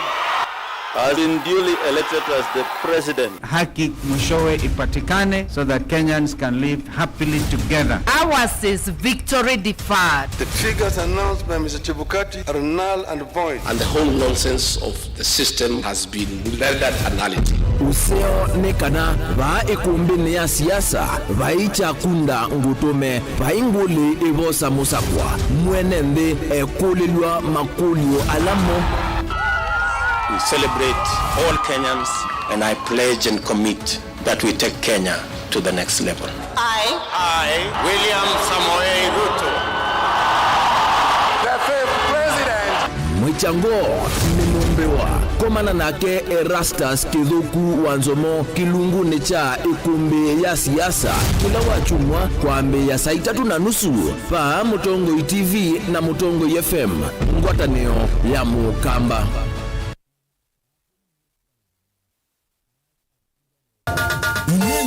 Speaker 9: has been duly elected as the president.
Speaker 10: Haki mwishowe ipatikane so that Kenyans can live happily together.
Speaker 11: Ours is victory deferred.
Speaker 7: The figures announced by Mr. Chebukati are null and void.
Speaker 12: And the whole nonsense of the system has been rendered anality.
Speaker 4: Useo nekana va ekumbini ya siasa vaicha kunda ngutume vainguli ivosa musakwa mwenende ekulilwa makulio alamo.
Speaker 12: We celebrate all Kenyans and I pledge and commit that we take Kenya to the next level.
Speaker 5: I
Speaker 12: William Samoei Ruto,
Speaker 7: The fifth president.
Speaker 4: Mwichango nimumbewa komana nake Erastus Kithuku Wanzomo kilungu necha ikumbi ya siasa kila wachumwa kwa mbe ya saa 3:30 pa Mutongoi TV na Mutongoi FM ngwatanio ya Mukamba.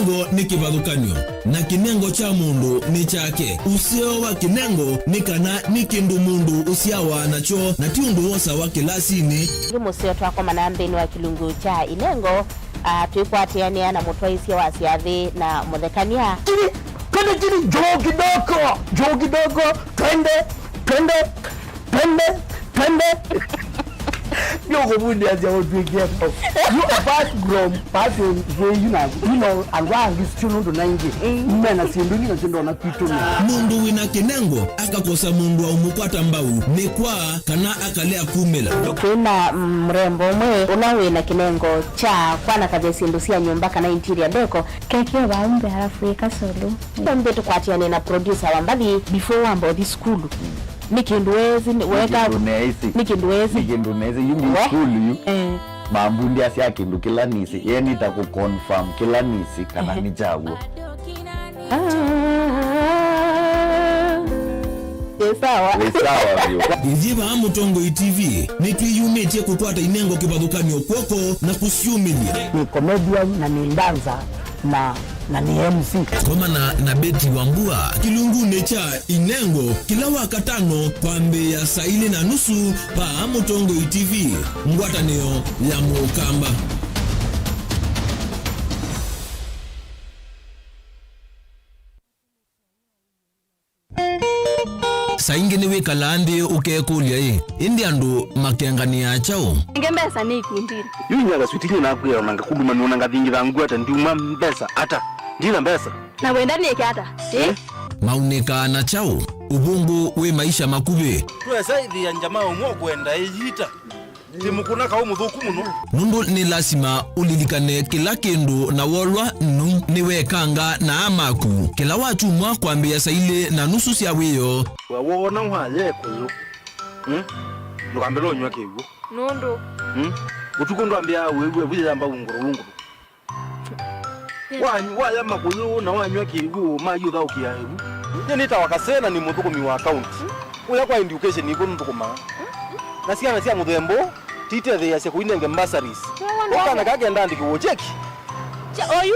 Speaker 4: Kinengo ni kivathukanio na kinengo cha mundu ni chake. Usio wa kinengo ni kana ni kindu mundu usiawa nacho na ti undu wosa wa kilasini.
Speaker 6: Museo twako manambeni wa kilungu cha inengo tuikwatiania na mutwaisia wa siathi na muthekania.
Speaker 4: Kini jo kidogo twende
Speaker 2: Yoko bundi aja odwigia ko. You apart from passing you know angwangi stinundo nangi. Mena sinduni na sindo na kitumi.
Speaker 4: Mundu wina kinengo akakosa mundu wa umukwata mbau ni kwa kana akalea kumela.
Speaker 6: Kuna mrembo mwe unawe na kinengo cha kwana kaje sindusia nyumba kana interior deco kekeo baumbe halafu ikasolo. Mbe tukwatiane na producer wa mbali before ambo di school. Nikindwezi weka nikindwezi
Speaker 2: yungu school yu mambundi asi akindu kila nisi yeni taku confirm kila nisi kana ni chaguo
Speaker 6: sawa
Speaker 2: vyo
Speaker 4: Njiva Mutongoi TV nitwiyumetie kutwata inengo kivathukanio kwoko na kusiumilia.
Speaker 2: ni comedian na ni dancer na
Speaker 13: na ni MC.
Speaker 4: Komana na Beti Wambua Kilungu Necha Inengo kila wakatano pambe ya saa 4:30 pa Mutongo TV ngwatanio ya Mukamba. Saingine we kalande ukekulia indi andu makengani achao
Speaker 6: ngembesa ni kundiri
Speaker 14: yunya switini na kuya nanga kuduma nuna ngathingi thangu ata nduma mbesa ata ndina mbesa
Speaker 6: na wenda ni kata
Speaker 4: mauneka na chao ubungu we maisha makube
Speaker 14: twesa ithi ya jamaa umwe kwenda iyita timukuna ka umuthuku muno
Speaker 4: nundu ni lazima ulilikane kila kindu na wolwa niwe kanga na amaku kila watu mwa kwambia saa 4:30 cia wiyo
Speaker 14: wona mwaye kuyo ndukambelo nywa kiwu
Speaker 6: nundu
Speaker 14: utuko ndwambia wewe buyamba ungurungu waya makuyu na wanywa kiwu mayutha ukiahebu nita wakasena ni muthukumi wa account uya kwa education iko ntukuma na ciana cia muthembo tite thea cia kuinenge bursaries ukana kagenda ndiki cheki
Speaker 6: oyu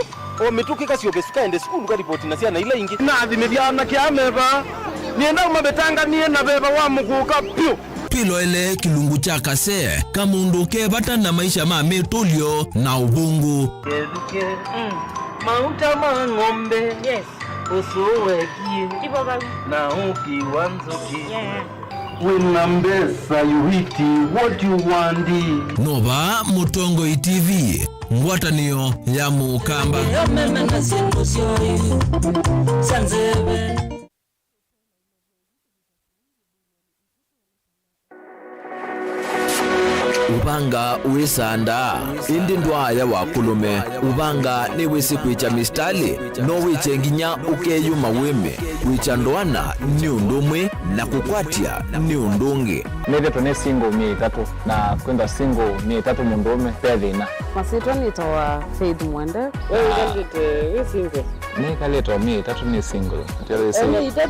Speaker 14: o mituki kasio besukaende skulu ka report na ciana ile ingi na thimithia na kiameva nienda umabetanga nie na beba wa mukuka pio
Speaker 4: pilo ele kilungu cha kase kamundu ke bata na maisha ma metolio na ubungu
Speaker 14: mauta mangombe yes usuwekie na ukiwanzuki Winambesa yuhiti what you want
Speaker 4: Nova Mutongo TV ngwatanio ya Mukamba Ubanga uisanda indi ndwaya wakulume ubanga ni wisi kuicha mistali no wichenginya ukeyuma weme kuicha ndoana ni undumwe na kukwatia ni undungi
Speaker 15: neve tone single 3 na kwenda single 3 mundume pedhina
Speaker 16: masito nitoa Faith Mwende wewe ngalite single
Speaker 15: ni kaleta 3 ni single tele single 3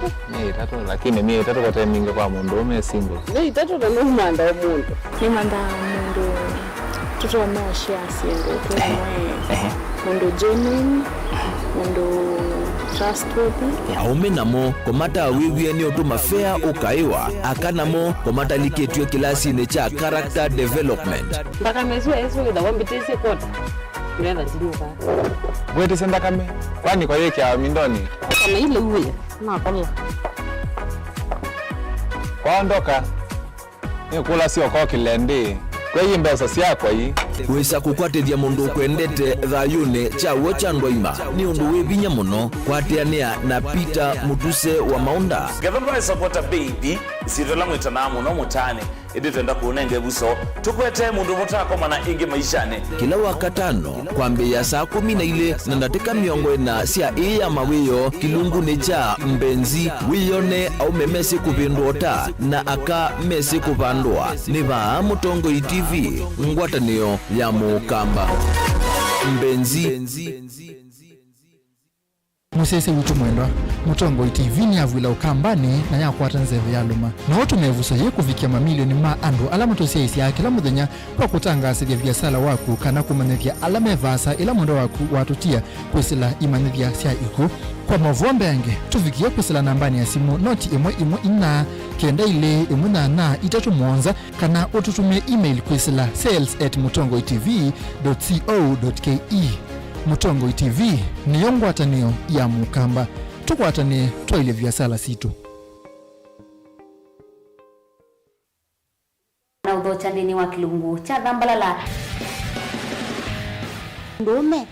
Speaker 15: lakini 3 kwa timing kwa mundume single
Speaker 16: 3 ndo manda omuntu ni manda mundu tutomashia single kwa mundu genuine mundu trustworthy
Speaker 4: aume namo komata wiwie ni otuma fair ukaiwa akanamo komata liketwe kilasi ne cha character development
Speaker 16: mpaka meswe eso da wambitese kota nenda ndiruka
Speaker 15: gwete senda kame kwani kwa yeke ya mindoni
Speaker 16: kama ile uwe na kola
Speaker 15: kwaondoka ni kula sio kwa kilende kwa hii mbesa siakwa hii
Speaker 4: wesa kukwatithia mundu kwendete thayune chawo cha ndwaima ni undu wivinya muno kwatiania na Peter Mutuse wa Maunda
Speaker 17: Gavana supporter baby sitola mwitana muno mutane indi twenda kuonenge buso tukwete mundu mutako mana ingi maishane
Speaker 4: kila wakatano kwambia saa 12 na ndateka miongo na cia ya mawiyo kilungu ni cha mbenzi wiyone au memesi kupindota na aka mesi kupandwa ni ba Mutongo TV ngwatanio ya Mukamba mbenzi
Speaker 18: musese witu mwendwa Mutongo TV ni avwila ukambani na yakwata nzeve ya luma na watu mevuso ye kuvikia mamilioni ma andu ala mutosia isi ya kila muthenya kwa kutangasithia biasala waku kana kumanithia ala mevasa ila mundo waku watutia kwisila imanithia sia iku kwa mavombe yange tuvikia kwisila nambani ya simu noti imwe ina kenda ile imwe na itatu mwonza kana ututumie email kwisila sales@mutongotv.co.ke Mutongo TV ni yongwatanio ya Mukamba tukwatane twaile biasala situ
Speaker 6: na udhocha ndini wa kilungu cha dhambalala ndume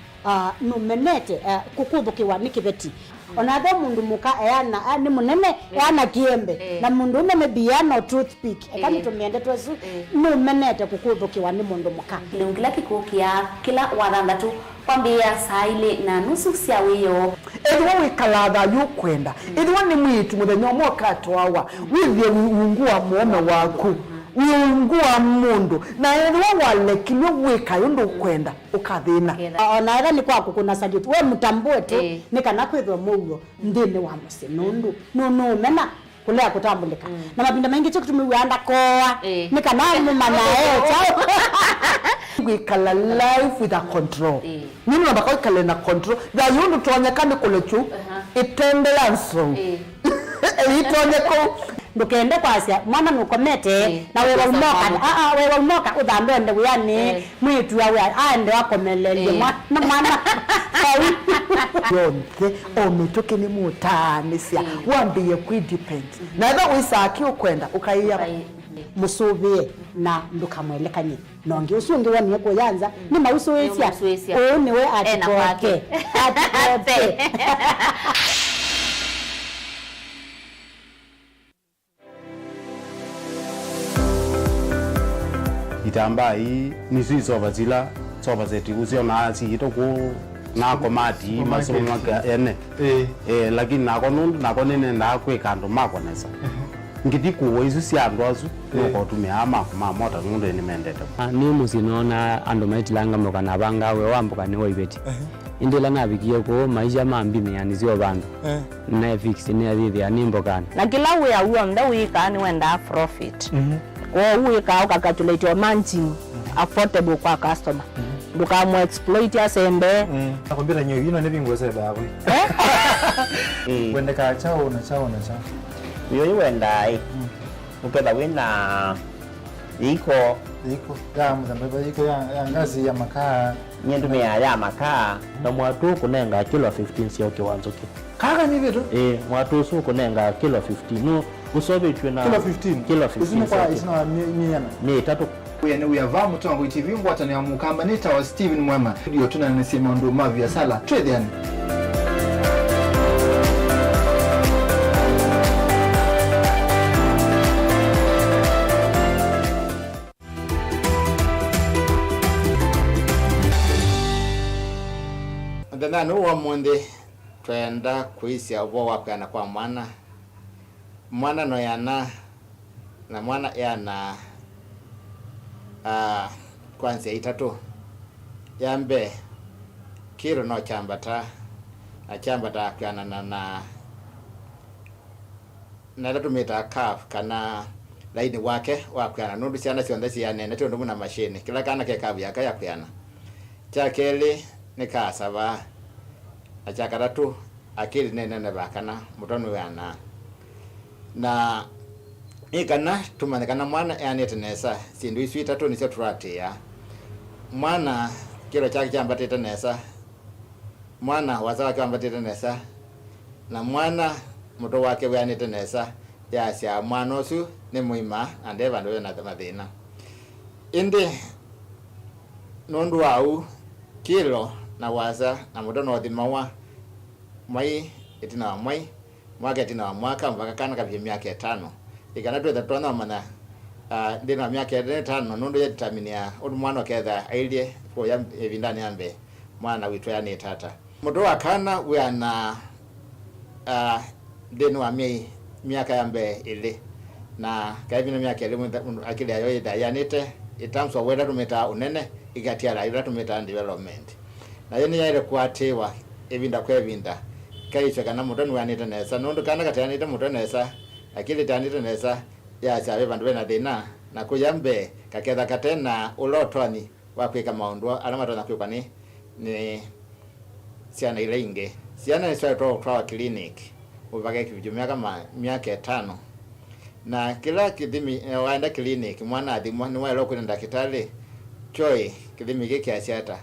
Speaker 6: numenete kukubukiwa nikibeti onathe mundu muka eyana ni munene eyana kiembe na mundu umeme biano toothpick ekani tumiende twesu numenete kukubukiwa ni mundu muka kilungila kikukia kila wathandatu kwambia saa 4:30 cia wiyo
Speaker 13: edwa wikalatha yukwenda edwa ni mwitu muthenya mwoka twawa withie ungua muome waku ungua mundu na edwa walekilwe wika yundu kwenda ukathina
Speaker 6: ona era ni kwaku kuna salute we mutambue tu ni kana kwithwa mugo ndini wa musi nundu nunu mena kulea kutambulika na mabinda mengi tu kutumiwa anda koa ni kana mumana chao
Speaker 13: gwikala life with a control nini nabaka ikale na control da yundu tuonyekane kule chu itende yanso itonye ko
Speaker 6: ndukende kwasia mwana nukomete na wewe umoka wewe umoka udambe ndo yani mwitu yawe ande wakomelele mwana
Speaker 13: yonke ometoke ni mutanisia wambiye ku depend na eba wisaki ukwenda ukaiya
Speaker 6: musubie na ndukamwelekanye nonge usungi wani ko yanza ni mausuisia niwe atikoke atikoke
Speaker 19: itamba hii nisu isoba zila soba zetu usio na si itoku na komati masomo maka ene lakini nako nundu nako nene na kwekando makonesa ngiti kuwo isu si andozu noko tumeama kuma mota nundu ni mendete
Speaker 20: ni musinona ando maitilanga mloka na banga we wambuka ni woibeti indela nabikiye ko maisha mambi meyani zio bandu na fix ni adidi animbokana
Speaker 6: na kila we awu mda wika ni wenda profit wika ukakatulate your managing affordable kwa customer dukamu exploit ya sembe
Speaker 1: nakwambia nyo yino nebingwese bawe wende ka chao na chao
Speaker 2: yo wenda ukeda wina iko
Speaker 1: ya mzambeba iko ya ngazi ya makaa
Speaker 2: nyendu ya makaa na mwatu kunenga kilo 15 sio kiwanzo ki
Speaker 1: kaka ni vitu
Speaker 2: mwatu su kunenga kilo 15 no usobe tuna kilo 15
Speaker 1: isina ni tatu yani uyava Mutongo TV ngwata ni amukamba nita wa Steven Mwema ndio tunanasema ndo mavya sala trade yani
Speaker 21: ndana no wa monde twenda kuisia obo wapana kwa mwana no yana na mwana yana kwanza itatu yambe kiro no chambata kana na tatu meta kaf kana laini wake wakana nundu ciana cionthe cianene tiondu muna machine kila kana ke kabu yaka yakwana chakeli nikasaba achakaratu akili nene bakana mutonu yana na ikana tumanekana mwana yani tenesa sindu isu itatu nicio turatia mwana kilo chake chambatite nesa mwana wasawa chambatite nesa na mwana muto wake wanite nesa yasia mwana usu ni muima ande bandu na mathina indi nundu wau kilo na waza na muto no thimawa mai itina wa mai mwaka itina wa mwaka mpaka kana kabia miaka 5 ikana tu tatuana mana ndina miaka 5 nundu ya determinia odu mwana ketha ailie ko ya evindani ambe mwana witwa ya ni tata muto wakana we ana ndino wa miaka yambe ile na kaibina miaka ile akili ayo idayanite itamso weda tumeta unene igatia la ila tumeta development na yeni yaire kwatewa evinda kwa evinda kaicho kana muto ni wanita nesa nundu kana katanita muto nesa akili tanita nesa ya chabe bandu bena dina na kuyambe kaketha katena ulotwani wakwika maundu alamata na kwikwa ni siana ile inge siana ni swa kwa clinic ubage kijumia kama miaka 5 na kila kidimi waenda clinic mwana adhimwa ni wale kwenda daktari choi kidimi kike kiasiata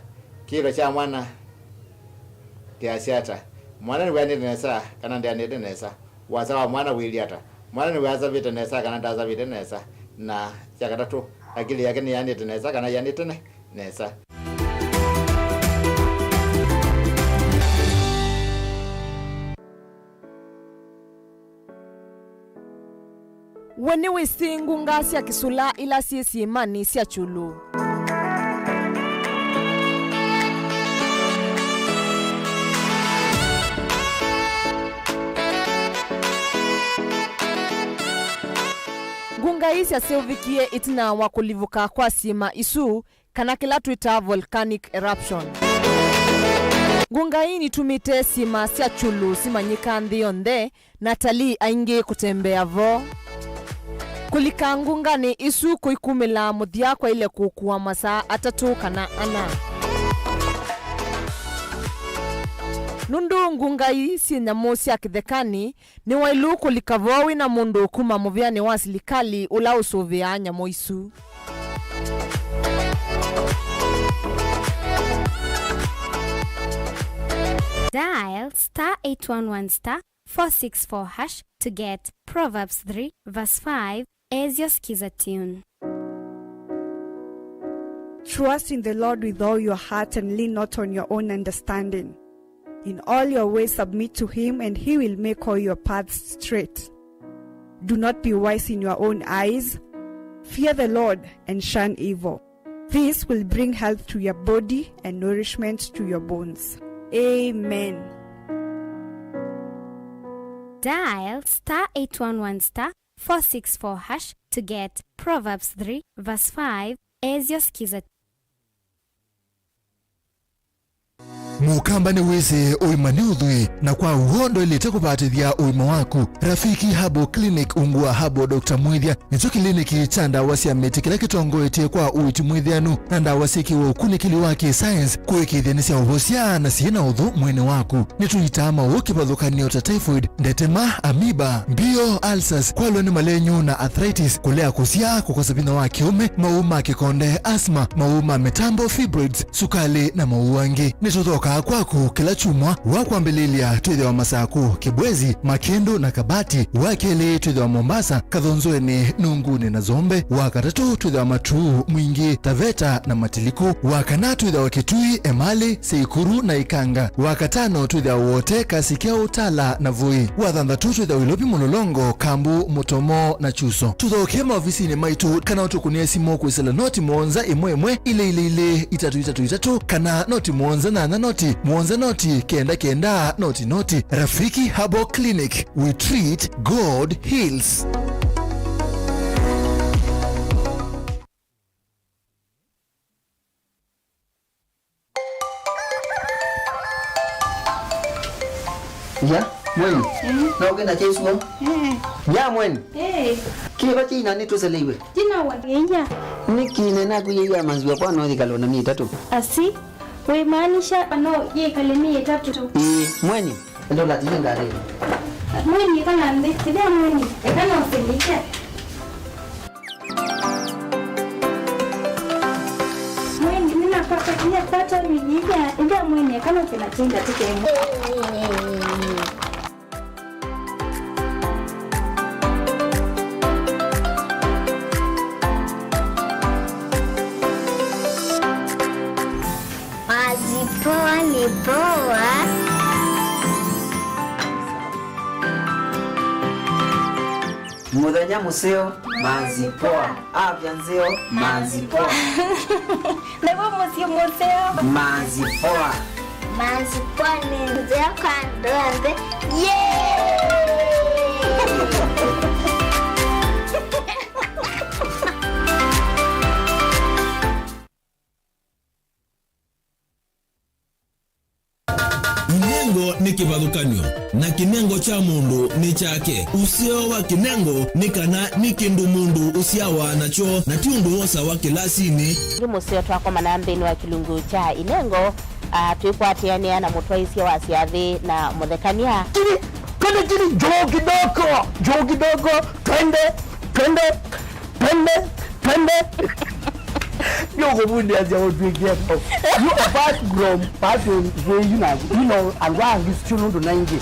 Speaker 21: kilo cha mwana kiasiata mwana ni wende nesa kana ndiane nesa wazawa mwana wiliata mwana ni waza vita nesa kana ndaza vita nesa na yakatatu akili yake ni yani nesa kana yani tene nesa
Speaker 22: wene wisingu ngasi ya kisula ila sisi imani siya chulu ngunga isi ya silvikie itina wakulivuka kwa sima isu kana kila tuita volcanic eruption ngunga hii nitumite sima siya chulu simanyika ndhionde na talii aingi kutembea vo kulika ngungani isu kuikumila muthia kwa ile kukua masaa 3 kana 4. Nundu ngungai si nyamu cia kithekani ni wailu kulika vowi na mundu kuma muviani wa silikali ula usuvia nyamu isu.
Speaker 3: Dial *811*464# to get Proverbs 3 verse 5 as your skiza tune.
Speaker 8: Trust in the Lord with all your heart and lean not on your own understanding. In all your ways submit to him, and he will make all your paths straight. Do not be wise in your own eyes. Fear the Lord and shun evil. This will bring health to your body and nourishment to your bones. Amen.
Speaker 3: Dial *811*464# to get Proverbs 3 verse 5 as your skiza.
Speaker 18: Mukamba ni wese uimani udhui na kwa uhondo ilete kupatithia uima waku. Rafiki Habo Clinic ungua Habo Dr. Mwithia nicho kliniki cha ndawa cia miti kila kitongo etie kwa uiti mwithianu na ndawa siki wa ukunikili wake science kuikithia cia uhosia na siena udhu mwene waku. Nituitama ukipathukanio ta typhoid, ndetema, amoeba, bio, ulcers, kwalwa ni malenyu na arthritis, kulea kusia, kukosa vina wa kiume, mauma kikonde, asma, mauma metambo, fibroids, sukali na mauangi. Nituthoka kwaku kila chumwa wakwambililia twithe wa Masaku, Kibwezi, Makendo na Kabati, wakeli twithe wa Mombasa, Kathonzweni, Nunguni na Zombe, wakatatu twithe wa Matuu, Mwingi, Taveta na Matiliku, wakana twithe wa Kitui, Emali, Seikuru na Ikanga, wakatano twithe wa wote Kasikeo, Tala na Voi, wathanthatu twithe wa Ilopi, Mulolongo, Kambu, Mutomo na Chuso. Tuthokema ofisini maitu kana utukunia simu kuisela noti mwonza imwe ile itatu kana noti mwonza na noti mwonza noti kenda noti. Rafiki Habo Clinic, we treat, God heals.
Speaker 23: Ya, mwen. Na ukenda chesuo? Ya mwen. Kiba china ni tuselewe.
Speaker 3: Jina wangeja.
Speaker 23: Nikine na kuyiya manziwa kwa no dikalona 3.
Speaker 3: Asi? We maanisha ano ye kalemi 3.
Speaker 23: Mweni. Ndo la tinga rero.
Speaker 3: Mweni kana ndetida mweni. Kana usilike. Mweni nina pata kia pata mijiga. Ndio mweni kana kinatinga tikemo. Poa ni poa.
Speaker 23: Muthenya museo mazipoa. Afya nzeo mazipoa.
Speaker 3: Leo museo
Speaker 23: mazipoa.
Speaker 3: Mazipoa ni nzeo kando. Yeah!
Speaker 4: Kinengo ni kivathukanio na kinengo cha mundu ni chake. Usio wa kinengo ni kana ni kindu mundu usiawa nacho na ti undu wosa wa kilasini.
Speaker 6: Museo twakoma na mbeni wa kilungu cha inengo twikwatiania na mutwaisia wa siathi na muthekania.
Speaker 13: Kile joo kidogo twende. Yo bundi as your big get. You apart from passion where you know and why is still not 90.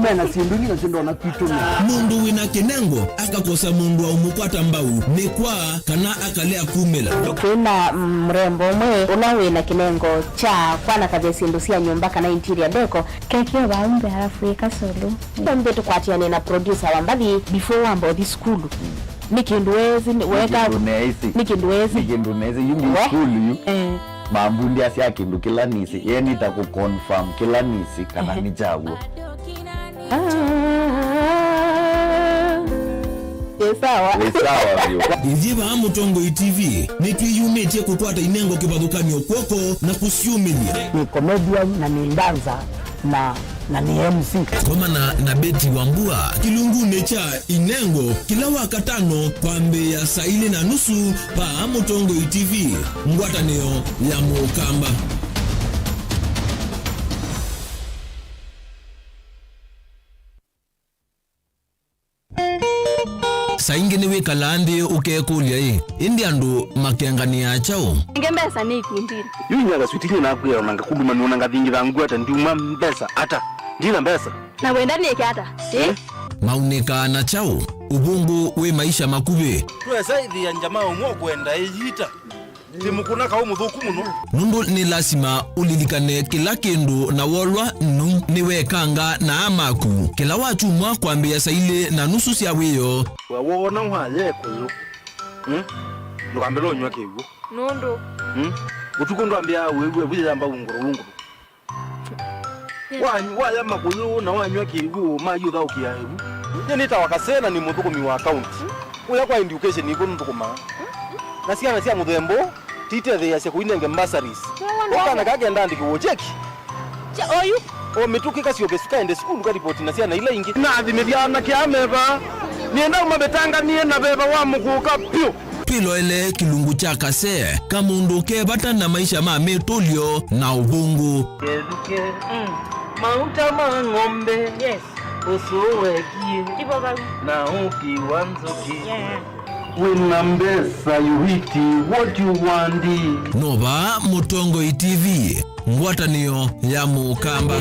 Speaker 13: Mena sinduni na sindo na kitu.
Speaker 4: Mundu wina kinengo akakosa mundu wa umupata mbau ni kwa kana akalea kumela.
Speaker 6: Kuna mrembo mwe unawe na kinengo cha kwana kavesindusia nyumba kana interior deco kekeo baumbe halafu ikasolo. Mbe tukwatiane na producer wa mbali before wambo the school. Nikinduwezi weka nikinduwezi
Speaker 24: yungi school yu mambundi asia kindu kila nisi yeni itakuconfirm kila nisi kana ni jawo
Speaker 6: sawa
Speaker 24: vyo
Speaker 4: Iziva Mutongo TV nitwiyumetie kukwata inengo kivathukanio kwoko na kusiumilia
Speaker 13: ni comedian na ni dancer na ni MC.
Speaker 4: Komana na Beti Wambua kilungune cha Inengo kila wakatano pambe ya saa 4:30 pa Mutongo TV ngwataneo ya Mukamba. Saingine we kalande ukekulia indi andu makengania chao
Speaker 6: ngembesa ni kuindira
Speaker 14: yunya switini na kuya nanga kuguma nuna ngathingi thangu ata ndiuma mbesa ata ndina mbesa
Speaker 6: na wenda ni kata
Speaker 4: mauneka na chao ubungu we maisha makube
Speaker 14: twesa ithi ya njamaa umwe kwenda iyita timukuna ka umuthuku muno
Speaker 4: nundu ni lazima ulilikane kila kindu na wolwa niwekanga na amaku kila wachumwa kwambia saa 4:30 cia wiyo
Speaker 14: wona waye kuyo ndukambelo nywa kigo
Speaker 6: nundu
Speaker 14: utuko ndambia wewe buyamba unguru waya makuyu na wanywa kigo mayutha ukiahebu nita wakasena ni muthukumi wa account uya kwa education iko ntukuma na ciana cia muthembo tite thea cia kuinenge bursaries wakana kagenda ndiki cheki
Speaker 6: oyu
Speaker 14: o mitukika cio besuka ende school ka report na ciana ile ingi na thimithia kiameva nienda umabetanga nie na beba wa mukuka pio
Speaker 4: pilo ele kilungu cha kase kamundu kebata na maisha ma metolio na ubungu
Speaker 5: keduke mauta mangombe yes usuwekie na ukiwanzoki
Speaker 14: winambesa yuhiti what you want
Speaker 4: Nova Mutongo TV ngwatanio ya Mukamba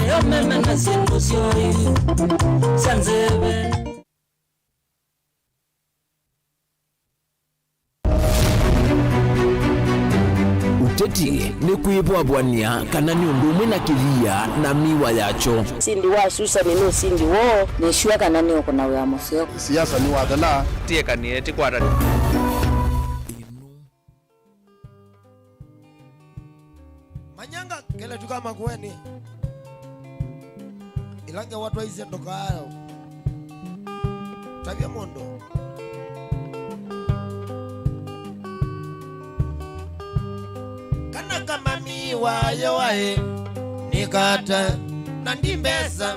Speaker 4: uteti ni kuibwabwania kana ni undumwe na kithia na miwa yacho
Speaker 9: sindi wa susa ni sindi wo ni shwa kana ni uko na wa museo
Speaker 14: siasa ni wadala
Speaker 15: tie kanieti kwara
Speaker 2: manyanga kele tukama kweni ilange watu waize ndoka hayo tabia mondo kana kama miwa yowae nikata na ndimbesa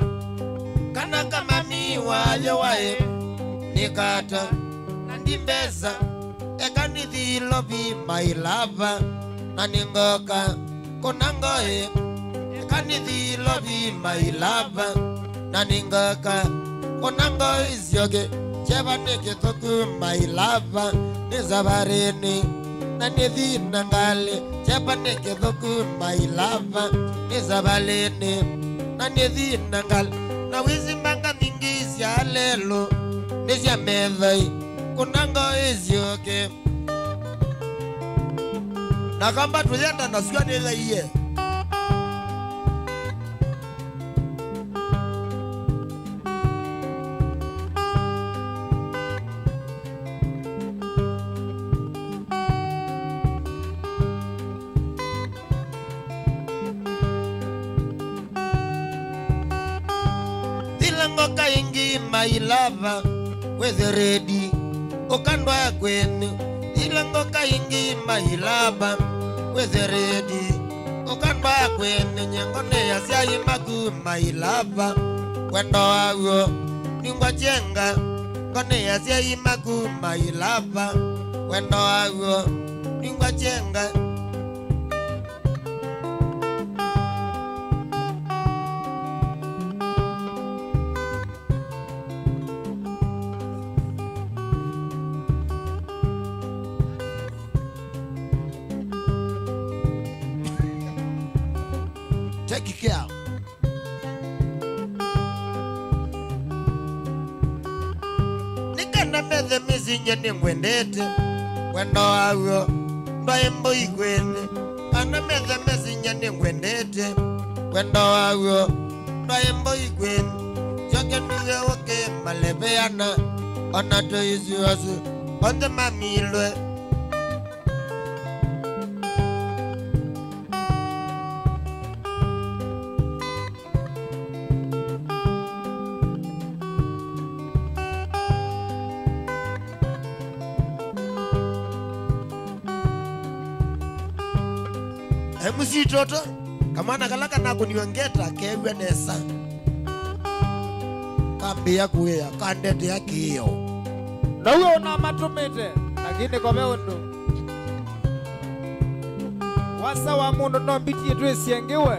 Speaker 2: kana kama miwa yowae nikata na ndimbesa ekanithilo vi mailava na ningoka konangoe ekanithilo vi mailava na ningoka konangoe isyoke cheva nikithuku mailava nizavareni na nithina ngale cheva nikithuku mailava nizavaleni na nithina ngale na wizimbanga mingi cia lelo ni cia methai kunangoe isyoke na kamba tulienda na sio ni ile dilango kaingi my lover with ready okandwa kwenu dilango kaingi my lover with ready okandwa kwenu nyangone ya sai magu my lover kwendo wawo ningwa jenga ngone ya sai magu my lover kwendo wawo ningwa jenga take care. Nikana methe mizinye ningwendete wendo wawo ndoimbo igwene ana methe mizinye ningwendete wendo wawo ndoimbo igwene joke ndiwe oke malebeana ona toiziwasu onde mamilwe MC Toto kamwana kalaka nakuniongeta kewe nesa kambia kuya kandete ya kiyo
Speaker 1: na huyo una matumite lakini kwa beundu wasa wa mundu no mbiti yetu esiengiwe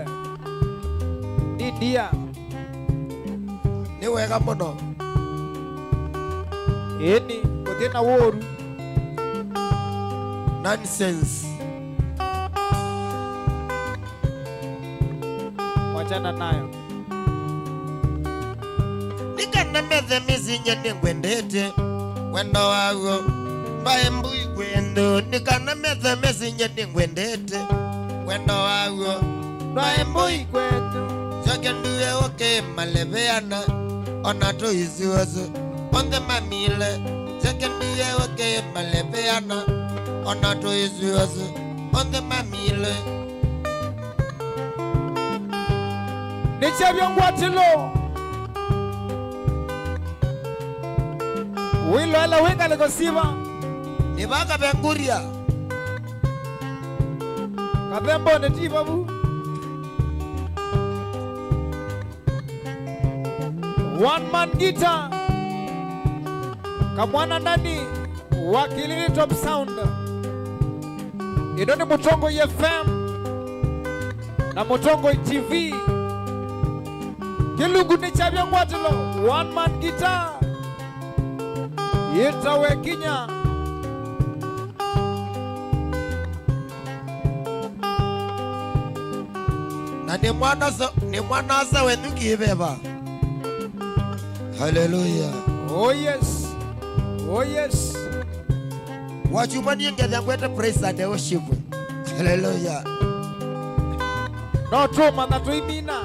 Speaker 1: didia
Speaker 2: ni wega muno
Speaker 1: ini kuthina woru
Speaker 2: nonsense
Speaker 1: wachana nayo
Speaker 2: nikana methe mizinye ningwendete wendo wago mbae mbui kwendo nikana methe mizinye ningwendete wendo wago mbae mbui kwendo joke nduwe oke maleveana ona to izuozo onge mamile joke nduwe oke maleveana ona to izuozo onge mamile
Speaker 1: nichabyo ngwatilo wilo ala winga legosiba
Speaker 2: nibaga benguria
Speaker 1: kabembo netibabu one man guitar kamwana ndani wakilini top sound idoni Mutongo FM na Mutongo TV kilungu ni chabya ngwatilo one man guitar yitawe kinya
Speaker 2: na ni mwana sa wenu kibeba. Hallelujah.
Speaker 1: Oh yes. Oh yes.
Speaker 2: Wachumani ngeza kwete praise and worship. Hallelujah.
Speaker 1: No tuma na tuimina.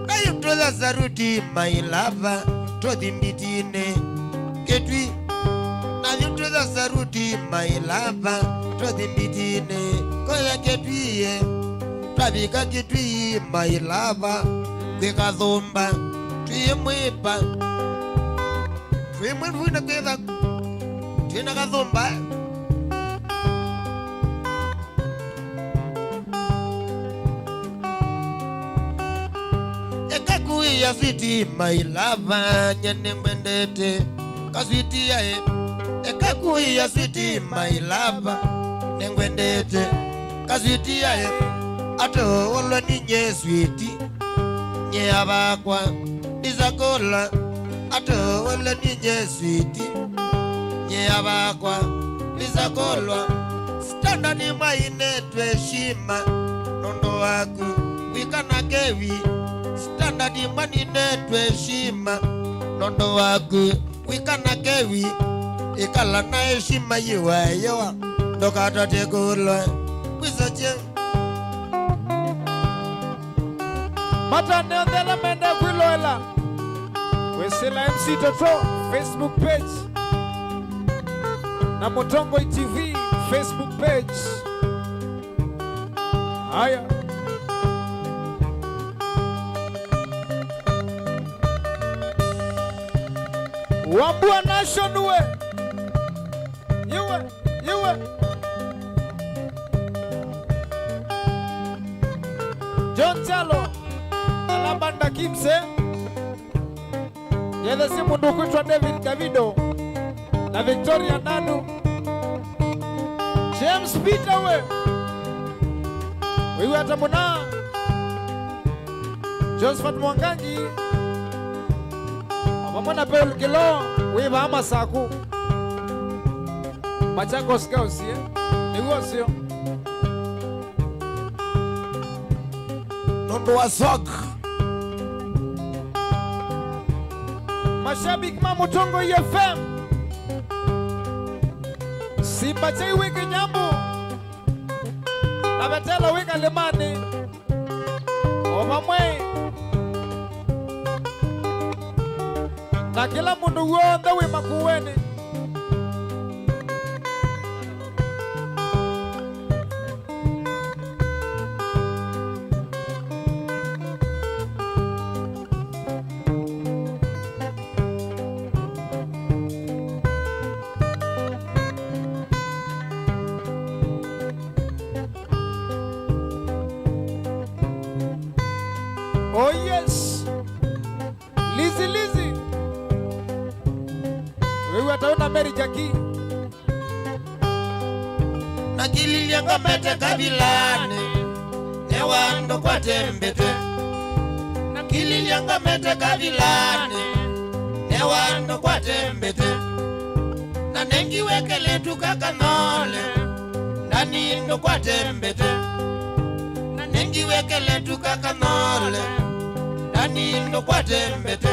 Speaker 2: Na yutola saruti my lover to the mitine ketwi. Na yutola saruti my lover to the mitine koya ketwi tabika ketwi my lover kweka dhomba tuyemwepa tuyemwepa kweka tuyena kadhomba ekakuya switi my lover nyene mwendete kaswiti yae ekakuya switi my lover nengwendete kaswiti yae ato wolo ninye switi nye abakwa nizakola ato wolo ninye switi nye abakwa nizakolwa standard maine tweshima nondo waku wikana kewi standard manine tweshima nondo waku wikana kewi ikala na heshima yiwayo ndokata tekulwa wisoche
Speaker 1: Matane ondela menda kwiloela Wesela MC Toto Facebook page na Mutongo TV Facebook page. Haya Wambua Nation we Yue John Chalo Alabanda Kimse Yele si mundu kuitwa David Davido na Victoria Nanu James Peter we atamuna Josephat Mwangangi Amamona Paul Kilo we Bahama Saku Machakos Girls Negosio
Speaker 2: Nondo wa Zog
Speaker 1: Mashabiki ma Mutongo FM Simba chai wiki nyambu na betela wika limani Omamwe na kila mundu wonde wima kuweni Oh yes. Lizi. Wewe ataona Mary Jackie.
Speaker 2: Nakililia ngomete kabilani Newando kwa tembete Nakililia ngomete kabilani Newando kwa tembete Na nengi wekele tukakanole Nani ndo kwa tembete Na nengi wekele tukakanole Nani ndo kwa tembete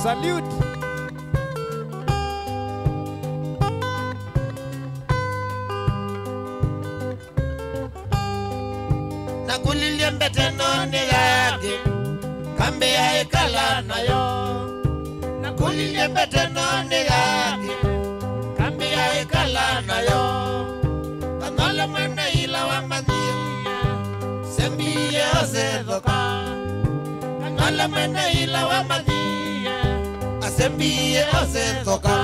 Speaker 1: Salute.
Speaker 2: Nakulilia mbete none yake Kambe ya ikala na yo Nakulilia mbete none yake Kambe ya ikala na yo Kanole mwene ila wa madhia Sembiye ose dhoka Kanole mwene ila wa madhia Asembiye ose dhoka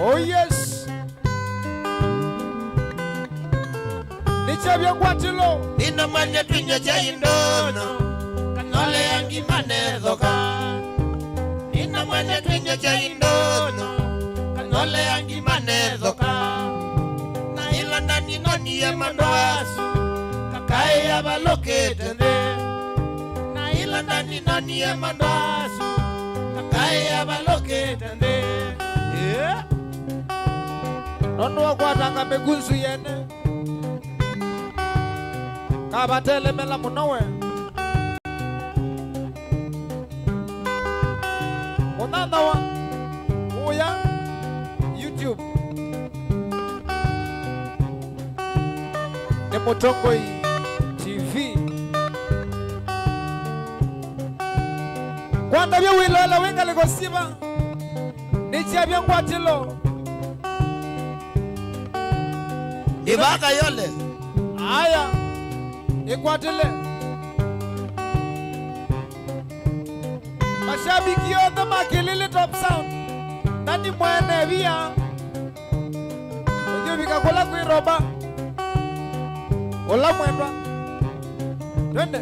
Speaker 1: Oh yes. Nichabia kwatilo.
Speaker 2: Nino manye twinyo cha indono Kanole yangi mane dhoka Nino manye twinyo cha indono Kanole yangi mane dhoka Na ila ndani noni ya mandoasu Kakae ya baloke tende Na ila ndani noni ya mandoasu Kakae ya baloke tende
Speaker 1: Yeah. Nondo kwa tanga begunzu yene. Kabatele mela munawe. Onanawa. Oya. YouTube. Ne Mutongo TV. Kwanda bya wilala wenga legosiba. Nichabia kwatilo.
Speaker 2: Ibaka yole.
Speaker 1: Aya. Ikwatile. Mashabiki yote Makelele Top Sound. Nani mwene via. Ojo vikakola kuiroba. Ola mwendwa. Twende.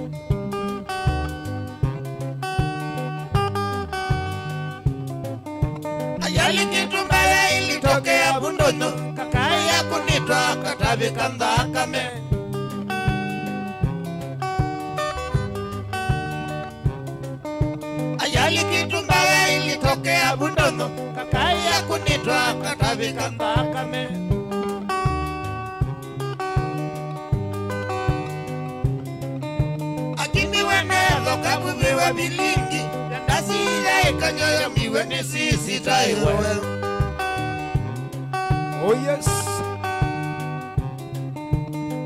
Speaker 2: Ayali kitu mbaya ilitokea Bundono Kakaya kunitwa katabika ndakame Ayali kitu mbaya ilitokea Bundono Kakaya kunitwa katabika ndakame Akimi wenezo kabubiwa bilingi Ndasi ya ikanyoyo miwe ni sisi taiwe
Speaker 1: Oh yes.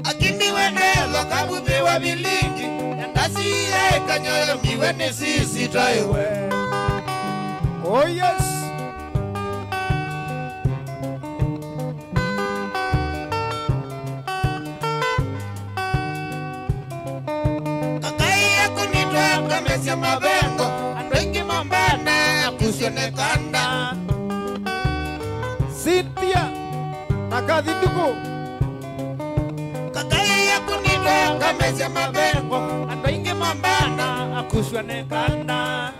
Speaker 2: Akimi wenezo kabubiwa bilingi Ndasi ya ikanyoyo miwe ni sisi taiwe
Speaker 1: Oh yes.
Speaker 2: Kakaya kunitwa kamesya mabengo Andwengi mambana kusionekanda
Speaker 1: Cynthia Nakadhinduko.
Speaker 2: Kakaya kunitwa kamesya mabengo Andwengi mambana kusionekanda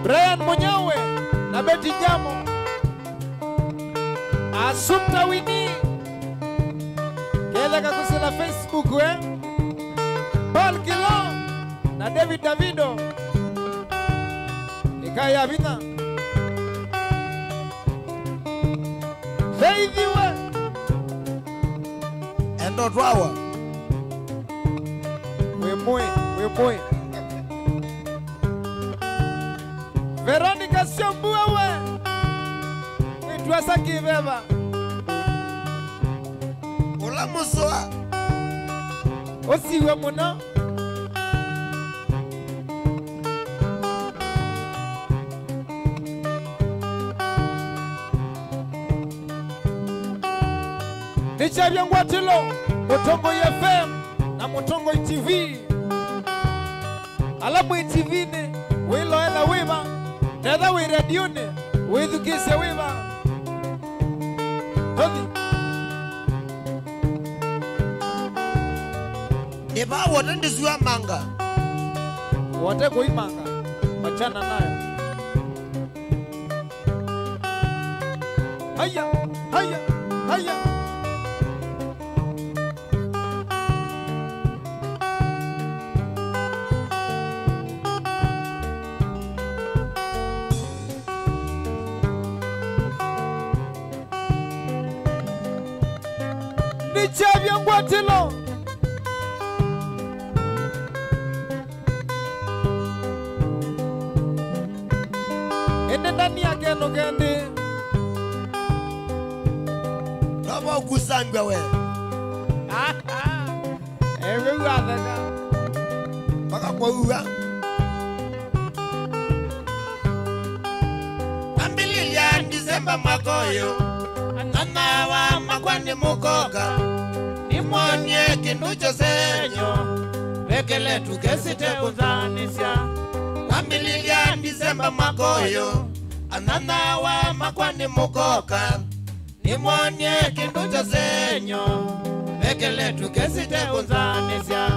Speaker 1: Brian Munyawe na Betty Jamo. Asumta Winnie. Kela kakusela Facebook Paul Kilo na David Davido. Ikaya vina. Faithiwe.
Speaker 2: Endo twawa.
Speaker 1: Wemoe. Veronica Siombua we. Witwasa kiveva.
Speaker 2: Ula muswa.
Speaker 1: Osiwe muno. Nichabia ngwatilo Mutongo FM na Mutongo TV. Alamu TV ne wilo ela wiba netha wi radioni withukise wiba tothi
Speaker 2: Eba wote ndizua manga.
Speaker 1: wote kuimanga wachana nayo. Haya, haya, haya. Nichavya ngwatilo. Ende ndani yake nugende.
Speaker 2: Kama ukusangwa we.
Speaker 1: Ewe uadaka.
Speaker 2: Baka kwa uwa. Ambililia Disemba makoyo. Ananawa makwani mukoga. Nimonye kinducho senyo. Vekele tukesite uzanisya. Ambililia Disemba makoyo. Ananawa makwani mukoga. Nimonye kinducho senyo. Vekele tukesite uzanisya.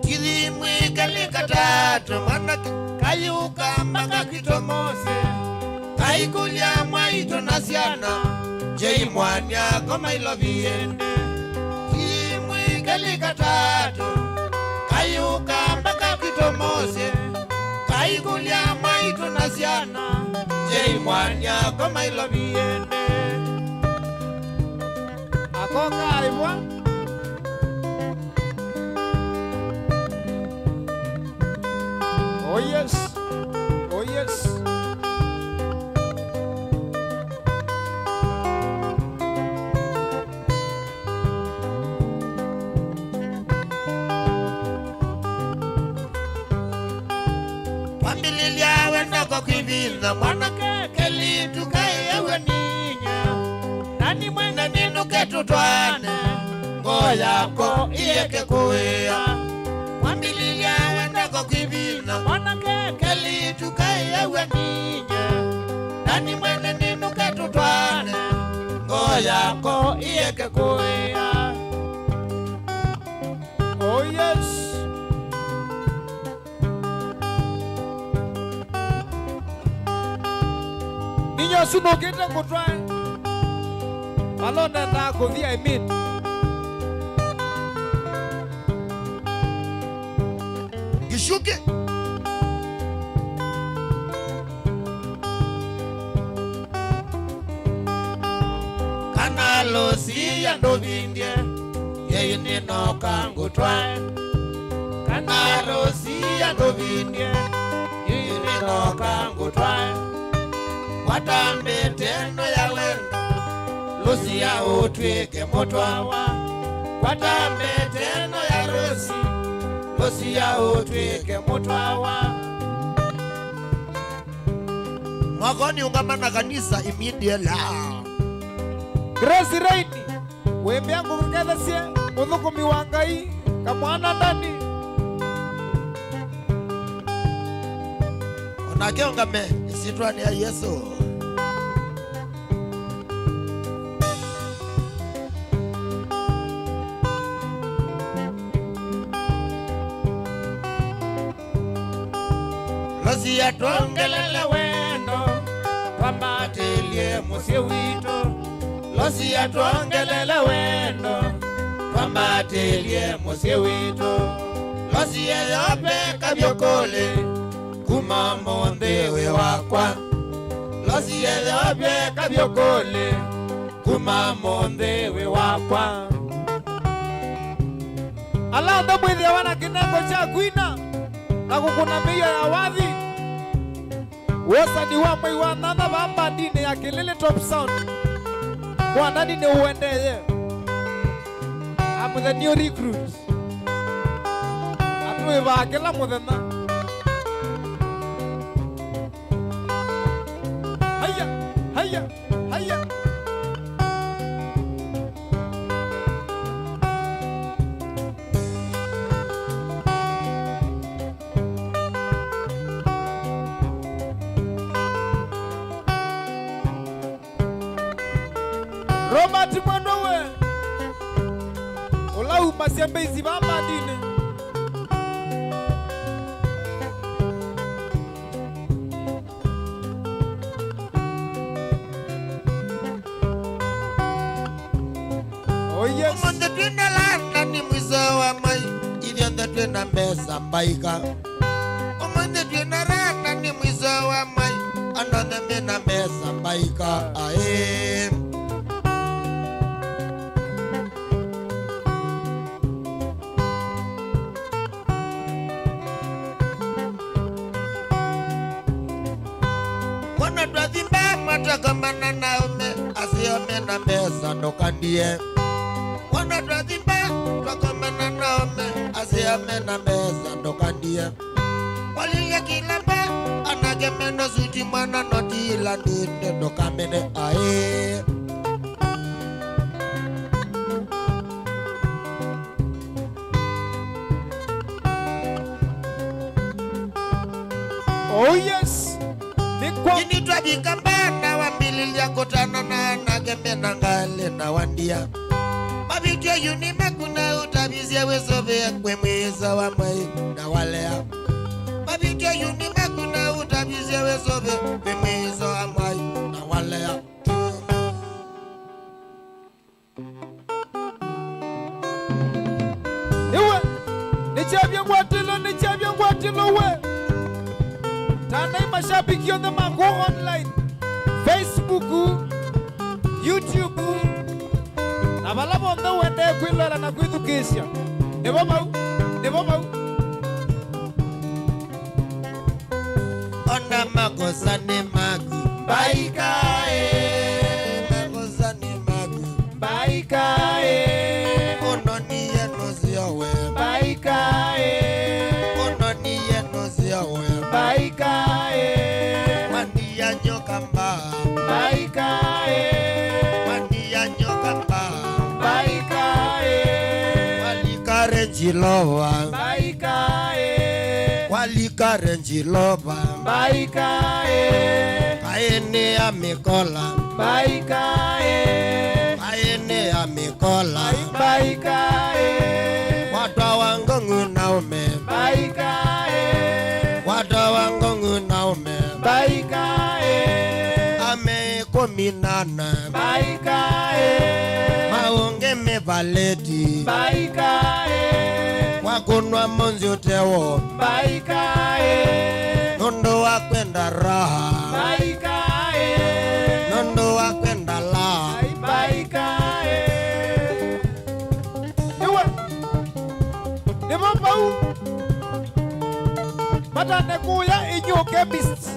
Speaker 2: Kilimwi kalikatatu mana kayuka mpaka kitomose. Kaikulia mwaito nasiana. Jei mwanya koma iloviende. Kilimwi kalikatatu kayuka mpaka kitomose. Kaikulia mwaito nasiana. Jei mwanya koma iloviende.
Speaker 1: Akoka aibwa. Oh yes, oh yes.
Speaker 2: Wambililia wenda kwa kivina. Mwana kekeli tukai ewe ninya. Nani mwena ninuke tutwane. Ngoyako iyeke kuya. Wambililia wenda kwa kivina. Mwana kekeli tukai ewe ninya. Nani mwena ninuke tutwane. Ngoyako iyeke kuya.
Speaker 1: Oh yes. Ninyo sunokite kutwae. Malone na kuthia imit.
Speaker 2: Gishuke. Kanalo siya ndovindye. Yeyi nino kangu twae. Kanalo siya ndovindye. Yeyi nino kangu twae. Watambe teno ya wendo. Lusi ya utwike mutwawa. Watambe teno ya rusi. Lusi ya utwike mutwawa. Mwagoni ungamana kanisa immediately.
Speaker 1: Grace Raini. Wembe yangu kukethesie. Muthukumi wa Ngai. Kamwana ndani.
Speaker 2: Onake ungame isitwani ya Yesu. Losi ya tuongelele wendo. Twambatilie musie wito. Losi ya tuongelele wendo. Twambatilie musie wito. Losi ya yope kabyokole. Kuma mondewe wakwa. Losi ya yope kabyokole. Kuma mondewe wakwa.
Speaker 1: Alanda mwithi ya wana kinengo cha kwina. Na kukuna miyo ya wathi. Wosa ni wa mwi wa nana vamba dine ya Kilele Top Sound. Wana dine uendeye. I'm the new recruits. Atuwe wa kila muthena. Haya. haya haya. Robert Mwandowe Olau Masiambe Izibamba Dine Oh yes
Speaker 2: Omonde twina landa ni mwizo wa mai Ilionde twina mesa mbaika Omonde twina landa ni mwizo wa mai Anonde mina mesa mbaika Ae Mwana twazimba matakamana naume Asiome na mesa nokandie Mwana twazimba twakamana naume Asiome na mesa nokandie Walilia kilamba Anagemeno suti mwana notila ninde nokamene ae
Speaker 1: Oh yes
Speaker 2: Ini twabikambana wambililia kotana na nagemena ngale na wandia Mabityo yuni makuna utabizia wesobe kwe mweza wa mai na walea Mabityo yuni makuna utabizia wesobe kwe mweza wa mai na walea
Speaker 1: Iwe Nichabia ngwatilo we Tanai mashabiki on the Mango online Facebook YouTube na balabo ndo wende kwilala na kwithukisha Nebo mau
Speaker 2: Onda makosa ni magu Baikae Makosa ni magu
Speaker 1: Baikae
Speaker 2: Unoni yenu ziyowe
Speaker 1: Baikae
Speaker 2: Unoni yenu ziyowe
Speaker 1: Baikae
Speaker 2: Mandi ya nyoka mba
Speaker 1: Baikae
Speaker 2: Mandi ya nyoka mba
Speaker 1: Baikae
Speaker 2: Walikare njilowa
Speaker 1: Baikae
Speaker 2: Walikare njilowa
Speaker 1: Baikae
Speaker 2: Kaene ya mikola
Speaker 1: Baikae
Speaker 2: Kaene ya mikola
Speaker 1: Baikae
Speaker 2: Wata wangongu naume
Speaker 1: Baikae
Speaker 2: Wata wangongu naume
Speaker 1: Baikae
Speaker 2: Ame kominana
Speaker 1: Baikae
Speaker 2: Maunge mevaleti
Speaker 1: Baikae
Speaker 2: Wakunwa monzi utewo
Speaker 1: Baikae
Speaker 2: Nondo wakwenda raha
Speaker 1: Baikae
Speaker 2: Nondo wakwenda la
Speaker 1: Baikae Iwe Nebo mau Mata nekuya inyo chemist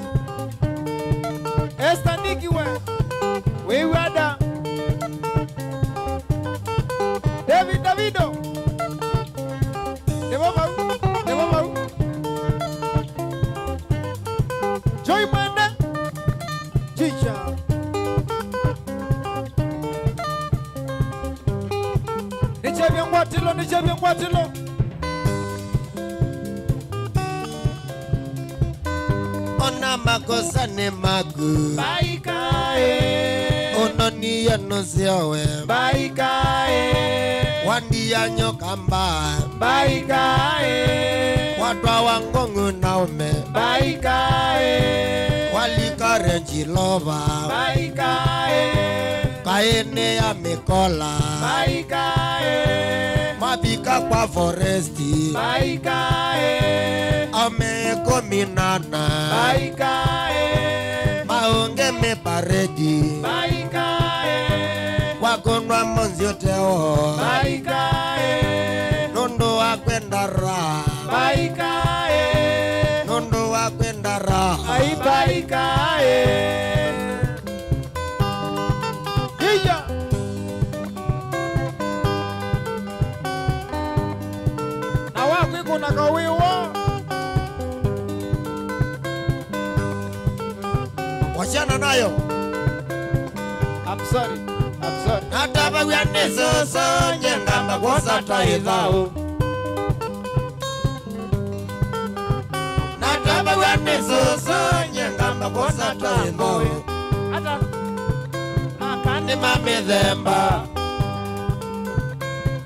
Speaker 1: Esta niki we wada Davido Nebo mau Joy Manda Chicha Nichebye ngwatilo
Speaker 2: Ona makosa ni magu
Speaker 1: Baikae
Speaker 2: Unoni yenu ziyowe
Speaker 1: Baikae
Speaker 2: Wandi ya nyoka mba
Speaker 1: Baikae
Speaker 2: Watwa wangongu naume
Speaker 1: Baikae
Speaker 2: Walikare njilowa
Speaker 1: Baikae
Speaker 2: Kaene ya mikola
Speaker 1: Baikae
Speaker 2: Mabika kwa foresti
Speaker 1: Baikae
Speaker 2: Ame kominana
Speaker 1: Baikae
Speaker 2: Maunge meparedi
Speaker 1: Baikae
Speaker 2: Wakunwa monzi uteo
Speaker 1: Baikae
Speaker 2: Nondo wakwenda raha
Speaker 1: Baikae
Speaker 2: Nondo wakwenda raha
Speaker 1: Ai Baikae Iya Na wakwi kuna kawiwa
Speaker 2: Wachana nayo
Speaker 1: sorry.
Speaker 2: Nataba wene soso nyengamba kosa taizao. Nataba wene soso nyengamba kosa taizao. Ata akande mamezemba.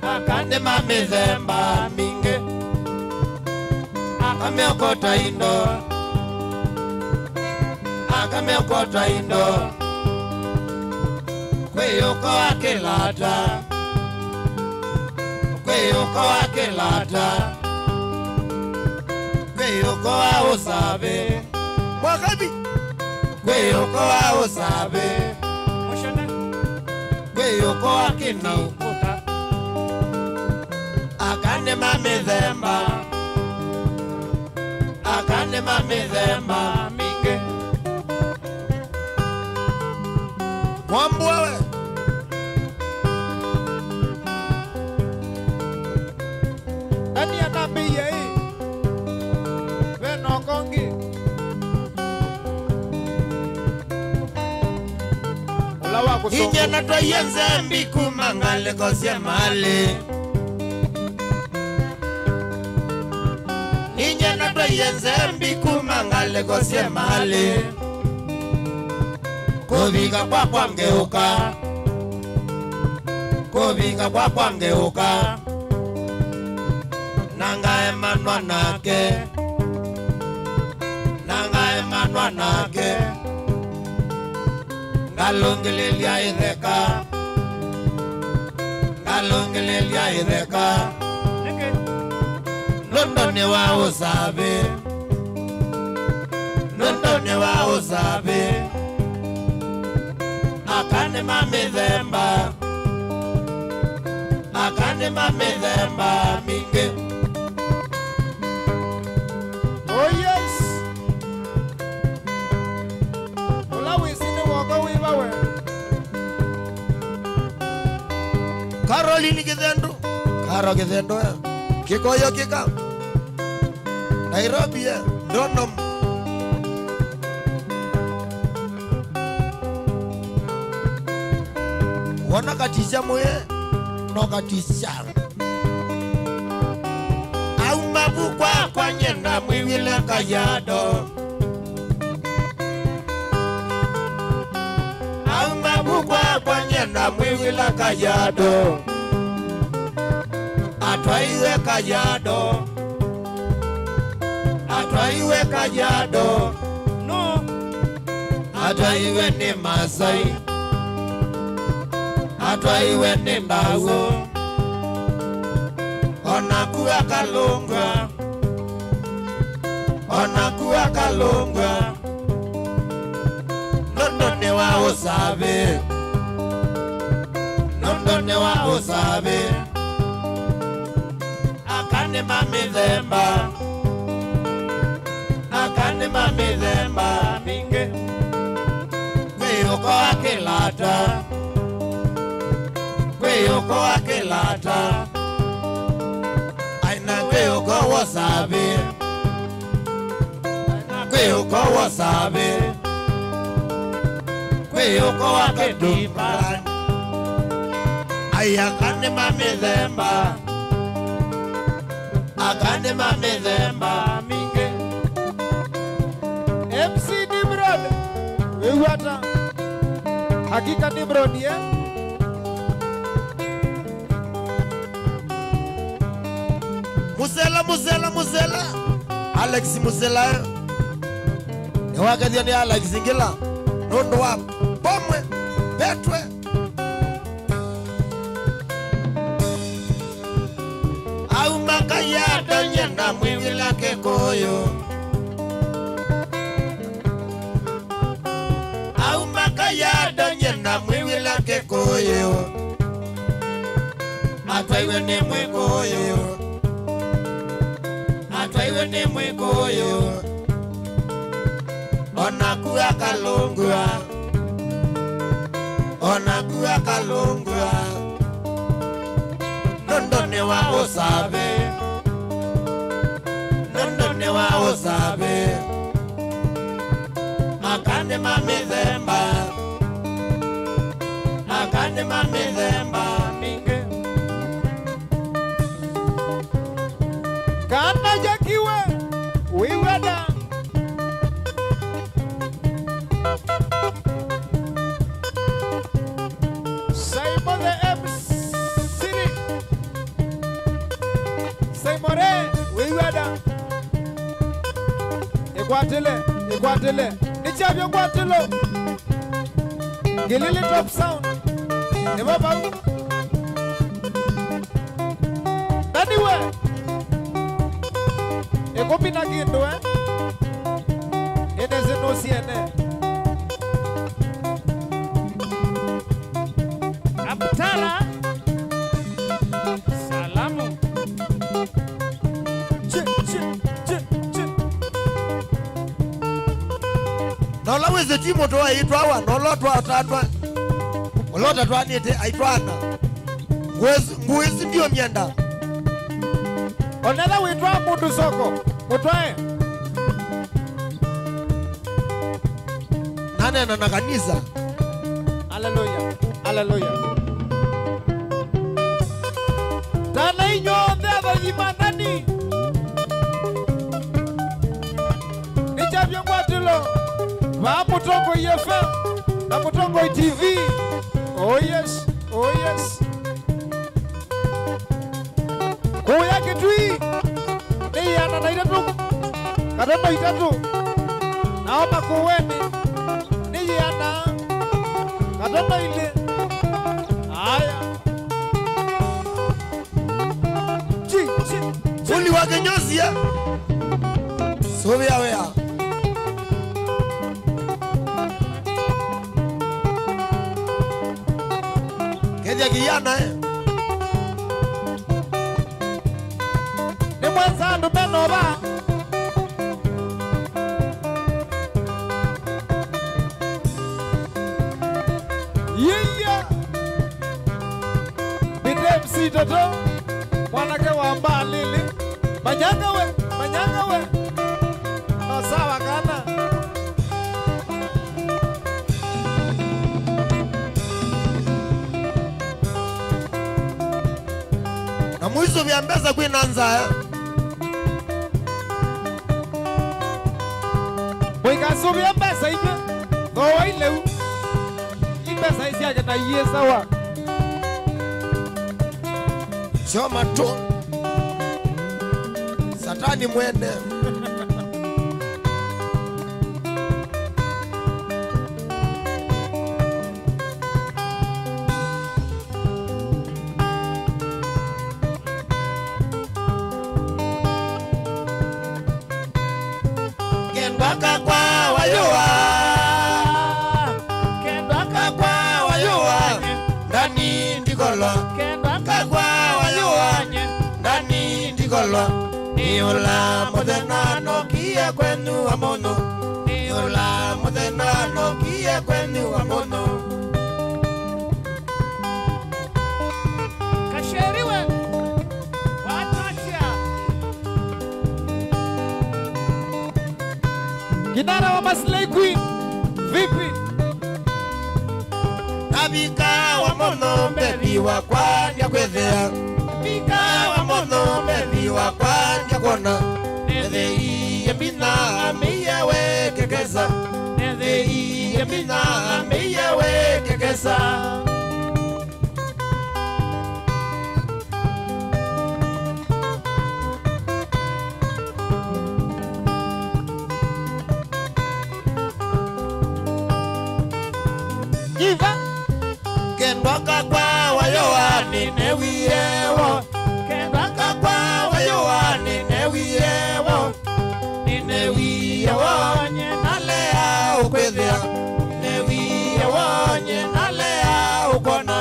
Speaker 2: Akande mamezemba minge. Akameokota indo. Akameokota indo. Kweyoko akelata. Kweyoko akelata. Kweyoko aosabe. Mwakabi. Kweyoko aosabe. Moshana. Kweyoko akinaukuta. Akande mamezemba. Akande mamezemba minge. Mwambwewe.
Speaker 1: Nani anambia hii? Weno kongi. Ulawa kusongo.
Speaker 2: Inye natwa yenze mbiku mangale kosye male. Inye natwa yenze mbiku mangale kosye male. Kubiga kwa mgeuka. Kubiga kwa mgeuka. Nanga emanwa nake. Nanga emanwa nake. Ngalungililia idheka. Ngalungililia idheka. Londoni wa usabe. Londoni wa usabe. Akane mamezemba. Akane mamezemba minge.
Speaker 1: Oh yes. Ulawa isini wako wibawe.
Speaker 2: Caroline Githendo. Caro Githendo. Kikoyo kika. Nairobi ya. Dondom. Wana katisha moye. No katisha. Au mabukwa kwa nyenda mwiwile kayado. Au mabukwa kwa nyenda mwiwile kayado. Atwaiwe kayado. Atwaiwe kayado. No. Atwaiwe ni Masai. Atwaiwe ni Ndago. Onakuwa Kalunga. Onakuwa Kalunga. Nondone wa usabe. Nondone wa usabe. Akane mamezemba. Akane mamezemba minge. Kweyoko akelata. Kweyoko akelata. Aina kweyoko wasabe. Kweyoko wasabe. Kweyoko akedimba. Ayakane mamezemba. Akane mamezemba minge.
Speaker 1: MC Nimrod. Wewe hata. Hakika Nimrod ya.
Speaker 2: Muzela. Alex Muzela. Ewakadia ni Alex Ngila. Nondo wa pomwe. Petwe. Au makaya donyenda mwiwila kekoyo. Au makaya donyenda mwiwila kekoyo. Atwaiwe ni mwikoyo. Atwaiwe ni mwikoyo. Onakuwa Kalungwa. Onakuwa Kalungwa. Nondone wa usabe. Nondone wa usabe. Akane mamezemba.
Speaker 1: Waimore, wiweda. Ikwatele. Nichabyo kwatilo. Gilili top sound. Eba babu. Naniwe. Ekopi na gindu Ene zeno siene.
Speaker 7: Abutala. Salamu.
Speaker 2: Nola weze timo toa itwa wa nolo toa tatwa. Olota toa nite aitwana. Ngwezi ndio mienda.
Speaker 1: Onela witwa mundu soko. Mutwae.
Speaker 2: Nane na kanisa.
Speaker 1: Hallelujah. Tana inyo ndeva yimanani. Nichabyo kwatilo. Va Mutongo FM na Mutongo TV. Oh yes. Kuya kitui. Ni yana na itatu. Kadano itatu. Naomba kuweni. Ni yana. Kadano ile. Haya.
Speaker 2: Uli wake nyosi ya. Sovia wea. Keja kiyana
Speaker 1: Ni mwenza ndumeno ba. Yeah. Bidemsi toto. Mwanake wa mbalili. Manyanga we. No sawa kana.
Speaker 2: na mwiso vya mbeza kwinanza
Speaker 1: Mwikaso vya mbeza ime. Gowa ileu. Imbeza isi yake na iye sawa.
Speaker 2: Choma tu Satani mwende Kendwaka kwa wayowa Ndani ndikolo Kendwaka kwa wayowa Ndani ndikolo Niula mudenano kia kwenu wa mono Niula mudenano kia kwenu wa mono
Speaker 7: Kasheriwe. Watacha.
Speaker 1: Kinara wa Maslay Queen. Vipi?
Speaker 2: Nabika wa mono mbebi wa kwanja kwethea Nabika wa mono mbebi wa kwanja kona Nethei yembina miya wekekesa Nethei yembina miya wekekesa
Speaker 1: Jiva
Speaker 2: Kendwaka kwa wayowa ninewiyewo Kendwaka kwa wayowa ninewiyewo Ninewiyewo nye nalea ukwethea Ninewiyewo nye nalea ukona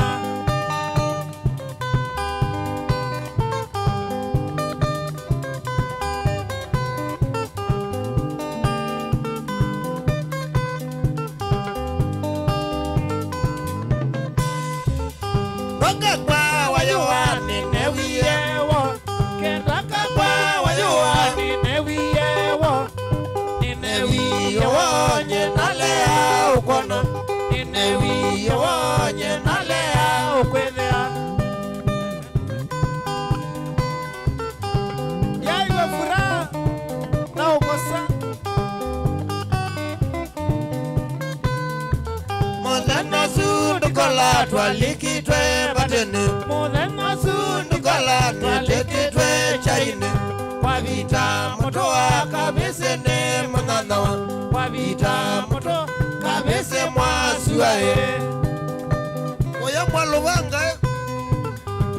Speaker 2: Kendwaka kwa wayowa ninewiyewo Kendwaka kwa wayowa ninewiyewo Ninewiyewo nye nalea ukona Ninewiyewo nye nalea ukwethea
Speaker 1: Yaiwe furaha na ukosa.
Speaker 2: Mutheno sundukola twalikitwe batene Mutheno sundukola twalikitwe cha chaine kwa vita moto wa kabese ne manganawa kwa vita moto kabese mwasua oya mwalo wanga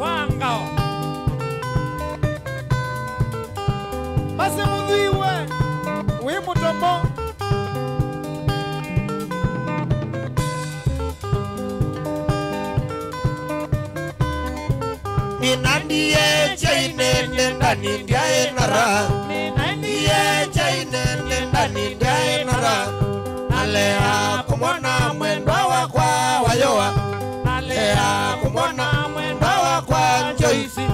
Speaker 1: wanga basi mudhiwe wi mutombo
Speaker 2: ninandie chaine ndani ndiae nara ninandie chaine ndani ndiae nara nalea kumwona mwendo wakwa wayoa nalea kumwona mwendo wakwa njoisi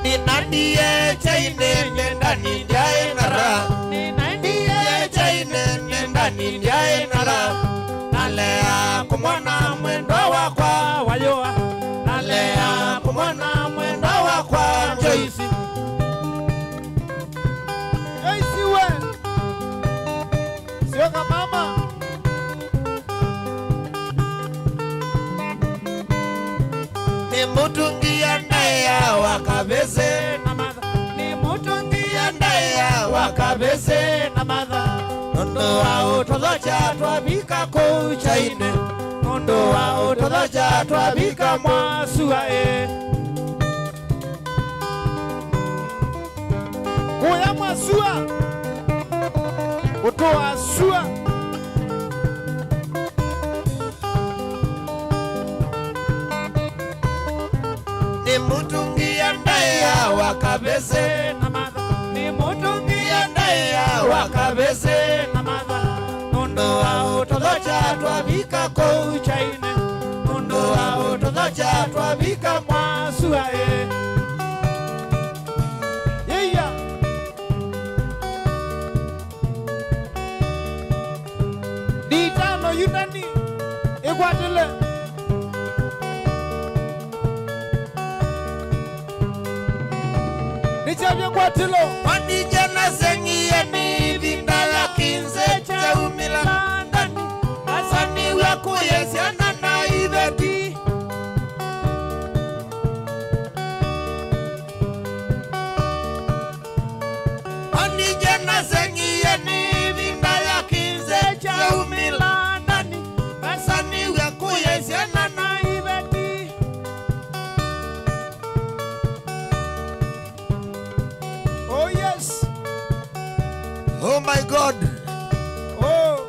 Speaker 2: ninandie chaine ndani ndiae nara ninandie chaine ndani ndiae nara nalea kumwona mwendo wakwa wayoa nalea kumwona mwendo wakwa njoisi
Speaker 1: Joyce we sio kama mama
Speaker 2: ni mutungia ndaya wakabese na madha ni mutungia ndaya wakabese na madha nondo wao todhocha twabika kuchaine nondo wao todhocha twabika mwasuae
Speaker 1: kuya mwasua kutoa sua
Speaker 2: ni mutungia ndaya wakabese na madha ni mutungia ndaya wakabese na madha nondo wao todhocha twabika kuchaine nondo wao todhocha twabika mwasuae
Speaker 1: yeah. Ditano yunani igwatile nichavye gwatilo
Speaker 2: wanijana sengiye ni vindala kinze cha umila ndani asani wakuyesiana na iveti wanijana sengiye ni vindala kinze cha umila ndani asani wakuyesiana na iveti
Speaker 1: oh yes
Speaker 2: oh my God
Speaker 1: oh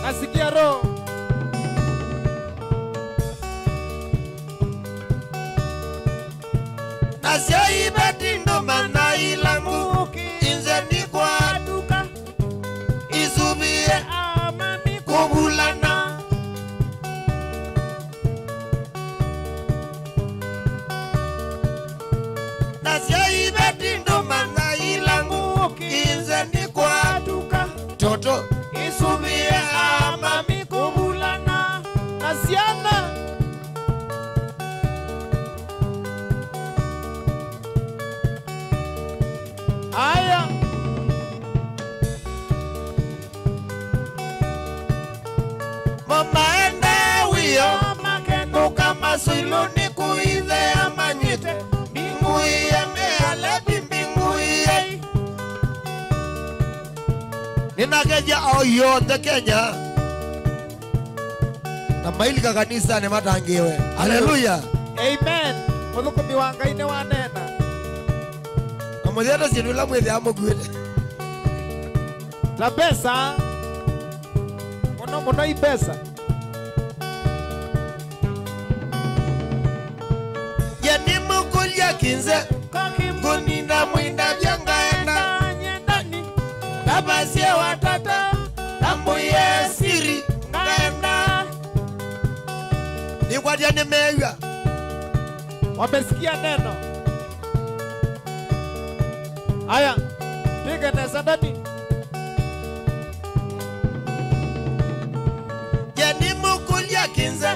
Speaker 1: nasikia roho
Speaker 2: nasyaibeti ndomana ilangu inze ni kwa duka isubie amami kubulana nasyaibeti ndomana ilangu inze ni kwa duka toto isubie amami kubulana
Speaker 1: nasiana aya
Speaker 2: mama ende wiyo makenduka masiluni kuithe amanyite mbingu iye mealebi mbingu iye ninakeja ao yothe Kenya na mailika kanisa ne matangiwe haleluya
Speaker 1: amen muthukumi wa ngai ni wanena
Speaker 2: na muthiata sindu la mwithi amuguite
Speaker 1: ta pesa muno muno ipesa
Speaker 2: yeni mukulia kinze nguninda mwinda vyangaenda kabasie watata tambuye siri ngaenda nikwatia nimeya
Speaker 1: wamesikia neno haya piga nesa ndani
Speaker 2: yeni mukulia kinze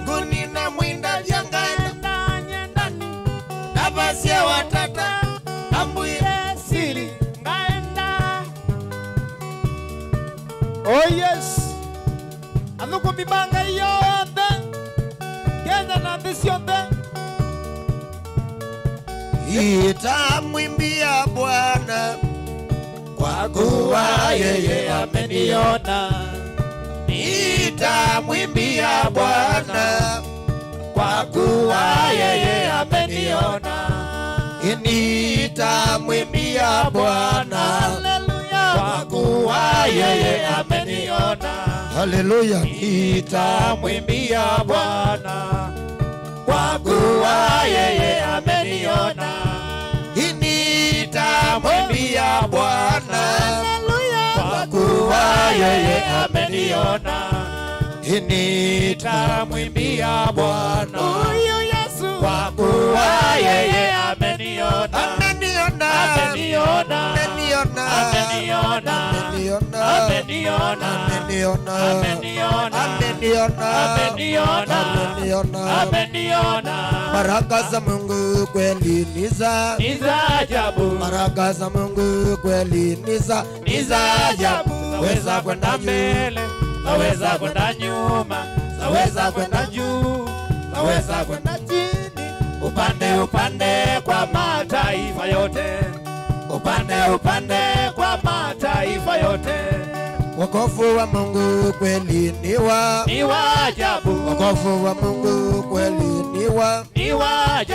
Speaker 2: nguninda mwinda vyangaenda
Speaker 1: mimanga yothe Kenya na thĩ ciothe
Speaker 2: Itamwimbia Bwana kwa kuwa yeye ameniona. Nitamwimbia Bwana kwa kuwa yeye ameniona. Nitamwimbia Bwana kwa kuwa yeye ameniona. Haleluya. Nitamwimbia Bwana kwa kuwa yeye ameniona. Nitamwimbia Bwana kwa kuwa yeye ameniona. Nitamwimbia Bwana huyu Yesu kwa kuwa yeye ameniona. Ameniona, ameniona, ameniona, ameniona, ameniona, ameniona, ameniona, ameniona, ameniona. Baraka za Mungu kweli ni za ajabu. Baraka za Mungu kweli ni za ajabu. Zaweza kwenda mbele, zaweza kwenda nyuma, zaweza kwenda juu, zaweza kwenda chini, upande kwa mataifa yote, upande kwa mataifa yote. Wokovu wa Mungu kweli ni wa ajabu. Wokovu wa Mungu kweli ni wa ajabu.